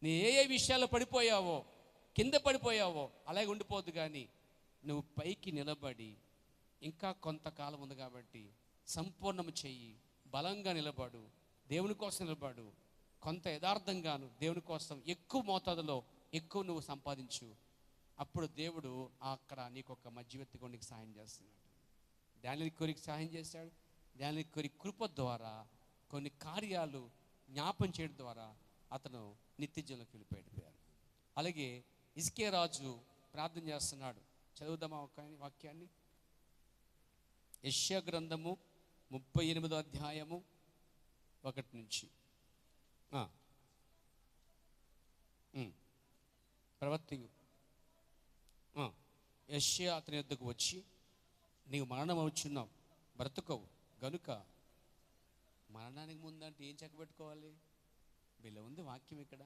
నీ ఏ విషయాల్లో పడిపోయావో, కింద పడిపోయావో అలాగే ఉండిపోద్దు. కానీ నువ్వు పైకి నిలబడి ఇంకా కొంతకాలం ఉంది కాబట్టి సంపూర్ణము చెయ్యి, బలంగా నిలబడు, దేవుని కోసం నిలబడు, కొంత యథార్థంగాను దేవుని కోసం ఎక్కువ మోతాదులో ఎక్కువ నువ్వు సంపాదించు. అప్పుడు దేవుడు అక్కడ నీకు ఒక మధ్యవర్తిగా నీకు సహాయం చేస్తున్నాడు. దానిని కోరికి సహాయం చేశాడు. దానిని కోరి కృప ద్వారా కొన్ని కార్యాలు జ్ఞాపం చేయడం ద్వారా అతను నిత్యజీవంలోకి వెళ్ళిపోయాడు. అలాగే హిజ్కియా రాజు ప్రార్థన చేస్తున్నాడు. చదువుదామా ఒక వాక్యాన్ని? యెషయా గ్రంథము 38వ అధ్యాయము 1 నుంచి. ప్రవక్త యెషయా అతని యొద్దకు వచ్చి, నీవు మరణం అవుచున్నావు, బ్రతుకవు గనుక. మరణానికి ముందంటే ఏం చక్కబెట్టుకోవాలి? వీళ్ళ ఉంది వాక్యం ఇక్కడ.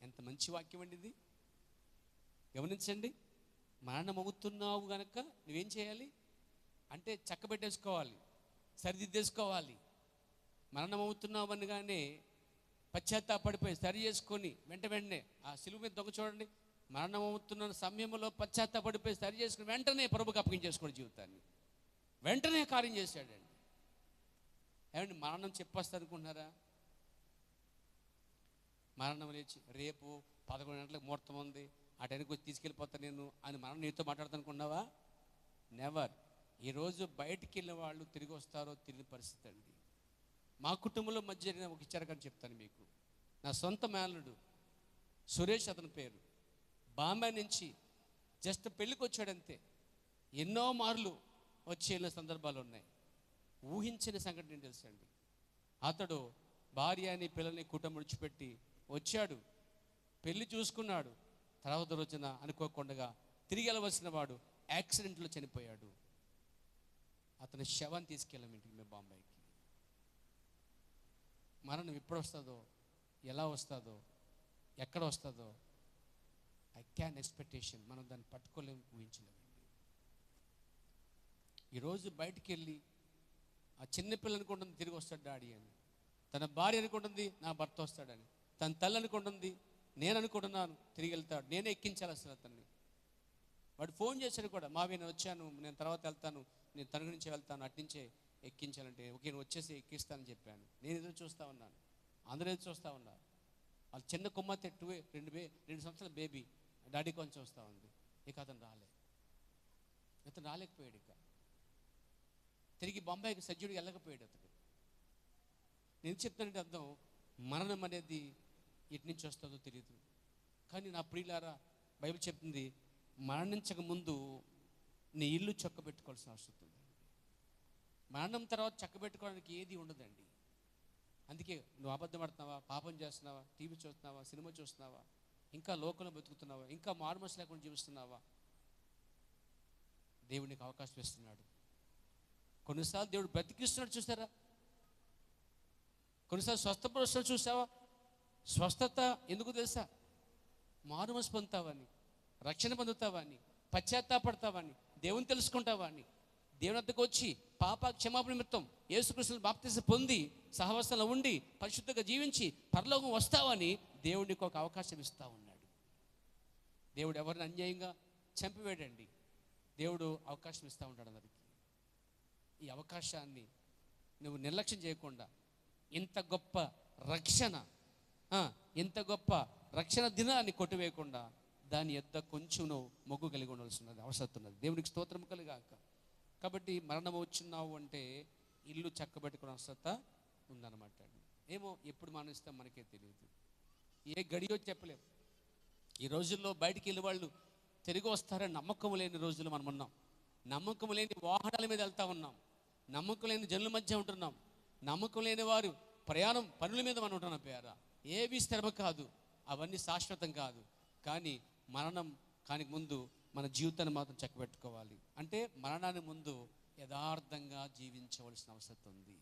ఎంత మంచి వాక్యం అండి ఇది. గమనించండి. మరణం అవుతున్నావు గనక నువ్వేం చేయాలి అంటే చక్కబెట్టేసుకోవాలి, సరిదిద్దేసుకోవాలి. మరణం అవుతున్నావు అనగానే పశ్చాత్తాపడిపోయి సరి చేసుకొని వెంటనే ఆ సిలువ మీద దొంగ చూడండి, మరణం అవుతున్న సమయంలో పశ్చాత్తాపడిపోయి సరి చేసుకుని వెంటనే ప్రభుకి అప్పగించేసుకోండి జీవితాన్ని. వెంటనే కార్యం చేశాడండి. ఏమండి, మరణం చెప్పేస్తా అనుకుంటున్నారా? మరణం లేచి రేపు 11 గంటలకు ముహూర్తం ఉంది, ఆ టైంకి వచ్చి తీసుకెళ్ళిపోతాను నేను అని మరణం నీతో మాట్లాడుతూ అనుకున్నావా? నెవర్. ఈరోజు బయటికి వెళ్ళిన వాళ్ళు తిరిగి వస్తారో తెలియని పరిస్థితి అండి. మా కుటుంబంలో మధ్య జరిగిన ఒక ఇచ్చారకని చెప్తాను మీకు. నా సొంత మేనలుడు సురేష్ అతని పేరు. బాంబే నుంచి జస్ట్ పెళ్ళికి వచ్చాడంతే. ఎన్నో మార్లు వచ్చి వెళ్ళిన సందర్భాలు ఉన్నాయి. ఊహించిన సంఘటన నేను తెలుసండి. అతడు భార్యని పిల్లల్ని కుటుంబం విడిచిపెట్టి వచ్చాడు, పెళ్లి చూసుకున్నాడు. తర్వాత రోజున అనుకోకుండా తిరిగి వెళ్ళవలసిన వాడు యాక్సిడెంట్లో చనిపోయాడు. అతని శవాన్ని తీసుకెళ్ళాం ఇంటికి మేము బాంబేకి. మరణం ఎప్పుడు వస్తుందో, ఎలా వస్తుందో, ఎక్కడ వస్తుందో ఐ క్యాన్ ఎక్స్పెక్టేషన్, మనం దాన్ని పట్టుకోలేము, ఊహించలేమండి. ఈరోజు బయటికి వెళ్ళి ఆ చిన్నపిల్ల అనుకుంటుంది తిరిగి వస్తాడు డాడీ అని, తన భార్య అనుకుంటుంది నా భర్త వస్తాడని, తన తల్లి అనుకుంటుంది నేను అనుకుంటున్నాను తిరిగి వెళ్తాడు, నేనే ఎక్కించాలి అసలు అతన్ని. వాడు ఫోన్ చేశాడు కూడా, మావి నేను వచ్చాను, నేను తర్వాత వెళ్తాను, నేను తన గురించి వెళ్తాను, అట్నుంచే ఎక్కించాలంటే ఓకే నువ్వు వచ్చేసి ఎక్కిస్తానని చెప్పాను. నేను ఎదురు చూస్తూ ఉన్నాను, అందరూ ఎదురు చూస్తూ ఉన్నారు. వాళ్ళు చిన్న కుమ్మతే 2 సంవత్సరాల బేబీ డాడీ కొంచెం చూస్తూ ఉంది. ఇక అతను రాలేకపోయాడు. ఇక తిరిగి బొంబాయికి సజ్జుడికి వెళ్ళకపోయాడు అతడు. నేను చెప్తానంటే అర్థం, మరణం అనేది ఎటు నుంచి వస్తుందో తెలియదు. కానీ నా ప్రియులారా, బైబిల్ చెప్తుంది మరణించక ముందు నీ ఇల్లు చక్కబెట్టుకోవాల్సిన అవసరం ఉంది. మరణం తర్వాత చక్కబెట్టుకోవడానికి ఏది ఉండదండి.
అందుకే నువ్వు అబద్ధం ఆడుతున్నావా, పాపం చేస్తున్నావా, టీవీ చూస్తున్నావా, సినిమా చూస్తున్నావా, ఇంకా లోకంలో బతుకుతున్నావా, ఇంకా మారుమనసు లేకుండా జీవిస్తున్నావా? దేవుడు నీకు అవకాశం ఇస్తున్నాడు. కొన్నిసార్లు దేవుడు బ్రతికిస్తున్నాడు చూసారా, కొన్నిసార్లు స్వస్థపరుస్తున్నాడు చూసావా. స్వస్థత ఎందుకు తెలుసా? మారుమనసు పొందుతావని, రక్షణ పొందుతావని, పశ్చాత్తాపడతావని, దేవుని తెలుసుకుంటావని, దేవుని వద్దకు వచ్చి పాప క్షమాపణ నిమిత్తం యేసుక్రీస్తుని బాప్తిసం పొంది సహవాసంలో ఉండి పరిశుద్ధంగా జీవించి పరలోకం వస్తావని దేవుడు నీకు ఒక అవకాశం ఇస్తూ ఉన్నాడు. దేవుడు ఎవరిని అన్యాయంగా చంపివేడండి, దేవుడు అవకాశం ఇస్తూ ఉంటాడు అందరికి. ఈ అవకాశాన్ని నువ్వు నిర్లక్ష్యం చేయకుండా ఇంత గొప్ప రక్షణ, ఇంత గొప్ప రక్షణ దినాన్ని కొట్టివేయకుండా దాని యొద్ద కొంచెం నువ్వు మొగ్గు కలిగి ఉండవలసినది అవసరం ఉన్నది. దేవునికి స్తోత్రం కలుగాక. కాబట్టి మరణం వచ్చినావు అంటే ఇల్లు చక్కబెట్టుకునే అవసరత ఉందన్నమాట. ఏమో ఎప్పుడు మరణిస్తాం మనకే తెలియదు, ఏ గడియో చెప్పలేము. ఈ రోజుల్లో బయటికి వెళ్ళి వాళ్ళు తిరిగి వస్తారని నమ్మకం లేని రోజులు మనం ఉన్నాం. నమ్మకం లేని వాహనాల మీద వెళ్తూ ఉన్నాం, నమ్మకం లేని జనుల మధ్య ఉంటున్నాం, నమ్మకం లేని వారు ప్రయాణం పనుల మీద మనం ఉంటున్నాం. పేర ఏవి స్థిరమ కాదు, అవన్నీ శాశ్వతం కాదు. కానీ మరణం కాని ముందు మన జీవితాన్ని మాత్రం చక్కబెట్టుకోవాలి. అంటే మరణానికి ముందు యథార్థంగా జీవించవలసిన అవసరం ఉంది.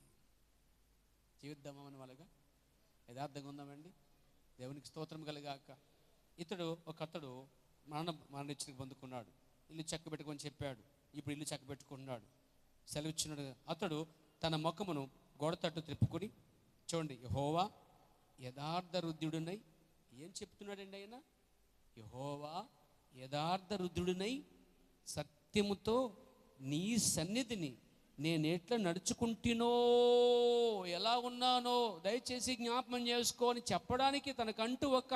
జీవిద్దామా మన వాళ్ళగా? యథార్థంగా ఉందామండి. దేవునికి స్తోత్రం కలిగాక. ఒకతడు మరణించిన పొందుకున్నాడు, ఇల్లు చక్కబెట్టుకొని చెప్పాడు. ఇప్పుడు ఇల్లు చక్కబెట్టుకున్నాడు, సెలవిచ్చినాడు. అతడు తన ముఖమును గోడ తట్టు త్రిప్పుకొని, చూడండి, యెహోవా యథార్థ రుద్రుడునై, ఏం చెప్తున్నాడండి ఆయన? యెహోవా యథార్థ రుద్రుడినై సత్యముతో నీ సన్నిధిని నేను ఎట్లా నడుచుకుంటునో, ఎలా ఉన్నానో దయచేసి జ్ఞాపకం చేసుకో అని చెప్పడానికి తనకంటూ ఒక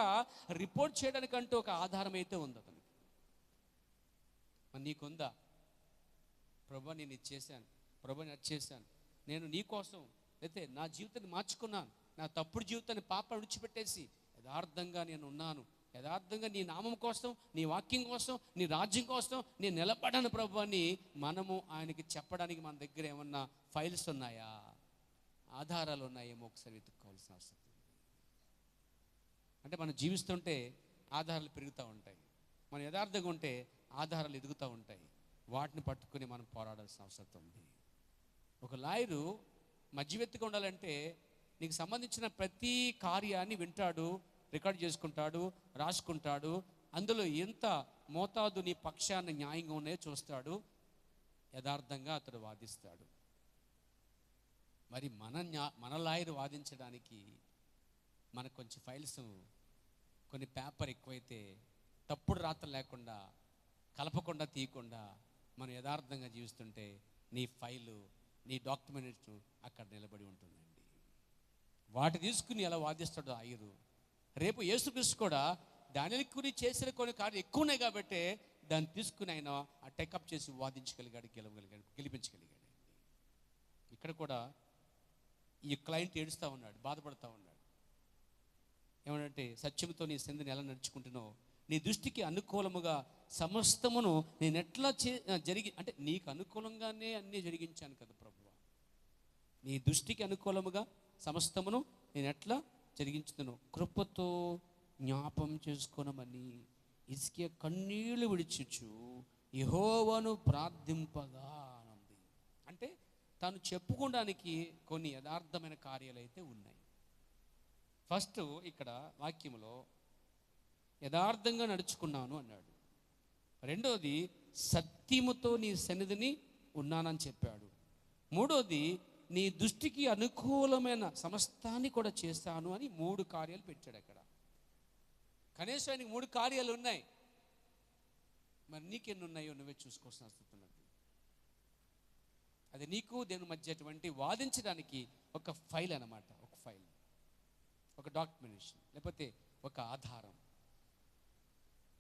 రిపోర్ట్ చేయడానికంటూ ఒక ఆధారం అయితే ఉంది అతనికి. మరి నీకుందా? ప్రభా నేను ఇది చేశాను, ప్రభా నేను అది చేశాను, నేను నీ కోసం అయితే నా జీవితాన్ని మార్చుకున్నాను, నా తప్పుడు జీవితాన్ని పాప విడిచిపెట్టేసి యథార్థంగా నేను ఉన్నాను, యథార్థంగా నీ నామం కోసం, నీ వాక్యం కోసం, నీ రాజ్యం కోసం నేను నిలబడాను ప్రభు అని మనము ఆయనకి చెప్పడానికి మన దగ్గర ఏమన్నా ఫైల్స్ ఉన్నాయా, ఆధారాలు ఉన్నాయేమో ఒకసారి వెతుక్కోవాల్సిన అవసరం. అంటే మనం జీవిస్తుంటే ఆధారాలు పెరుగుతూ ఉంటాయి, మనం యథార్థంగా ఉంటే ఆధారాలు ఎదుగుతూ ఉంటాయి. వాటిని పట్టుకుని మనం పోరాడాల్సిన అవసరం ఉంది. ఒక లాయరు మధ్యవర్తిగా ఉండాలంటే నీకు సంబంధించిన ప్రతి కార్యాన్ని వింటాడు, రికార్డ్ చేసుకుంటాడు, రాసుకుంటాడు. అందులో ఎంత మోతాదు నీ పక్షాన్ని న్యాయంగా ఉన్నాయో చూస్తాడు, యథార్థంగా అతడు వాదిస్తాడు. మరి మన లాయర్ వాదించడానికి మనకు కొంచెం ఫైల్స్, కొన్ని పేపర్ ఎక్కువైతే తప్పుడు రాత్రం లేకుండా, కలపకుండా, తీయకుండా మనం యథార్థంగా జీవిస్తుంటే నీ ఫైలు, నీ డాక్యుమెంట్ అక్కడ నిలబడి ఉంటుందండి. వాటి తీసుకుని ఎలా వాదిస్తాడో ఆయురు, రేపు యేసుక్రీస్తు కూడా దానియలు గురించి చేసిన కొన్ని కార్యాలు ఎక్కువ ఉన్నాయి కాబట్టి దాన్ని తీసుకుని ఆయన ఆ టేకప్ చేసి వాదించగలిగాడు, గెలిపించగలిగాడు. ఇక్కడ కూడా ఈ క్లయింట్ ఏడుస్తూ ఉన్నాడు, బాధపడుతూ ఉన్నాడు. ఏమంటే సత్యంతో నీ సంధిని ఎలా నడుచుకుంటున్నావు, నీ దృష్టికి అనుకూలముగా సమస్తమును నేను ఎట్లా అంటే నీకు అనుకూలంగానే అన్నీ జరిగించాను కదా ప్రభువా, నీ దృష్టికి అనుకూలముగా సమస్తమును నేను ఎట్లా జరిగించుతాను, కృపతో జ్ఞాపం చేసుకోనమని హిజ్కియా కన్నీళ్లు విడిచుచు యెహోవాను ప్రార్థింపగా ఉంది. అంటే తాను చెప్పుకోవడానికి కొన్ని యథార్థమైన కార్యాలు అయితే ఉన్నాయి. ఫస్ట్ ఇక్కడ వాక్యములో యథార్థంగా నడుచుకున్నాను అన్నాడు. రెండోది సత్యముతో నీ సన్నిధిని ఉన్నానని చెప్పాడు. మూడోది నీ దృష్టికి అనుకూలమైన సమస్తాన్ని కూడా చేస్తాను అని 3 కార్యాలు పెట్టాడు అక్కడ. కనీసం ఆయనకి 3 కార్యాలు ఉన్నాయి. మరి నీకెన్ని ఉన్నాయో నువ్వే చూసుకోవాల్సిన అవసరం ఉన్నది. అది నీకు దేవుని మధ్య అటువంటి వాదించడానికి ఒక ఫైల్ అన్నమాట, ఒక ఫైల్, ఒక డాక్యుమెంటేషన్, లేకపోతే ఒక ఆధారం.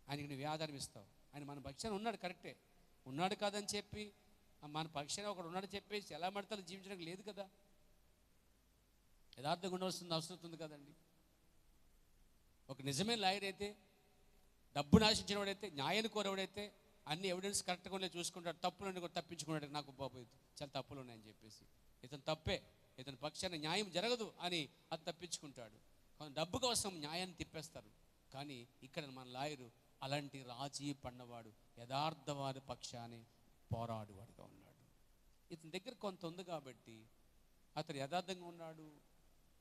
ఆయనకి నువ్వు ఆధారం ఇస్తావు. ఆయన మన పక్షాన ఉన్నాడు, కరెక్టే, ఉన్నాడు కాదని చెప్పి మన పక్షాన ఒకడు ఉన్నాడని చెప్పేసి ఎలా మడతాలో జీవించడానికి లేదు కదా. యథార్థంగా ఉండవలసిన అవసరం ఉంది కదండి. ఒక నిజమైన లాయర్ అయితే, డబ్బును ఆశించిన వాడైతే, న్యాయాన్ని కోరేవాడైతే అన్ని ఎవిడెన్స్ కరెక్ట్గా ఉండే చూసుకుంటాడు, తప్పులు కూడా తప్పించుకున్నాడు. నాకు బాబు చాలా తప్పులు ఉన్నాయని చెప్పేసి ఇతను తప్పే, ఇతని పక్షాన న్యాయం జరగదు అని అది తప్పించుకుంటాడు. డబ్బు కోసం న్యాయాన్ని తిప్పేస్తారు. కానీ ఇక్కడ మన లాయరు అలాంటి రాజీ పన్నవాడు, యథార్థవారి పక్షాన్ని పోరాడువాడుగా ఉన్నాడు. ఇతని దగ్గర కొంత ఉంది కాబట్టి అతడు యథార్థంగా ఉన్నాడు,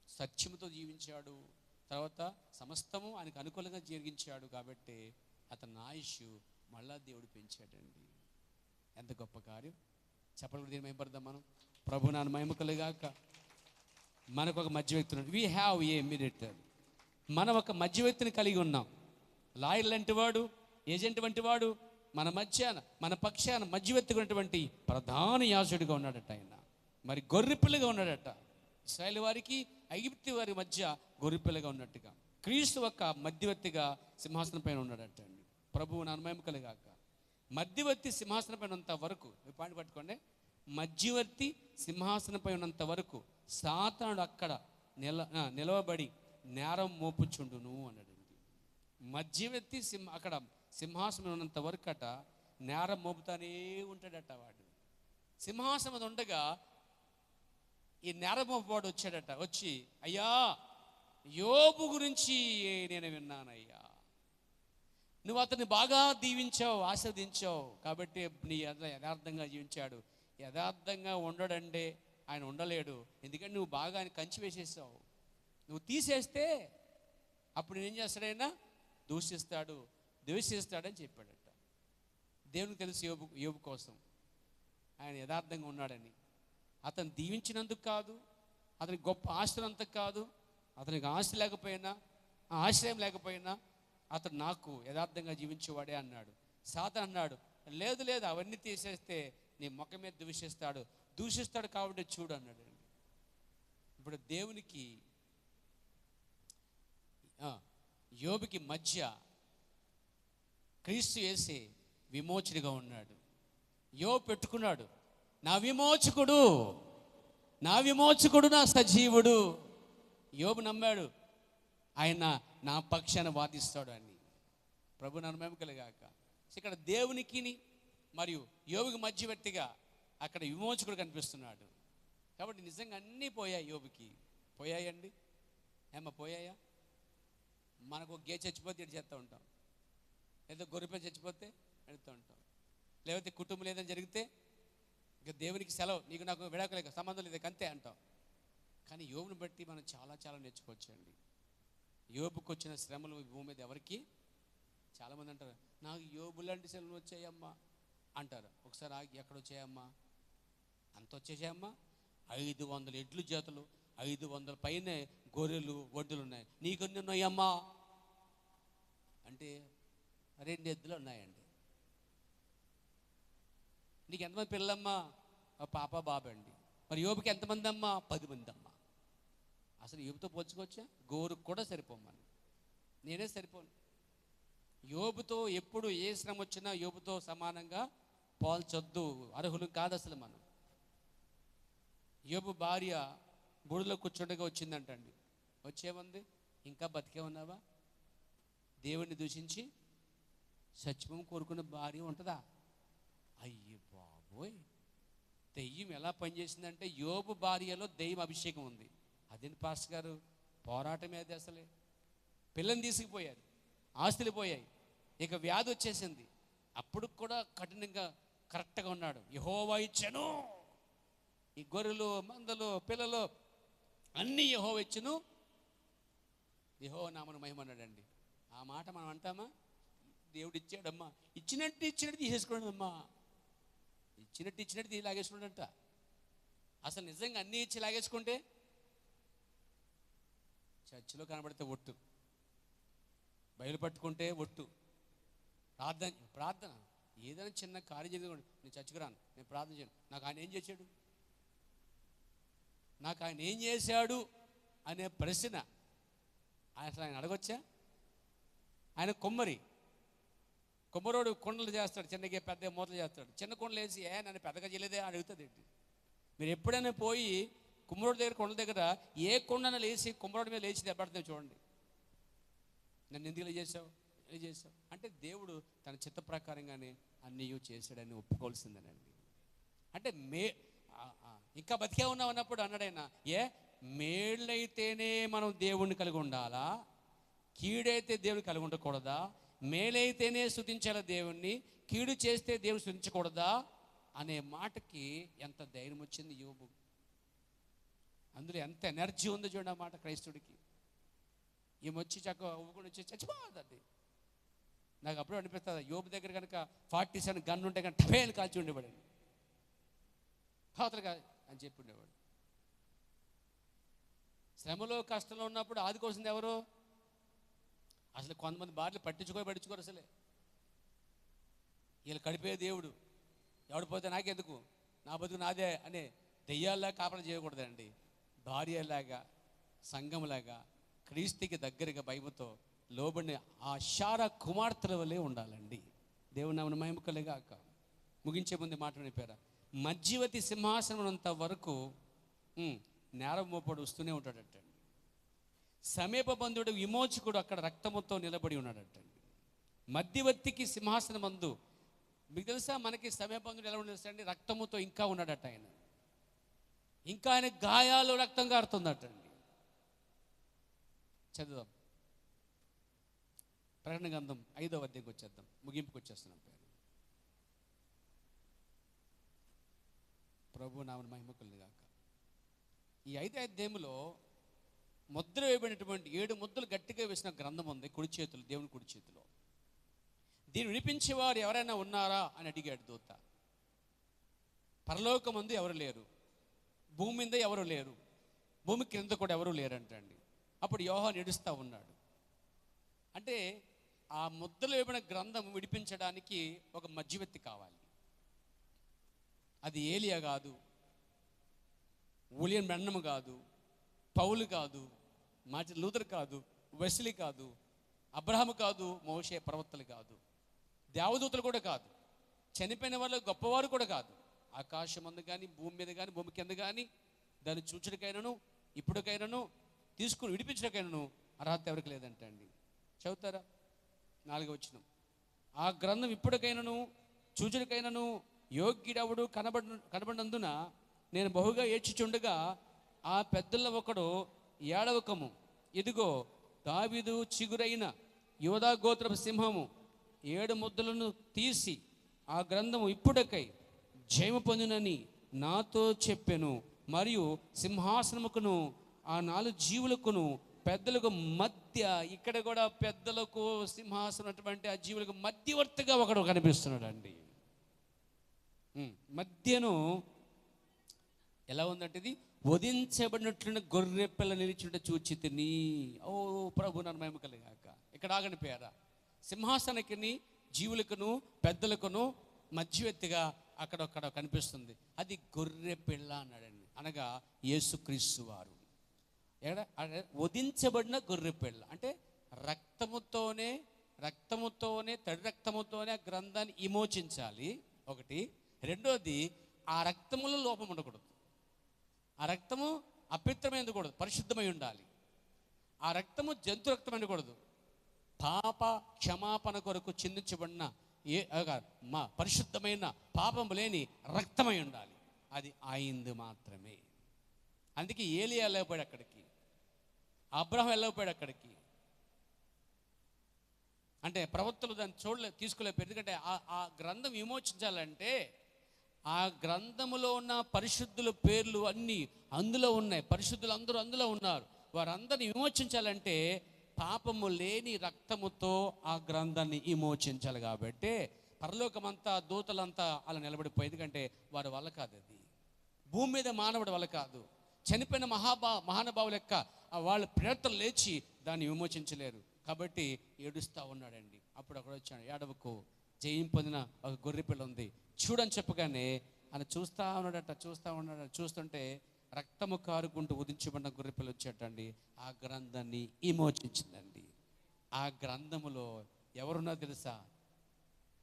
సత్యముతో జీవించాడు, తర్వాత సమస్తము ఆయనకు అనుకూలంగా జరిగించాడు. కాబట్టి అతని ఆయుష్ మళ్ళా దేవుడు పెంచాడండి. ఎంత గొప్ప కార్యం! చెప్పలు దీన్ని మేపడదాం మనం. ప్రభు నాన్న మహిమకలుగాక. మనకు ఒక మధ్య వ్యక్తి ఉన్నాడు. We have A mediator. మనం ఒక మధ్య వ్యక్తిని కలిగి ఉన్నాం. లాయర్ లాంటి వాడు, ఏజెంట్ వంటి వాడు మన మధ్యాన, మన పక్షాన మధ్యవర్తిగా ఉన్నటువంటి ప్రధాన యాజకుడిగా ఉన్నాడట ఆయన. మరి గొర్రెపిల్లగా ఉన్నాడట. ఇశ్రాయేలు వారికి ఐగుప్తు వారి మధ్య గొర్రెపిల్లగా ఉన్నట్టుగా క్రీస్తు ఒక మధ్యవర్తిగా సింహాసనం పైన ఉన్నాడట అండి. ప్రభువు నాన్న మహిమ కలుగాక. మధ్యవర్తి సింహాసనం పైన ఉన్నంత వరకు, పాయింట్ పట్టుకోండి, మధ్యవర్తి సింహాసనంపై ఉన్నంత వరకు సాతానుడు అక్కడ నిలవబడి నేరం మోపుచుండును అన్నాడండి. మధ్యవర్తి అక్కడ సింహాసనం ఉన్నంత వరకు అట నేరం మోపుతానే ఉంటాడట. వాడు సింహాసనం ఉండగా ఈ నేరం మోపువాడు వచ్చాడట. వచ్చి, అయ్యా యోబు గురించి నేను విన్నానయ్యా, నువ్వు అతన్ని బాగా దీవించావు, ఆస్వాదించావు, కాబట్టి నీ యథార్థంగా జీవించాడు. యథార్థంగా ఉండడంటే ఆయన ఉండలేడు, ఎందుకంటే నువ్వు బాగా ఆయన కంచి వేసేసావు. నువ్వు తీసేస్తే అప్పుడు నేనేం చేస్తాడైనా దూషిస్తాడు, ద్వేషిస్తాడని చెప్పాడట. దేవునికి తెలుసు యోబు కోసం ఆయన యథార్థంగా ఉన్నాడని. అతను దీవించినందుకు కాదు, అతనికి గొప్ప ఆస్తులంతకు కాదు, అతనికి ఆస్తి లేకపోయినా ఆశ్రయం లేకపోయినా అతను నాకు యథార్థంగా జీవించేవాడే అన్నాడు. సాతాను అన్నాడు, లేదు లేదు, అవన్నీ తీసేస్తే నీ ముఖం మీద దూషిస్తాడు కాబట్టి చూడు అన్నాడు. ఇప్పుడు దేవునికి యోబుకి మధ్య క్రీస్తు యేసే విమోచకుడిగా ఉన్నాడు. యోబు పెట్టుకున్నాడు, నా విమోచకుడు నా సజీవుడు. యోబు నమ్మాడు, ఆయన నా పక్షాన వాదిస్తాడు అని. ప్రభు నన్ను మెమకలుగాక. ఇక్కడ దేవునికి మరియు యోబుకి మధ్యవర్తిగా అక్కడ విమోచకుడు కనిపిస్తున్నాడు. కాబట్టి నిజంగా అన్నీ పోయాయి, యోబుకి పోయాయండి. పోయాయా? మనకు గే చచ్చిపోతే ఎడు చేస్తూ ఉంటాం, లేదా గొర్రెపై చచ్చిపోతే ఎడుతూ ఉంటాం, లేకపోతే కుటుంబం లేదని జరిగితే ఇక దేవునికి సెలవు, నీకు నాకు విడాకులేక సంబంధం లేదు అంతే అంటాం. కానీ యోబుని బట్టి మనం చాలా చాలా నేర్చుకోవచ్చండి. యోబుకు వచ్చిన శ్రమలు భూమి మీద ఎవరికి, చాలామంది అంటారు నాకు యోబు లాంటి శ్రమలు వచ్చాయమ్మా అంటారు. ఒకసారి ఆగి, ఎక్కడ వచ్చాయమ్మా? అంత వచ్చేసాయమ్మా, 500 ఎడ్లు జాతులు, 500 పైనే గొర్రెలు వడ్డులు ఉన్నాయి, నీకు ఉన్నాయమ్మా అంటే 2 ఎద్దులు ఉన్నాయండి. నీకు ఎంతమంది పిల్లలమ్మా? పాప బాబు అండి. మరి యోబుకి ఎంతమంది అమ్మా? 10 మంది అమ్మా. అసలు యోబుతో పోల్చుకోవచ్చా? గోరుకు కూడా సరిపోమ్మని, నేనే సరిపోను. యోబుతో ఎప్పుడు ఏ శ్రమ వచ్చినా యోబుతో సమానంగా పోల్చొద్దు, అర్హులు కాదు అసలు మనం. యోబు భార్య బూడిలో కూర్చుండగా వచ్చిందంటండి. వచ్చేముంది, ఇంకా బతికే ఉన్నావా? దేవుణ్ణి దూషించి సత్యము కోరుకున్న భార్య ఉంటుందా? అయ్యో బాబోయ్, దెయ్యం ఎలా పనిచేసిందంటే యోబు భార్యలో దెయ్యం అభిషేకం ఉంది. అదేంటి పాస్టర్ గారు, పోరాటం ఏది అసలే? పిల్లని తీసుకుపోయారు, ఆస్తులు పోయాయి, ఇక వ్యాధి వచ్చేసింది. అప్పుడు కూడా కఠినంగా కరెక్ట్గా ఉన్నాడు. యెహోవా ఇచ్చెను, ఈ గొర్రెలు మందలు పిల్లలు అన్నీ యెహోవా ఇచ్చెను, యెహోవా నామమున మహిమ అన్నాడండి. ఆ మాట మనం అంటామా? దేవుడు ఇచ్చాడమ్మా, ఇచ్చినట్టు తీసేసుకోండమ్మా, ఇచ్చినట్టు లాగేసుకున్నాడంట. అసలు నిజంగా అన్నీ ఇచ్చి లాగేసుకుంటే చర్చిలో కనబడితే ఒట్టు, బయలు పట్టుకుంటే ఒట్టు, ప్రార్థన ఏదైనా చిన్న కార్యం జరిగింది, నేను చర్చికి రాను, నేను ప్రార్థన చేయను, నాకు ఆయన ఏం చేశాడు, నాకు ఆయన ఏం చేశాడు అనే ప్రశ్న అసలు ఆయన అడగొచ్చా? ఆయన కొమ్మరోడు కొండలు చేస్తాడు, చిన్నగా పెద్ద మూతలు చేస్తాడు. చిన్న కొండలు వేసి నన్ను పెద్దగా చేయలేదే అడుగుతుంది ఏంటి? మీరు ఎప్పుడైనా పోయి కుమ్మరోడు దగ్గర కొండల దగ్గర ఏ కొండను లేచి కుమ్మరోడి మీద లేచి దెబ్బడుతుంది చూడండి. నన్ను ఎందుకు ఇలా చేసావు అంటే దేవుడు తన చిత్త ప్రకారంగానే అన్నీ చేశాడని ఒప్పుకోవాల్సిందేనండి. అంటే ఇంకా బతికే ఉన్నావు అన్నప్పుడు అన్నాడైనా, మేళ్ళైతేనే మనం దేవుణ్ణి కలిగి ఉండాలా, కీడైతే దేవుని కలిగి ఉండకూడదా? మేలైతేనే స్తుతించాలా దేవుణ్ణి, కీడు చేస్తే దేవుని స్తుతించకూడదా అనే మాటకి ఎంత ధైర్యం వచ్చింది యోబు. అందులో ఎంత ఎనర్జీ ఉందో చూడండి ఆ మాట క్రైస్తవుడికి. ఏమొచ్చి ఊపుకొని వచ్చి చచ్చిపోదండి. నాకు అప్పుడు అనిపిస్తుంది, యోబు దగ్గర కనుక 47 గన్ ఉంటే కనుక టవేలు కాల్చి ఉండేవాడు, అవతలగా అని చెప్పి ఉండేవాడు. శ్రమలో కష్టంలో ఉన్నప్పుడు ఆదుకోవాల్సింది ఎవరు? అసలు కొంతమంది భార్యలు పట్టించుకోరు అసలే. వీళ్ళు కడిపే దేవుడు, ఎవడు పోతే నాకెందుకు, నా బతుకు నాదే అనే దెయ్యాల్లా కాపలా చేయకూడదండి. భార్యలాగా, సంఘంలాగా, క్రీస్తుకి దగ్గరగా భయముతో లోబడిన ఆ శారా కుమార్తెల వలె ఉండాలండి. దేవుని నామమున మహిమ కలుగాక. ముగించే ముందు మాట వినిపారా, మధ్యవతి సింహాసనం అంత వరకు నేరం మోపడు వస్తూనే ఉంటాడటండి. సమీప బంధువుడు విమోచకుడు అక్కడ రక్తముతో నిలబడి ఉన్నాడటండి. మధ్యవర్తికి సింహాసనం మందు, మీకు తెలుసా మనకి సమీప బంధువుడు ఎలా ఉండదు అండి, రక్తముతో ఇంకా ఉన్నాడట ఆయన. ఇంకా ఆయన గాయాలు రక్తం కారుతుందటండి. చదువుదాం ప్రకటన గ్రంథం 5వ అధ్యాయంకి వచ్చేద్దాం, ముగింపుకి వచ్చేస్తున్నాం. ప్రభు నామమున మహిమ కలుగుగాక. ఈ 5వ అధ్యాయంలో ముద్ర వేయబడినటువంటి 7 ముద్రలు గట్టిగా వేసిన గ్రంథం ఉంది కుడి చేతులు, దేవుని కుడి చేతిలో. దీన్ని వినిపించేవారు ఎవరైనా ఉన్నారా అని అడిగాడు దూత. పరలోకమందు ఎవరు లేరు, భూమి మీద ఎవరు లేరు, భూమి క్రింద కూడా ఎవరు లేరంటండి. అప్పుడు యోహాను ఏడుస్తూ ఉన్నాడు. అంటే ఆ ముద్రలు వేయబడిన గ్రంథం విడిపించడానికి ఒక మధ్యవర్తి కావాలి. అది ఏలియా కాదు, విలియం బ్రన్హమ్ కాదు, పౌలు కాదు, మార్టిన్ లూథర్ కాదు, వెస్లీ కాదు, అబ్రహాము కాదు, మోషే ప్రవక్తలు కాదు, దేవదూతలు కూడా కాదు, చనిపోయిన వాళ్ళు గొప్పవారు కూడా కాదు. ఆకాశం అందు కానీ, భూమి మీద కానీ, భూమి కింద కానీ దాన్ని చూచడికైనాను, ఇప్పటికైనాను, తీసుకుని విడిపించడానికైనాను అర్హత ఎవరికి లేదంట అండి. చదువుతారా 4వ వచనం, ఆ గ్రంథం ఇప్పటికైనాను చూచుడికైనాను యోగ్యుడవుడు కనబడినందున నేను బహుగా ఏడ్చుచుండగా ఆ పెద్దల్లో ఒకడు, ఏడవకము, ఇదిగో దావీదు చిగురైన యోధా గోత్రపు సింహము 7 ముద్దలను తీసి ఆ గ్రంథము ఇప్పుడకై జయము పొందినని నాతో చెప్పెను. మరియు సింహాసనముకును ఆ 4 జీవులకును పెద్దలకు మధ్య, ఇక్కడ కూడా పెద్దలకు సింహాసనం అటువంటి ఆ జీవులకు మధ్యవర్తిగా ఒకడు కనిపిస్తున్నాడు అండి. మధ్యను ఎలా ఉందంటే, ఇది వధించబడినట్లున్న గొర్రె పిల్ల నిలిచుంట చూచి తిని. ఓ ప్రభు నన్ను మహిమ కలుగాక. ఇక్కడ ఆగని పేరా, సింహాసనకి జీవులకును పెద్దలకును మధ్యవర్తిగా అక్కడొక్కడ కనిపిస్తుంది. అది గొర్రె పిల్ల అన్నాడండి, అనగా యేసుక్రీస్తు వారు. వధించబడిన గొర్రె పిల్ల అంటే రక్తముతోనే తడి రక్తముతోనే ఆ గ్రంథాన్ని విమోచించాలి ఒకటి. రెండోది, ఆ రక్తములో లోపం ఉండకూడదు. ఆ రక్తము అపవిత్రమై ఉండకూడదు, పరిశుద్ధమై ఉండాలి. ఆ రక్తము జంతు రక్తం ఉండకూడదు. పాప క్షమాపణ కొరకు చిందించబడిన మా పరిశుద్ధమైన పాపము లేని రక్తమై ఉండాలి. అది ఆయింది మాత్రమే. అందుకే ఏలియా వెళ్ళకపోయాడు అక్కడికి, అబ్రహాం వెళ్ళకపోయాడు అక్కడికి. అంటే ప్రవక్తలు దాన్ని తీసుకోలేకపోయారు. ఎందుకంటే ఆ గ్రంథం విమోచించాలంటే ఆ గ్రంథములో ఉన్న పరిశుద్ధుల పేర్లు అన్నీ అందులో ఉన్నాయి, పరిశుద్ధులు అందరూ అందులో ఉన్నారు. వారందరినీ విమోచించాలంటే పాపము లేని రక్తముతో ఆ గ్రంథాన్ని విమోచించాలి. కాబట్టి పరలోకమంతా దూతలంతా అలా నిలబడిపోయి, ఎందుకంటే వారి వల్ల కాదు, అది భూమి మీద మానవుడి వల్ల కాదు. చనిపోయిన మహానుభావుల యొక్క వాళ్ళ ప్రేతలు లేచి దాన్ని విమోచించలేరు. కాబట్టి ఏడుస్తూ ఉన్నాడండి. అప్పుడు అక్కడ వచ్చాడు, ఏడవకు, జయం పొందిన ఒక గొర్రె పిల్ల ఉంది చూడని చెప్పగానే ఆయన చూస్తూ ఉన్నాడట. చూస్తుంటే రక్తము కారుకుంటూ ఉదించబడిన గొర్రె పిల్ల వచ్చేటండి. ఆ గ్రంథాన్ని విమోచించిందండి. ఆ గ్రంథములో ఎవరున్నా తెలుసా?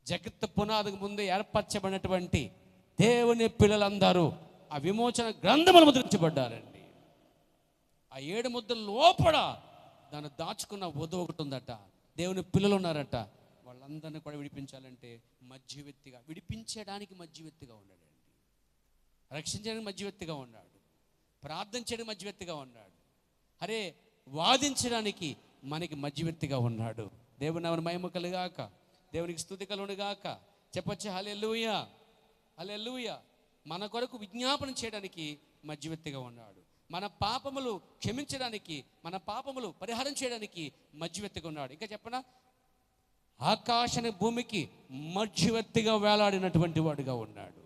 జగత్తు పునాదికి ముందే ఏర్పరచబడినటువంటి దేవుని పిల్లలందరూ ఆ విమోచన గ్రంథములు ముద్రించబడ్డారండి. ఆ 7 ముద్రల లోపల దాన్ని దాచుకున్న వధువు ఒకటి ఉందట, దేవుని పిల్లలు ఉన్నారట. వాళ్ళందరినీ కూడా విడిపించాలంటే విడిపించడానికి మధ్యవర్తిగా ఉన్నాడండి. రక్షించడానికి మధ్యవర్తిగా ఉన్నాడు, ప్రార్థన చేయడానికి మధ్యవర్తిగా ఉన్నాడు, అరే వాదించడానికి మనకి మధ్యవర్తిగా ఉన్నాడు. దేవుని నామమున మహిమ కలుగాక, దేవునికి స్తుతి కలుగునుగాక. చెప్పొచ్చు హల్లెలూయా, హల్లెలూయా. మన కొరకు విజ్ఞాపన చేయడానికి మధ్యవర్తిగా ఉన్నాడు. మన పాపములు క్షమించడానికి, మన పాపములు పరిహారం చేయడానికి మధ్యవర్తిగా ఉన్నాడు. ఇంకా చెప్పనా, ఆకాశాన్ని భూమికి మధ్యవర్తిగా వేలాడినటువంటి వాడుగా ఉన్నాడు.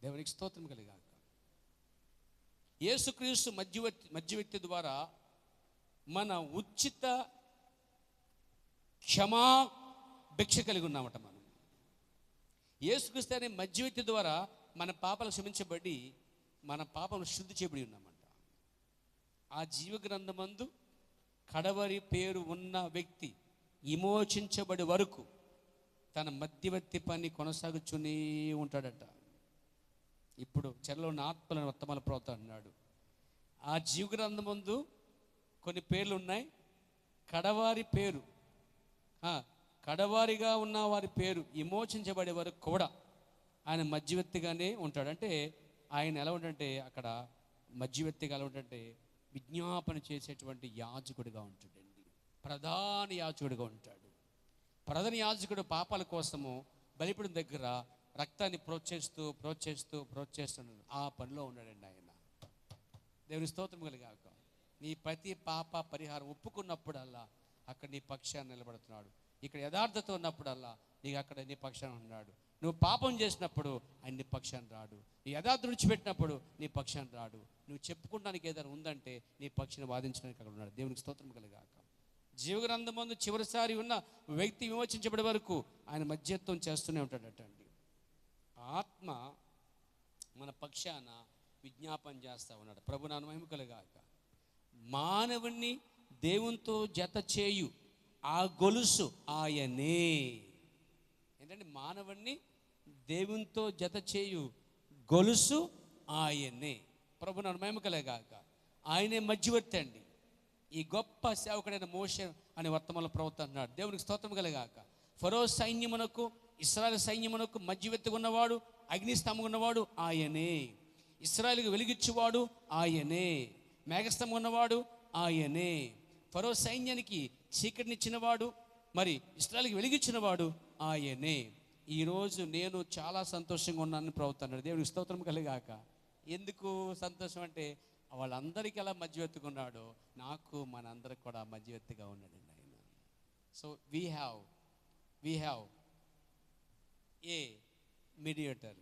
దేవునికి స్తోత్రం కలిగాక. యేసుక్రీస్తు మధ్యవర్తి ద్వారా మన ఉచిత క్షమా భిక్ష కలిగి ఉన్నామట. మనం యేసుక్రీస్తు అనే మధ్యవర్తి ద్వారా మన పాపాలు క్షమించబడి మన పాపలు శుద్ధి చేయబడి ఉన్నామంట. ఆ జీవగ్రంథమందు కడవరి పేరు ఉన్న వ్యక్తి విమోచించబడి వరకు తన మధ్యవర్తి పని కొనసాగుతూనే ఉంటాడట. ఇప్పుడు చెరలో ఉన్న ఆత్మలను వర్తమాన ప్రవక్త అన్నాడు, ఆ జీవగ్రంథమందు కొన్ని పేర్లు ఉన్నాయి. కడవారి పేరు, కడవారిగా ఉన్న వారి పేరు విమోచించబడే వరకు కూడా ఆయన మధ్యవర్తిగానే ఉంటాడు. అంటే ఆయన ఎలా ఉంటాడంటే, అక్కడ మధ్యవర్తిగా ఎలా ఉంటాడంటే విజ్ఞాపన చేసేటువంటి యాజకుడిగా ఉంటాడండి. ప్రధాన యాజకుడిగా ఉంటాడు. ప్రధాన యాజకుడు పాపాల కోసము బలిపీఠం దగ్గర రక్తాన్ని ప్రోత్సహిస్తున్నాడు. ఆ పనిలో ఉన్నాడండి ఆయన. దేవుని స్తోత్రం కలిగాక. నీ ప్రతి పాప పరిహారం ఒప్పుకున్నప్పుడల్లా అక్కడ నీ పక్షాన్ని నిలబడుతున్నాడు. ఇక్కడ యథార్థత ఉన్నప్పుడల్లా నీకు అక్కడ నీ పక్షాన్ని ఉన్నాడు. నువ్వు పాపం చేసినప్పుడు ఆయన నీ పక్షాన్ని రాడు. నీ యథార్థత విడిచిపెట్టినప్పుడు నీ పక్షాన్ని రాడు. నువ్వు చెప్పుకోవడానికి ఏదైనా ఉందంటే నీ పక్షిని వాదించడానికి అక్కడ ఉన్నాడు. దేవునికి స్తోత్రం కలిగాక. జీవగ్రంథం ముందు చివరిసారి ఉన్న వ్యక్తి విమోచించబడే వరకు ఆయన మధ్యత్వం చేస్తూనే ఉంటాడట అండి. ఆత్మ మన పక్షాన విజ్ఞాపన చేస్తూ ఉన్నాడు. ప్రభు నామమున మహిమ కలుగాక. మానవుణ్ణి దేవునితో జత చేయు ఆ గొలుసు ఆయనే. ఏంటంటే మానవుణ్ణి దేవునితో జత చేయు గొలుసు ఆయనే. ప్రభు నామమున మహిమ కలుగాక. ఆయనే మధ్యవర్తి అండి. ఈ గొప్ప సేవకుడైన మోషే అనే వర్తమాన ప్రవక్త అన్నాడు. దేవునికి స్తోత్రం కలుగాక. ఫరో సైన్యమునకు ఇశ్రాయేలు సైన్యమునకు మధ్యవర్తిగా ఉన్నవాడు, అగ్నిస్తంభం ఉన్నవాడు ఆయనే. ఇశ్రాయేలుకు వెలుగిచ్చేవాడు ఆయనే. మేఘస్తంభం ఉన్నవాడు ఆయనే. ఫరో సైన్యానికి చీకటినిచ్చినవాడు, మరి ఇశ్రాయేలుకి వెలిగించినవాడు ఆయనే. ఈరోజు నేను చాలా సంతోషంగా ఉన్నానని ప్రవక్త అన్నాడు. దేవునికి స్తోత్రం కలుగాక. ఎందుకు సంతోషం అంటే వాళ్ళందరికీ ఎలా మధ్యవర్తిగా ఉన్నాడో నాకు మనందరికి కూడా మధ్యవర్తిగా ఉన్నాడండి ఆయన. So we have A mediator,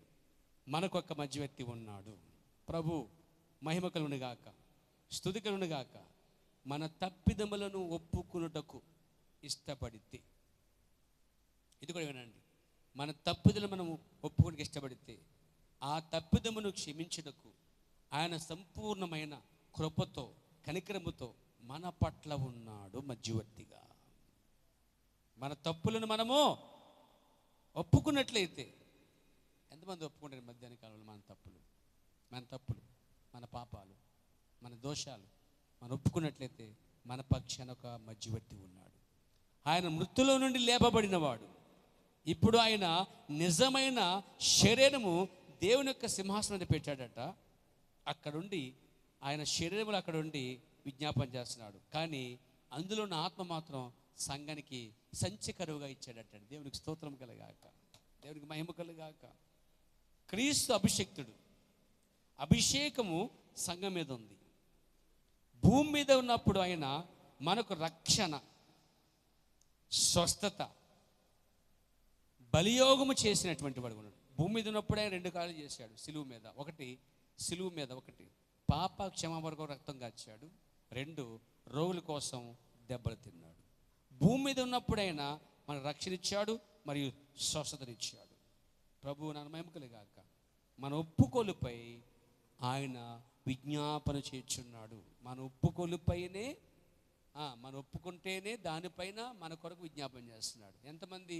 మనకొక మధ్యవర్తి ఉన్నాడు. ప్రభు మహిమ కలుగునుగాక, స్తుతి కలుగునుగాక. మన తప్పిదములను ఒప్పుకునుటకు ఇష్టపడితే, ఇది కూడా వినండి, మన తప్పిదలు మనం ఒప్పుకునికి ఇష్టపడితే ఆ తప్పిదమును క్షమించుటకు ఆయన సంపూర్ణమైన కృపతో కనికరముతో మన పట్ల ఉన్నాడు మధ్యవర్తిగా. మన తప్పులను మనము ఒప్పుకున్నట్లయితే, ఎంతమంది ఒప్పుకుంటారు మధ్యాహ్న కాలంలో మన తప్పులు మన పాపాలు మన దోషాలు మనం ఒప్పుకున్నట్లయితే మన పక్షాన ఒక మధ్యవర్తి ఉన్నాడు. ఆయన మృతులో నుండి లేపబడినవాడు. ఇప్పుడు ఆయన నిజమైన శరీరము దేవుని యొక్క సింహాసనం మీద పెట్టాడట. అక్కడుండి ఆయన శరీరములు అక్కడుండి విజ్ఞాపన చేస్తున్నాడు. కానీ అందులో ఉన్న ఆత్మ మాత్రం సంఘానికి సంచకరువుగా ఇచ్చాడట. దేవునికి స్తోత్రం కలుగాక, దేవునికి మహిమ కలుగాక. క్రీస్తు అభిషేక్తుడు, అభిషేకము సంఘం మీద ఉంది. భూమి మీద ఉన్నప్పుడు ఆయన మనకు రక్షణ, స్వస్థత, బలియోగము చేసినటువంటి వాడు ఉన్నాడు. భూమి మీద ఉన్నప్పుడు ఆయన 2 కార్యాలు చేశాడు. సిలువు మీద ఒకటి పాప క్షమాపణ వరకు రక్తం కాచాడు. 2 రోగుల కోసం దెబ్బలు తిన్నాడు. భూమి మీద ఉన్నప్పుడైనా మనకు రక్షణ ఇచ్చాడు, మరియు స్వస్థతనిచ్చాడు. ప్రభువు నామమున మహిమ కలుగాక. మన ఒప్పుకోలుపై ఆయన విజ్ఞాపన చేస్తున్నాడు. మన ఒప్పుకోలుపైనే, మనం ఒప్పుకుంటేనే దానిపైన మన కొరకు విజ్ఞాపన చేస్తున్నాడు. ఎంతమంది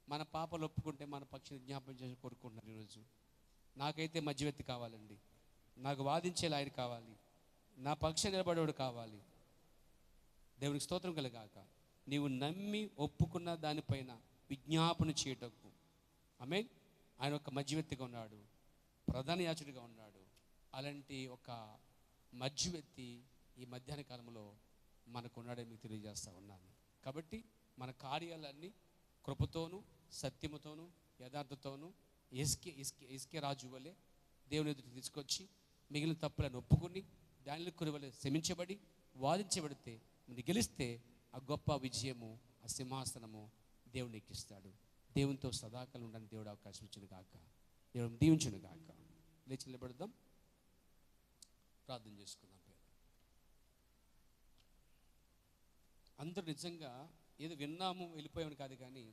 మన పాపలు ఒప్పుకుంటే మన పక్షి విజ్ఞాపన చేసి కోరుకుంటున్నారు ఈరోజు? నాకైతే మధ్యవర్తి కావాలండి, నాకు వాదించేలా ఆయన కావాలి, నా పక్ష నిలబడేవాడు కావాలి. దేవునికి స్తోత్రం కలుగాక. నీవు నమ్మి ఒప్పుకున్న దానిపైన విజ్ఞాపన చేయటకు, ఆమేన్, ఆయన ఒక మధ్యవర్తిగా ఉన్నాడు, ప్రధాన యాజకుడిగా ఉన్నాడు. అలాంటి ఒక మధ్యవర్తి ఈ మధ్యాహ్న కాలంలో మనకు ఉన్నాడని మీకు తెలియజేస్తూ ఉన్నాను. కాబట్టి మన కార్యాలన్నీ కృపతోనూ సత్యముతోనూ యథార్థతోనూ ఇసుకే రాజు వలె దేవుని ఎదుటి తీసుకొచ్చి మిగిలిన తప్పులను ఒప్పుకొని దానిలో కొన్ని వలె క్షమించబడి వాదించబడితే ముందు గెలిస్తే ఆ గొప్ప విజయము, ఆ సింహాసనము దేవుని ఎక్కిస్తాడు. దేవునితో సదాకాలం ఉండడానికి దేవుడు అవకాశం ఇచ్చును గాక. దేవుడు దీవించును గాక. లేచి నిలబడదాం, ప్రార్థన చేసుకుందాం. అందరూ నిజంగా ఏదో విన్నాము వెళ్ళిపోయామని కాదు, కానీ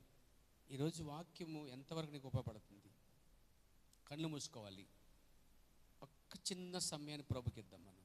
ఈరోజు వాక్యము ఎంతవరకు నీకు ఉపయోగపడుతుంది? కళ్ళు మూసుకోవాలి. ఒక్క చిన్న సమయాన్ని ప్రభుకి ఇద్దాం మనం.